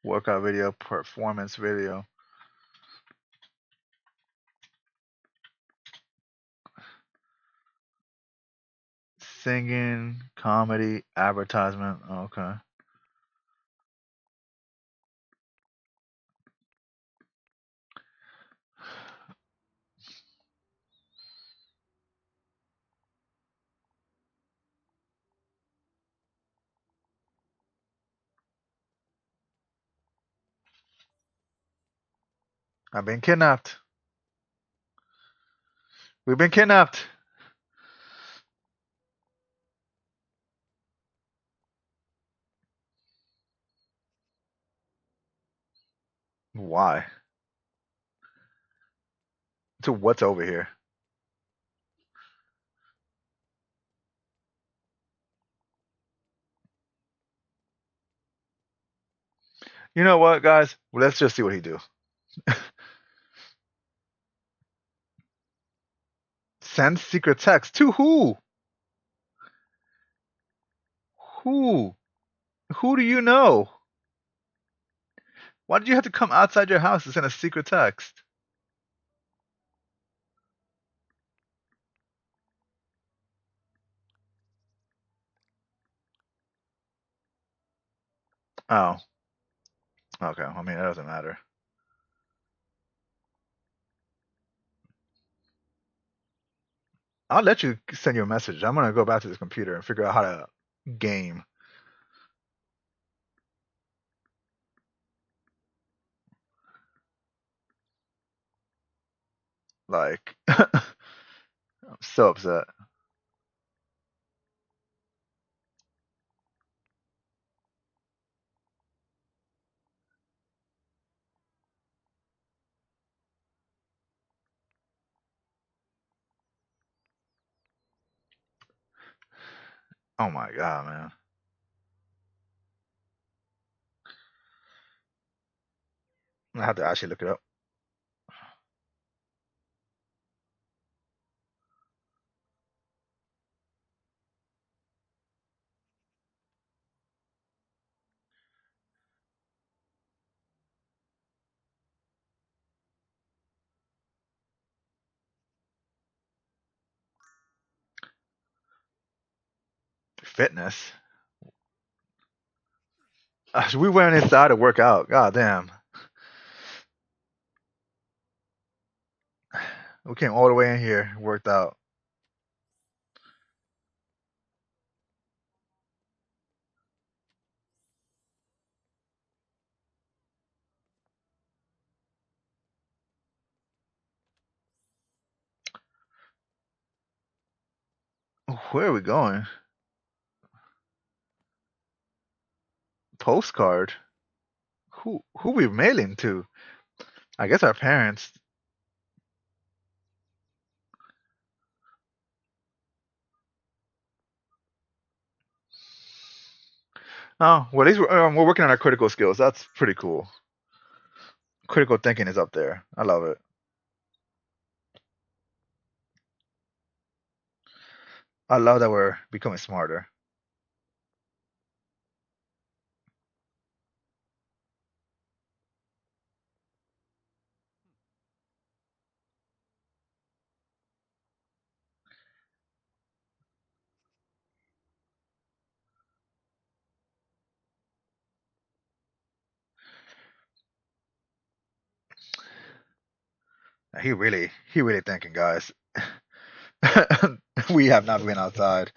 Workout video. Performance video. Singing. Comedy. Advertisement. Okay. I've been kidnapped. We've been kidnapped. Why? To what's over here? You know what, guys? Well, let's just see what he do. Send secret text to who? Who? Who do you know? Why did you have to come outside your house to send a secret text? Oh, okay. I mean, that doesn't matter. I'll let you send you a message. I'm gonna go back to this computer and figure out how to game. Like, So upset. Oh my god, man. I have to actually look it up. Fitness. We went inside to work out. God damn. We came all the way in here, worked out. Where are we going? Postcard. Who we mailing to? I guess our parents. Oh, well, these we're working on our critical skills. That's pretty cool. Critical thinking is up there. I love it. I love that we're becoming smarter. He really thinking, guys. We have not been outside.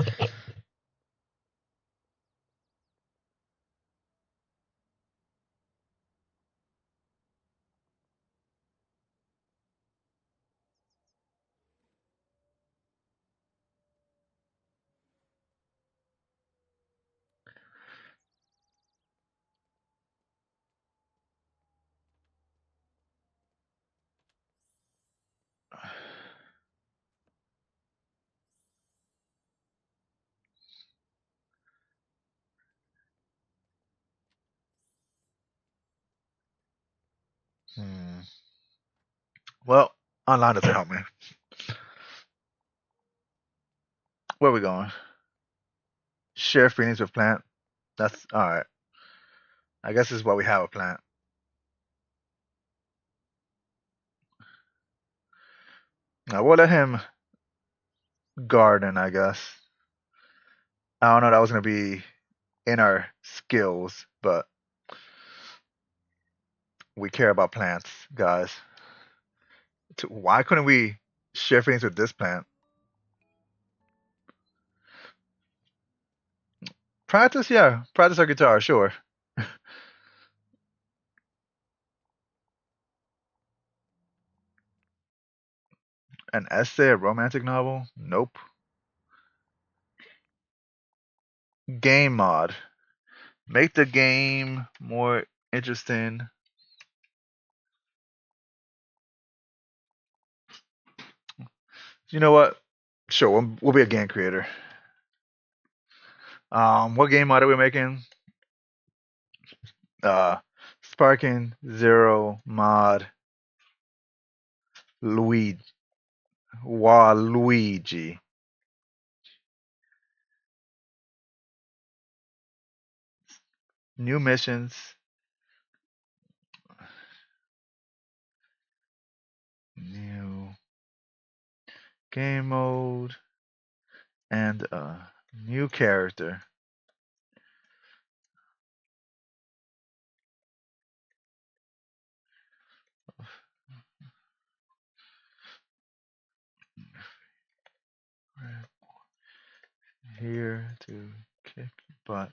Hmm. Well, online doesn't help me. Where are we going? Share feelings with plant. That's all right. I guess this is why we have a plant. Now we'll let him garden. I guess. I don't know. That was gonna be in our skills, but we care about plants, guys. Why couldn't we share feelings with this plant? Practice, yeah. Practice our guitar, sure. An essay, a romantic novel? Nope. Game mod. Make the game more interesting. You know what? Sure, we'll be a game creator. What game mod are we making? Uh, Sparking Zero mod Luigi. Waluigi. New missions, new game mode, and a new character. Here kick butt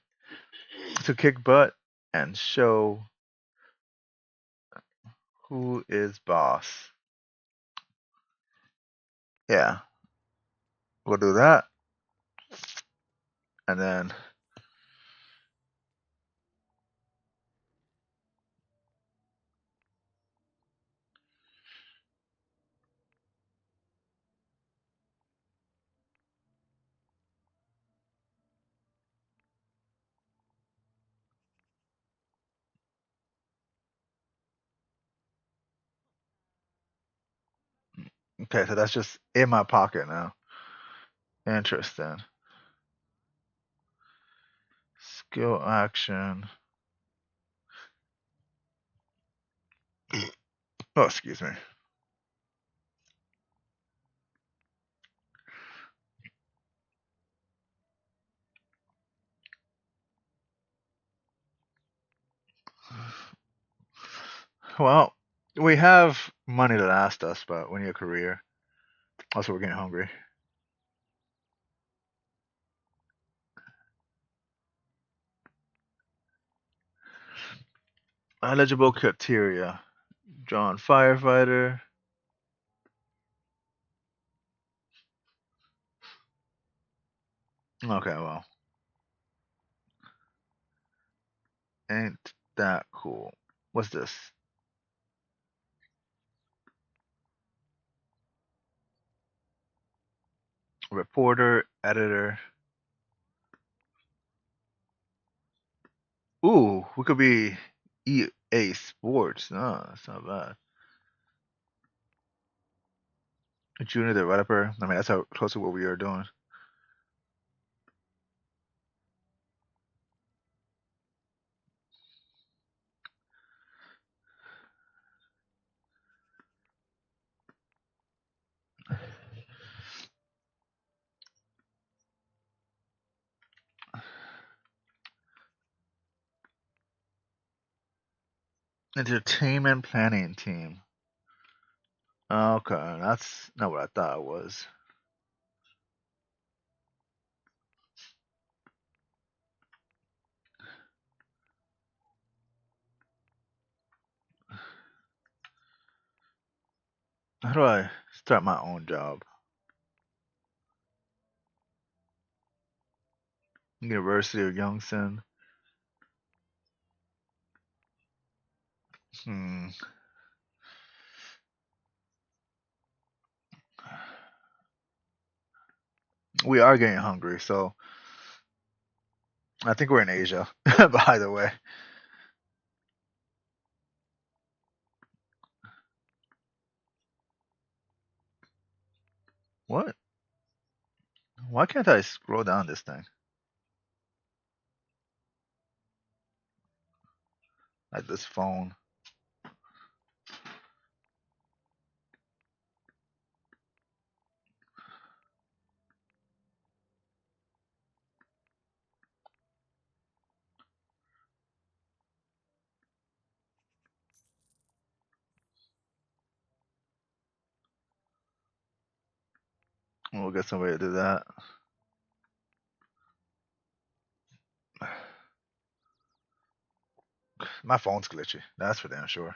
to kick butt and show who is boss. Yeah. We'll do that, and then okay, so that's just in my pocket now. Interesting. Skill action. Oh, excuse me. Well, we have money to last us, but we need a career. Also, we're getting hungry. Eligible criteria. Drawn firefighter. Okay, well, ain't that cool. What's this? Reporter, editor. Ooh, we could be EA Sports. No, that's not bad. Junior developer. I mean, that's how close to what we are doing. Entertainment planning team. Okay, that's not what I thought it was. How do I start my own job? University of Youngstown. Hmm. We are getting hungry, so I think we're in Asia, by the way. What? Why can't I scroll down this thing? Like this phone. We'll get somebody to do that. My phone's glitchy. That's for damn sure.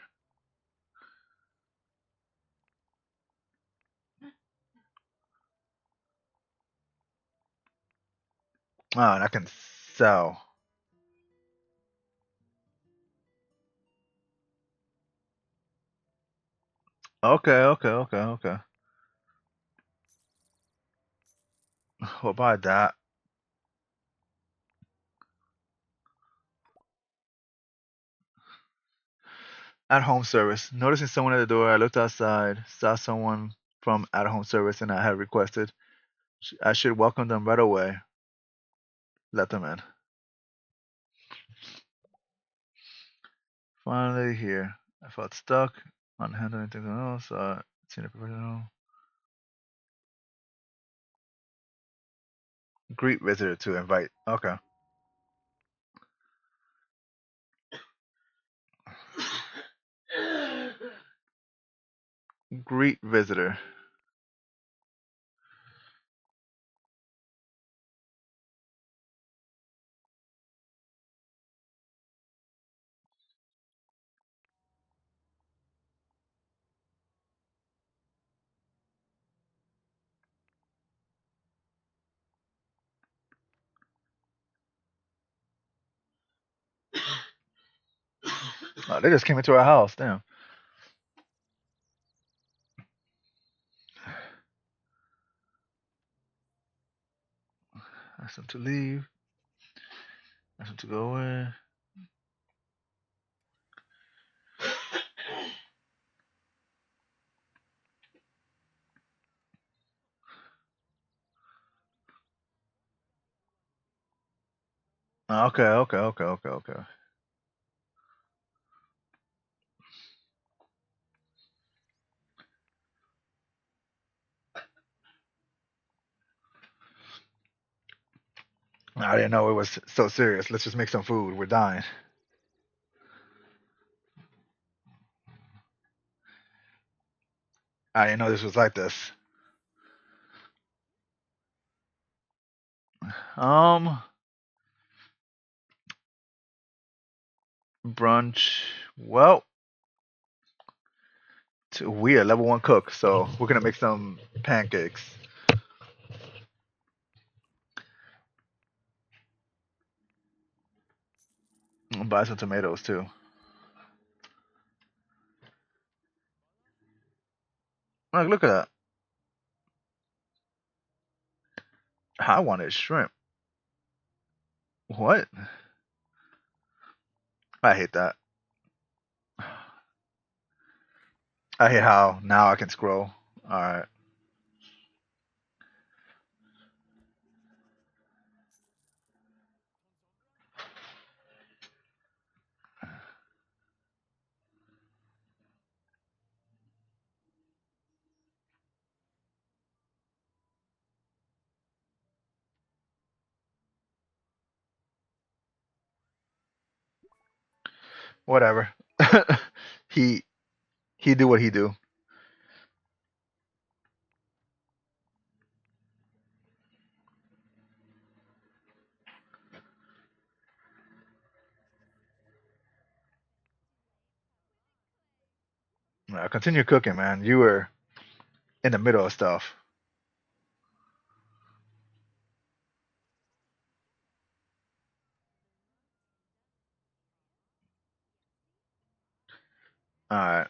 Oh, and I can sell. Okay, okay, okay, okay. We'll buy that. At home service. Noticing someone at the door, I looked outside, saw someone from at home service, and I had requested I should welcome them right away. Let them in. Finally here. I felt stuck, unhandling anything else. Senior professional. Greet visitor to invite. Okay. Greet visitor. Oh, they just came into our house. Damn. Ask them to leave. Ask them to go away. Okay, okay, okay, okay, okay. I didn't know it was so serious. Let's just make some food. We're dying. I didn't know this was like this. Um, brunch. Well, we are level one cook, so we're gonna make some pancakes. Buy some tomatoes too. Look at that. I wanted shrimp. What? I hate that. I hate how now I can scroll. All right, whatever. he he do what he do. Continue cooking, man. You were in the middle of stuff. All right.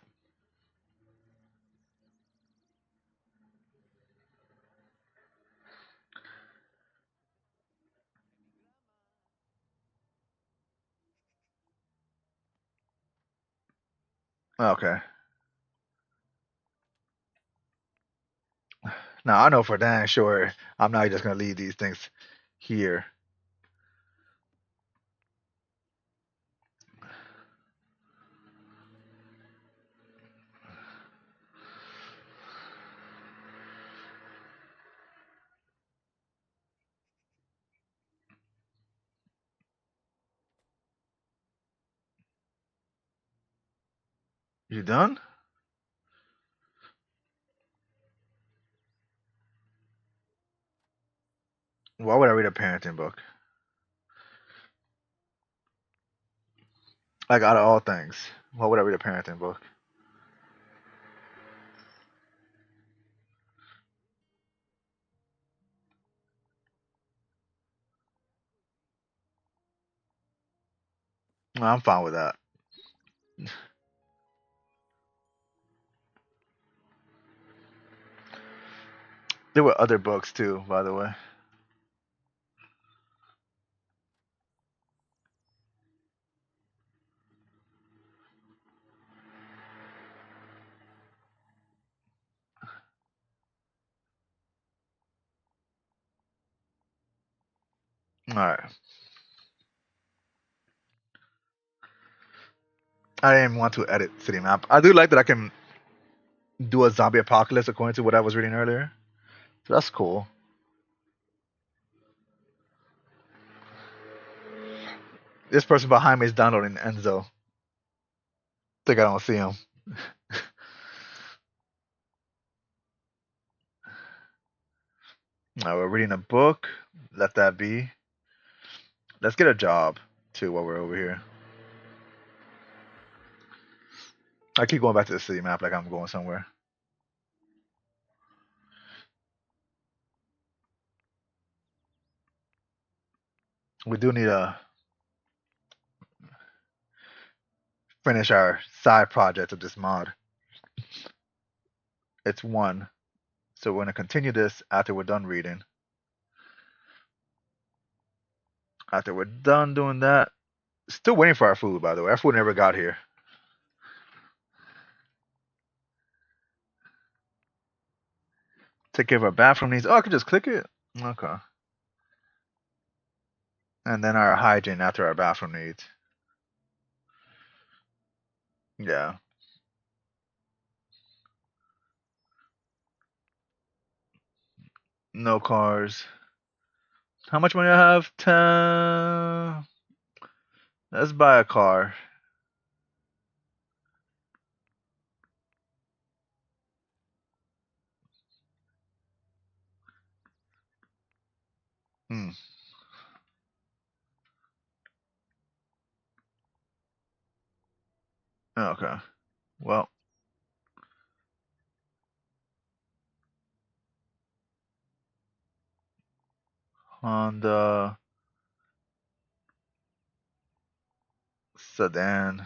Okay. Now I know for dang sure I'm not just gonna leave these things here. You done? Why would I read a parenting book? Like out of all things, why would I read a parenting book? I'm fine with that. There were other books too, by the way. All right. I didn't want to edit city map. I do like that I can do a zombie apocalypse according to what I was reading earlier. So that's cool. This person behind me is downloading Enzo. Think I don't see him. We're reading a book. Let that be. Let's get a job too while we're over here. I keep going back to the city map like I'm going somewhere. We do need a finish our side project of this mod. It's one. So we're gonna continue this after we're done reading. After we're done doing that, still waiting for our food, by the way. Our food never got here. Take care of our bathroom needs. Oh, I could just click it. Okay. And then our hygiene after our bathroom needs. Yeah. No cars. How much money I have? 10. Let's buy a car. Hmm. Okay. Well, Honda sedan.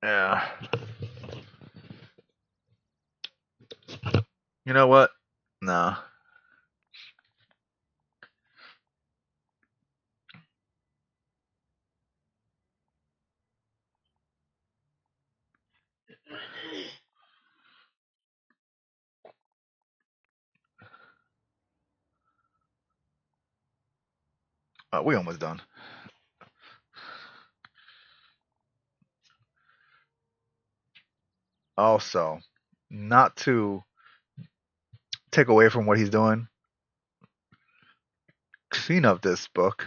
Yeah. You know what? Nah. We almost done. Also, not to take away from what he's doing, clean up this book.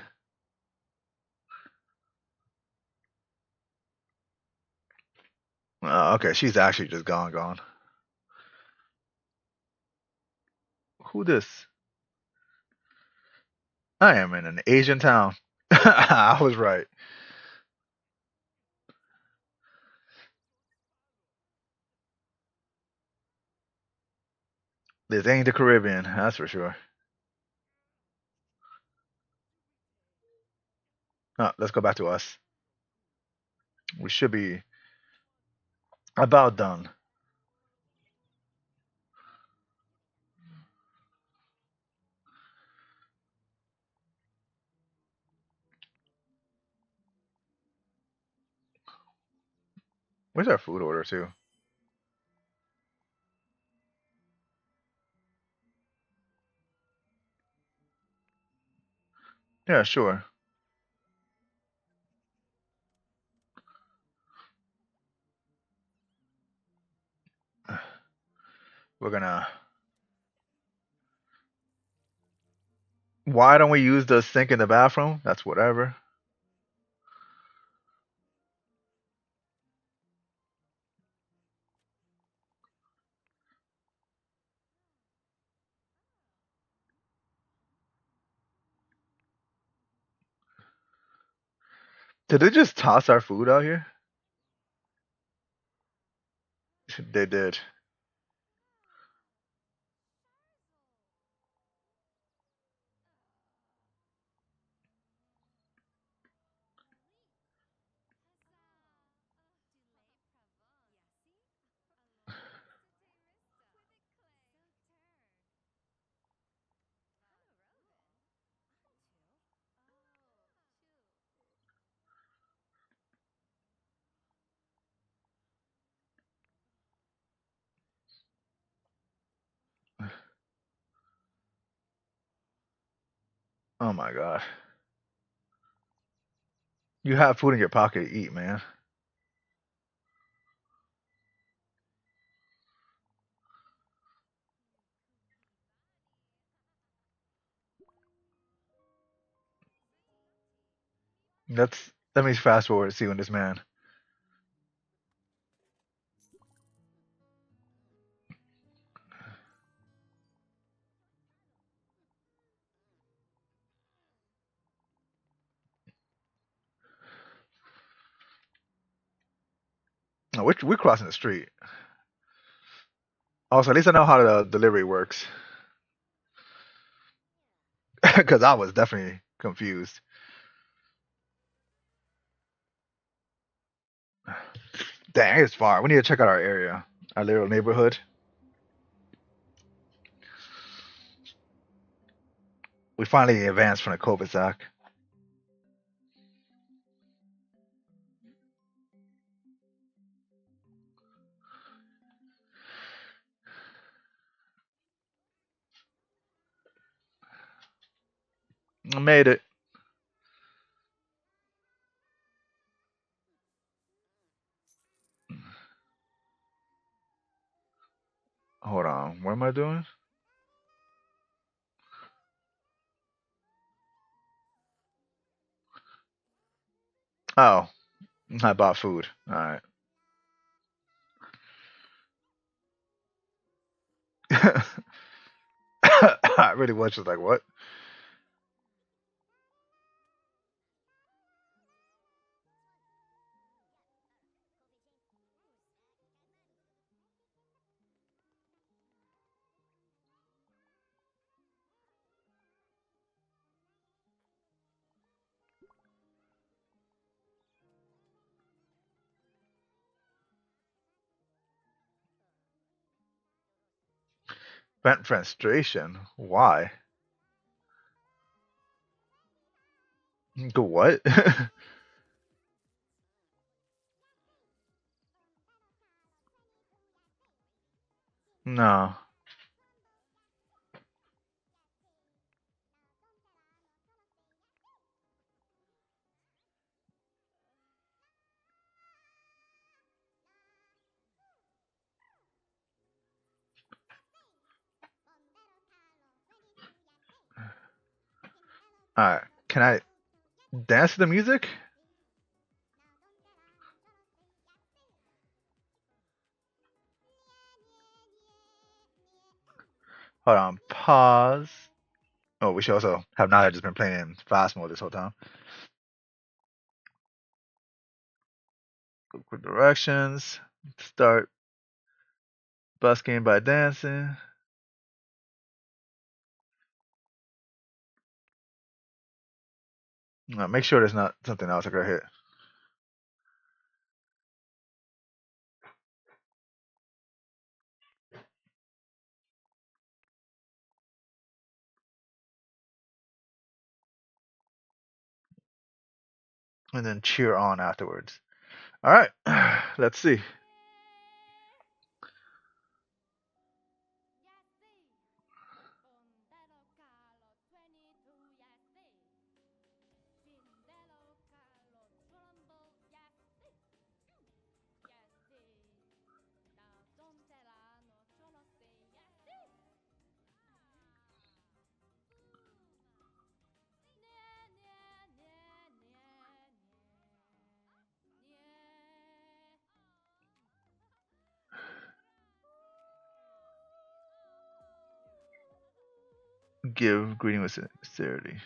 Okay, she's actually just gone. Who this? I am in an Asian town. I was right. This ain't the Caribbean, that's for sure. Let's go back to us. We should be about done. Where's our food order too? Yeah, sure. We're gonna. Why don't we use the sink in the bathroom? That's whatever. Did they just toss our food out here? They did. Oh my god. You have food in your pocket to eat, man. Let me fast forward to see when this man. No, we're crossing the street. Also, at least I know how the delivery works. Because I was definitely confused. Dang, it's far. We need to check out our area, our little neighborhood. We finally advanced from the COVID Zach. I made it. Hold on. What am I doing? Oh, I bought food. All right. I really was just like, what? Vent frustration. Why? Go what? No. All right. Can I dance to the music? Hold on. Pause. Oh, we should also have not just been playing in fast mode this whole time. Quick directions. Start busking by dancing. Make sure there's not something else I could hit. And then cheer on afterwards. All right. Let's see. Give greeting with sincerity.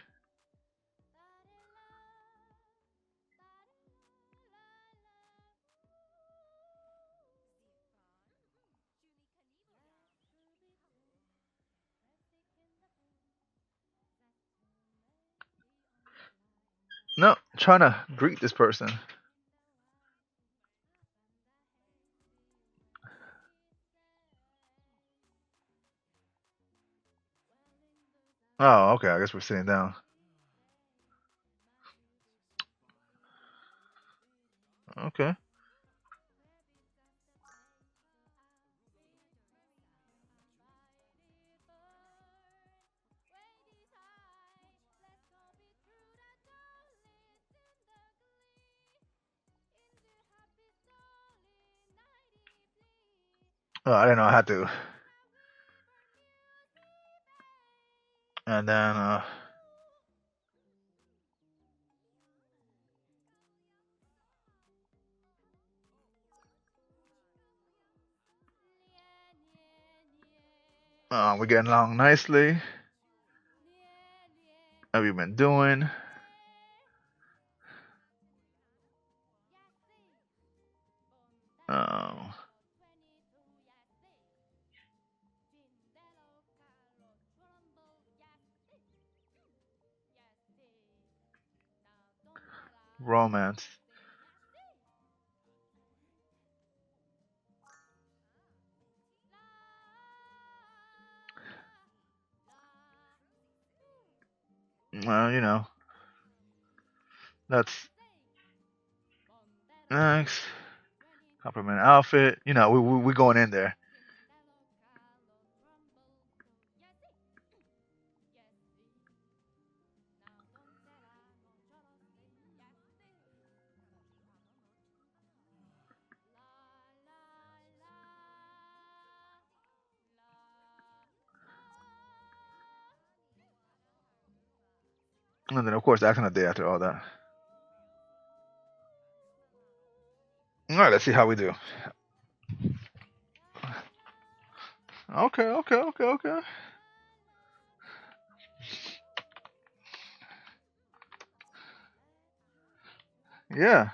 No, trying to greet this person. Oh, okay. I guess we're sitting down. Okay. Oh, I didn't know I had to. And then, we're getting along nicely. How have you been doing? Um, Romance. Well, that's next. Compliment outfit. We going in there. And then, of course, acting a day after all that. All right, let's see how we do. Okay, okay, okay, okay. Yeah,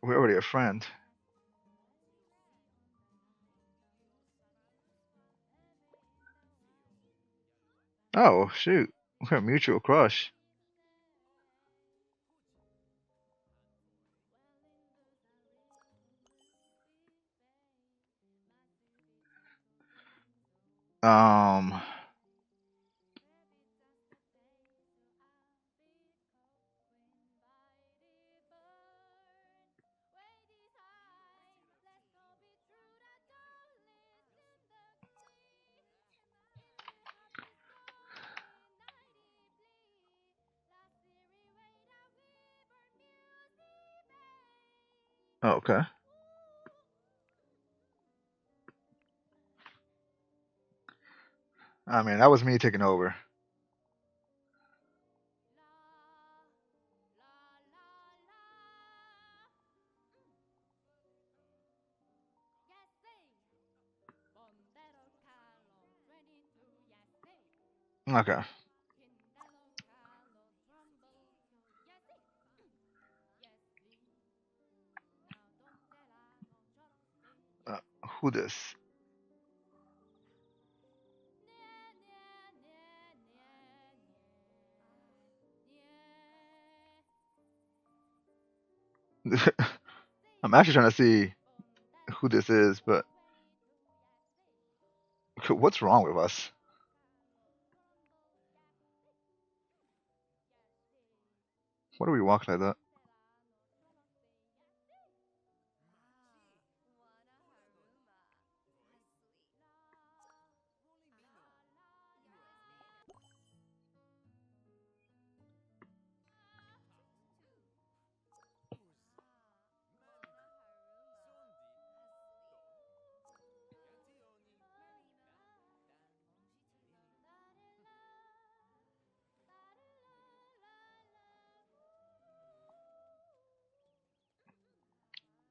we're already a friend. Oh, shoot. We're a mutual crush. Um, okay. I mean, that was me taking over. Okay. Uh, who this? I'm actually trying to see who this is, but what's wrong with us? What are we walking like that?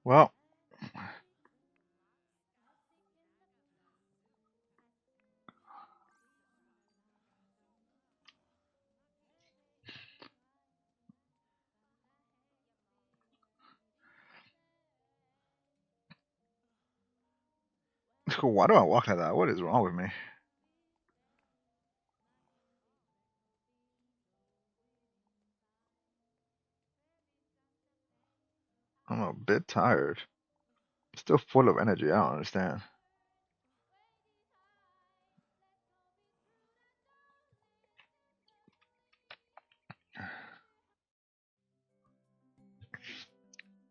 Well, why do I walk like that? What is wrong with me? I'm a bit tired. Still full of energy. I don't understand.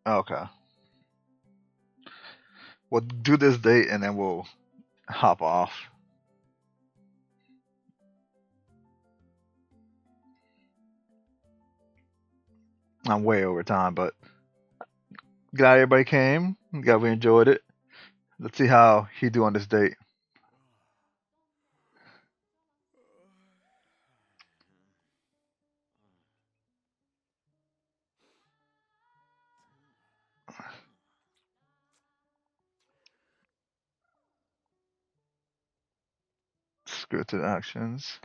Okay. We'll do this date and then we'll hop off. I'm way over time, but glad everybody came. Glad we enjoyed it. Let's see how he do on this date. Scripted actions.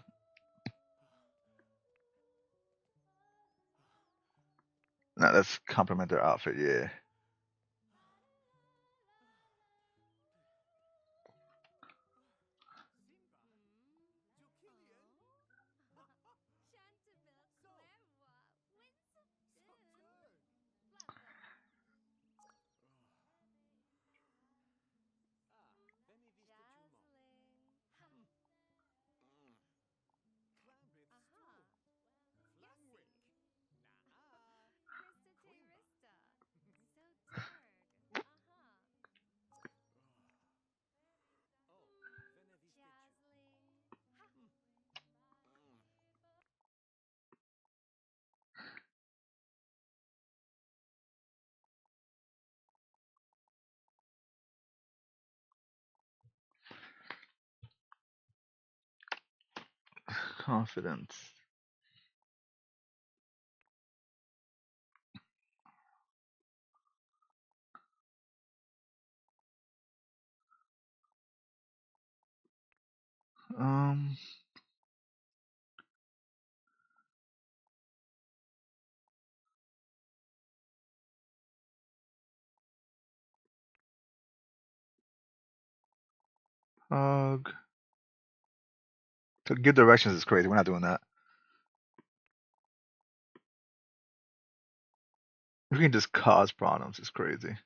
Now let's compliment their outfit. Yeah. Confidence. Um, hug. To give directions is crazy. We're not doing that. We can just cause problems. It's crazy.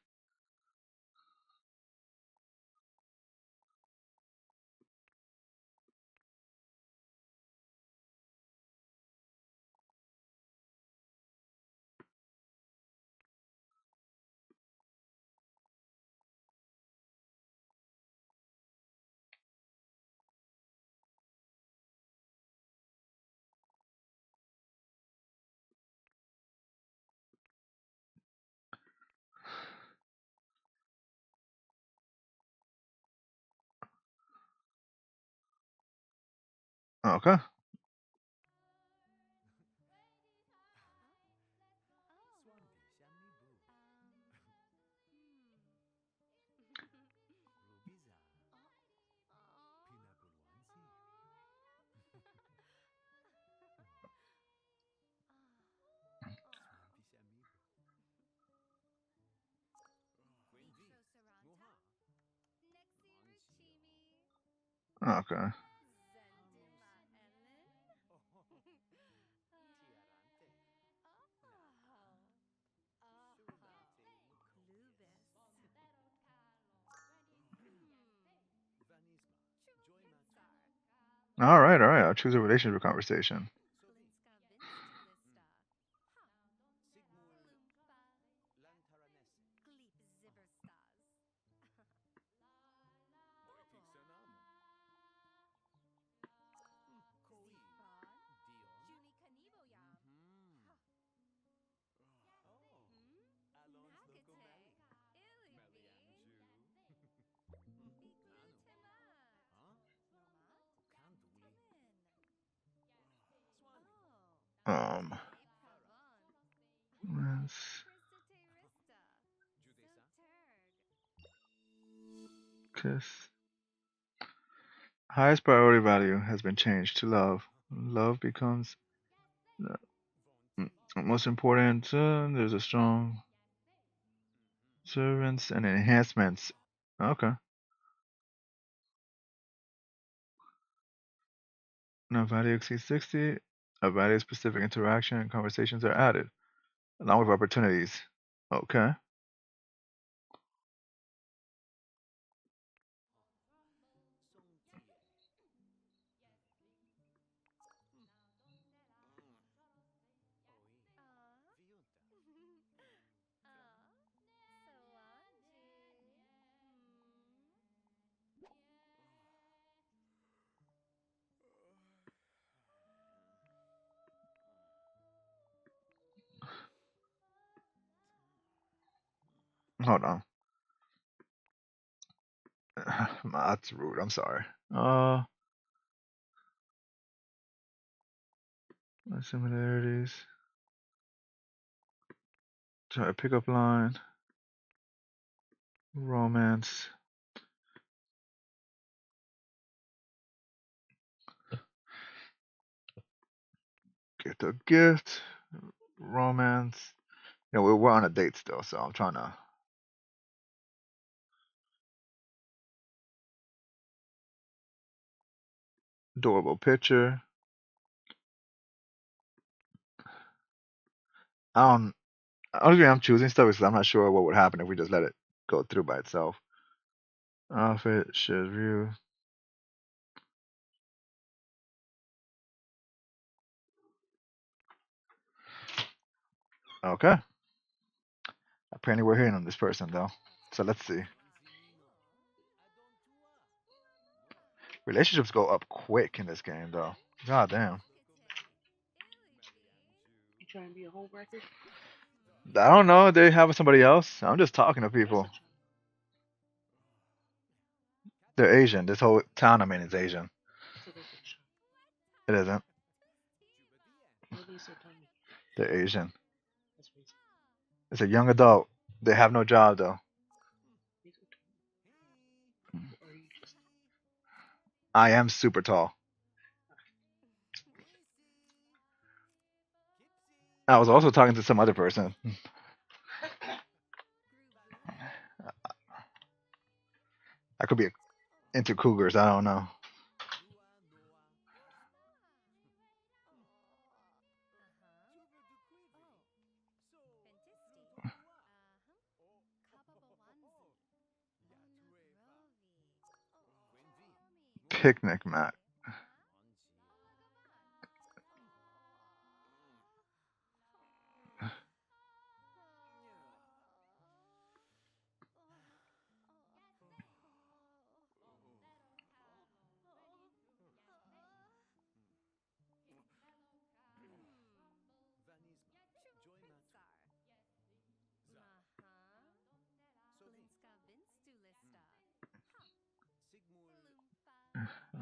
Okay. Okay. All right. All right. I'll choose a relationship conversation. Um, let's kiss. Highest priority value has been changed to love. Love becomes uh, most important. There's a strong servants and enhancements. Okay. Now value exceeds 60. A value specific interaction and conversations are added, along with opportunities. Okay. Hold on. That's rude. I'm sorry. Uh, similarities. Try a pickup line. Romance. Gift a gift. Romance. We're on a date still, so I'm trying to. Adorable picture. I don't. Honestly, I'm choosing stuff because I'm not sure what would happen if we just let it go through by itself. Outfit, share view. Okay. Apparently, we're hitting on this person though. So let's see. Relationships go up quick in this game though. God damn. I don't know. They have somebody else. I'm just talking to people. They're Asian. This whole town I'm in is Asian. It isn't. They're Asian. It's a young adult. They have no job though. I am super tall. I was also talking to some other person. I could be into cougars. I don't know. Picnic mat.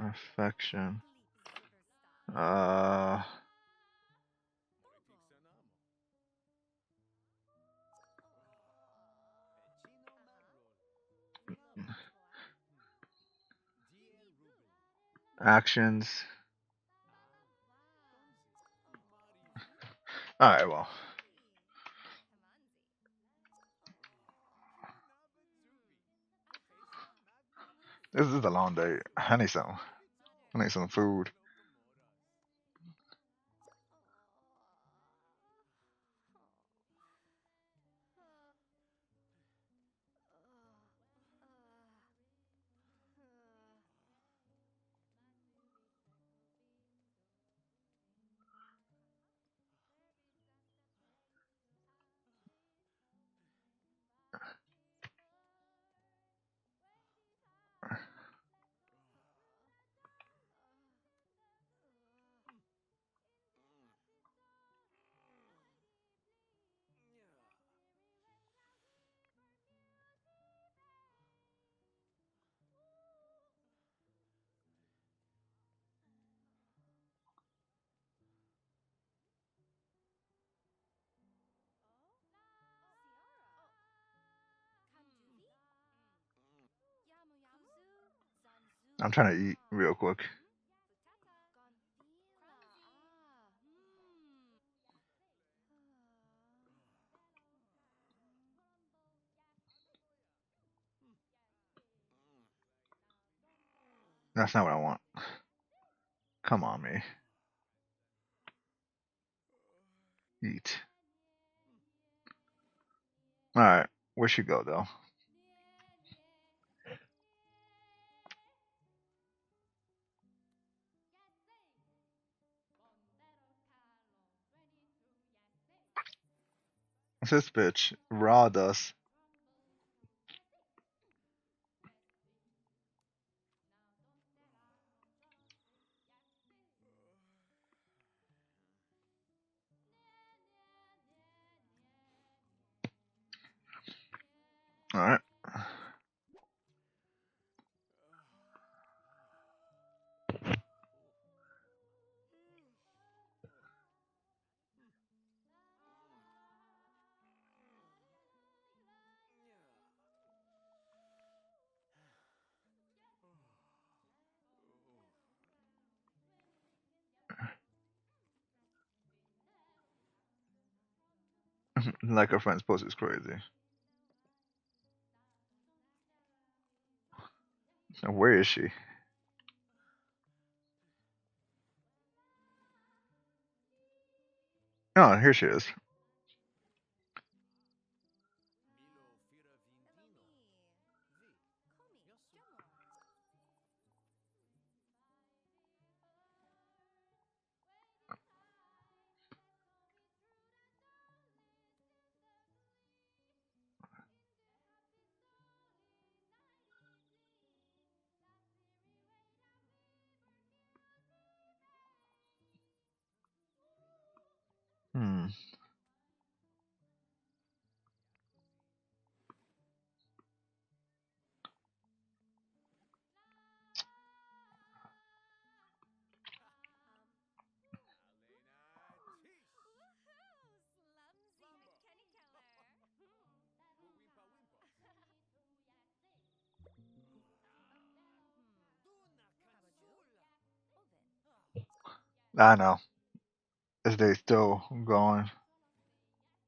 Affection. Uh, actions. All right. Well, this is a long day. I need some. I need some food. I'm trying to eat real quick. That's not what I want. Come on, me. Eat. All right. Where should go though? What's this bitch? Raw dust. All right. Like our friend's post is crazy. Where is she? Oh, here she is. Hmm. I know. Is they still going?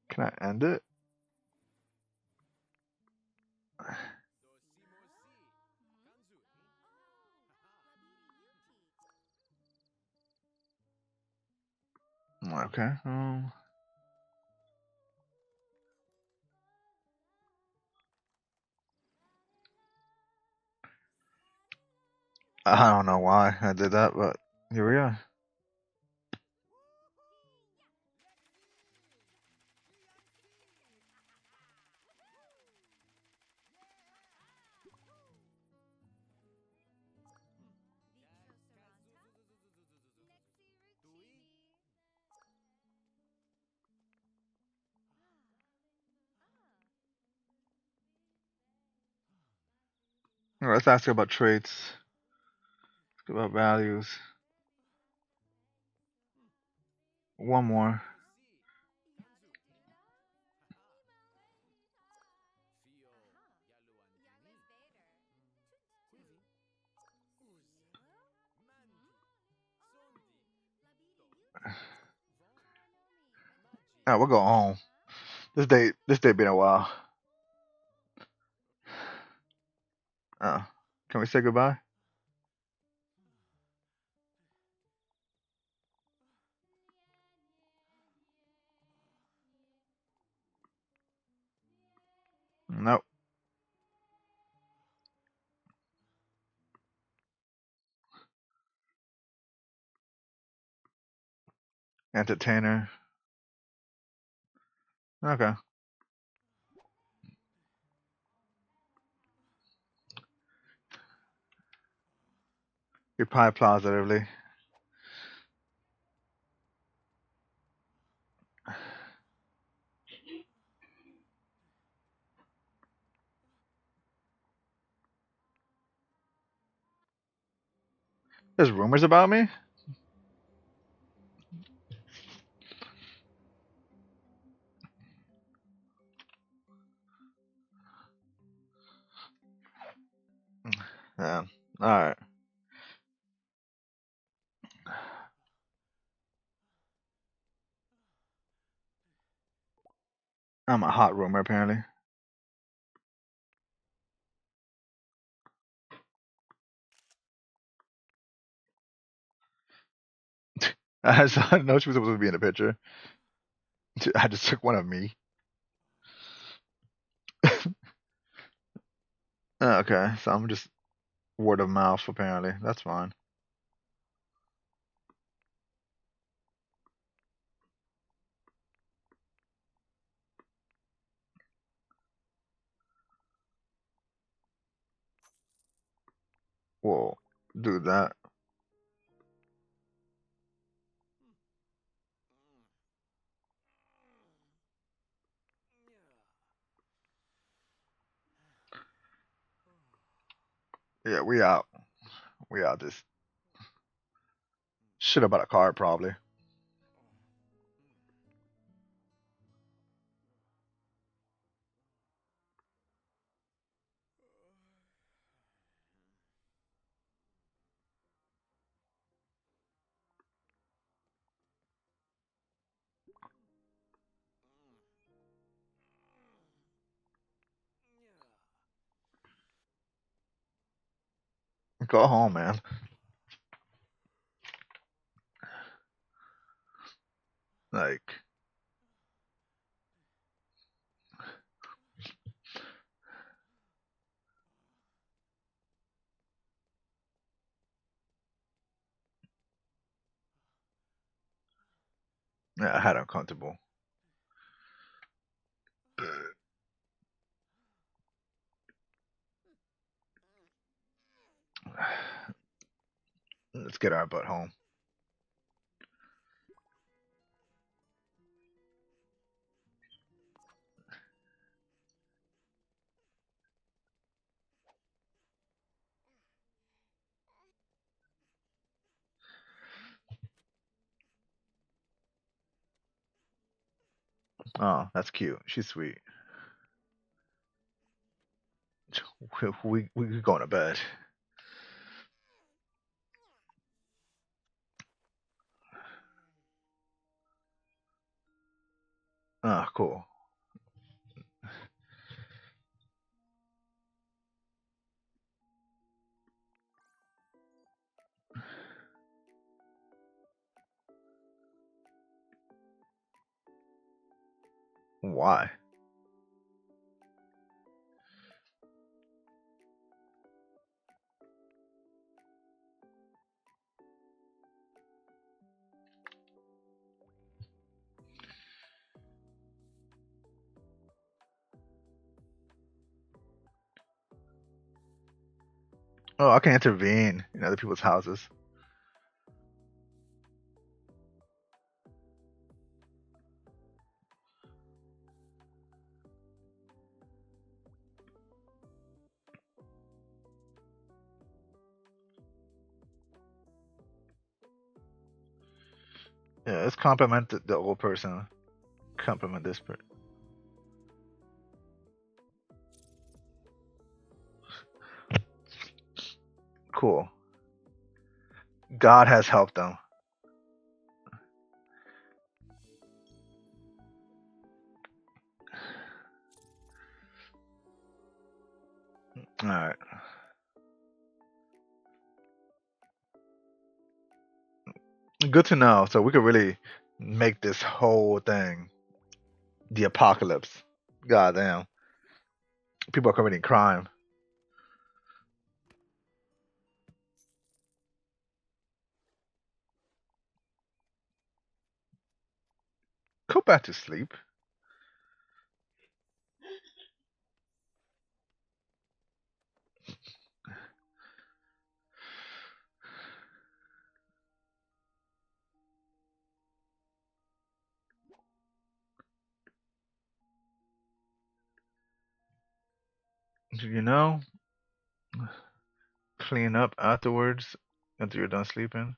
Can I end it? Okay. I don't know why I did that, but here we are. Let's ask about traits. Let's about values. One more. We'll go home. This day been a while. Uh, can we say goodbye? Nope. Entertainer. Okay. Reply positively. There's rumors about me. Yeah. All right. I'm a hot rumor apparently. I didn't know she was supposed to be in the picture. I just took one of me. Okay, so I'm just word of mouth apparently. That's fine. We'll do that. Yeah, we out. We out. This shit about a card probably. Go home, man. Like, yeah, I had uncomfortable. Let's get our butt home. Oh, that's cute. She's sweet. We going to bed. Ah, cool. Why? Oh, I can intervene in other people's houses. Yeah, let's compliment the old person. Compliment this person. Cool. God has helped them. All right. Good to know. So we could really make this whole thing the apocalypse. Goddamn. People are committing crime. Go back to sleep. You know, clean up afterwards after you're done sleeping.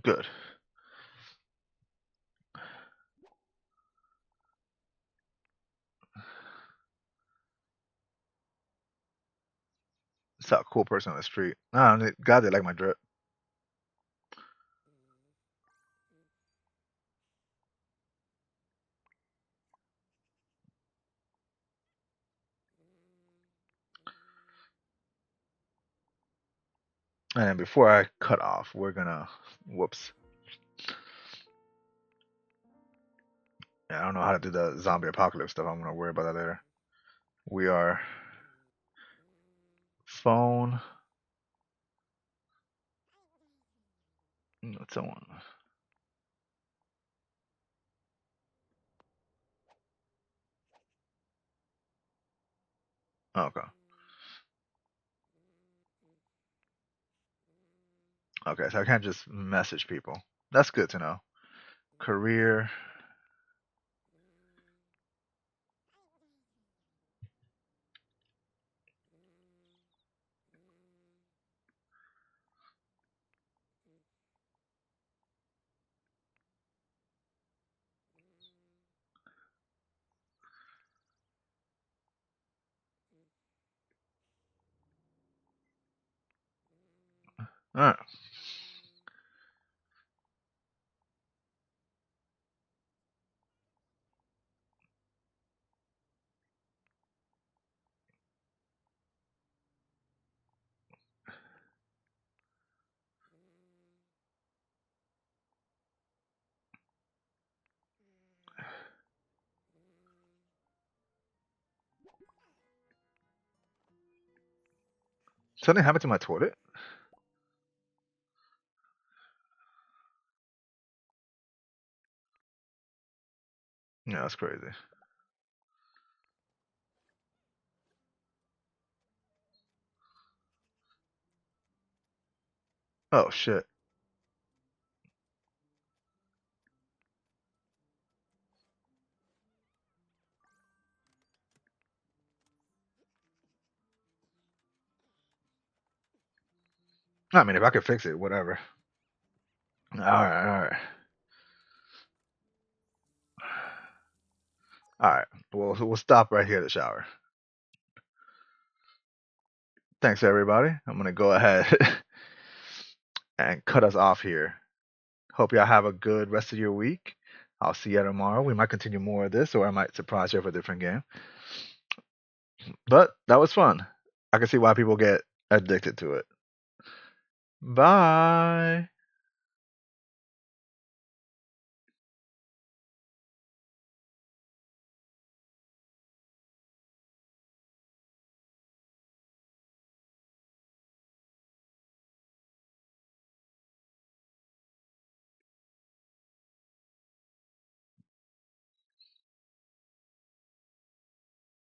Good. Saw a cool person on the street. God, they like my drip. And then before I cut off, we're gonna. Whoops. Yeah, I don't know how to do the zombie apocalypse stuff. I'm gonna worry about that later. We are phone. Someone. Okay. Okay, so I can't just message people. That's good to know. Career. All right. Something happened to my toilet. Yeah, that's crazy. Oh shit. I mean, if I could fix it, whatever. All right, all right, all right. We'll stop right here to shower. Thanks everybody. I'm gonna go ahead and cut us off here. Hope y'all have a good rest of your week. I'll see you tomorrow. We might continue more of this, or I might surprise you with a different game. But that was fun. I can see why people get addicted to it. Bye.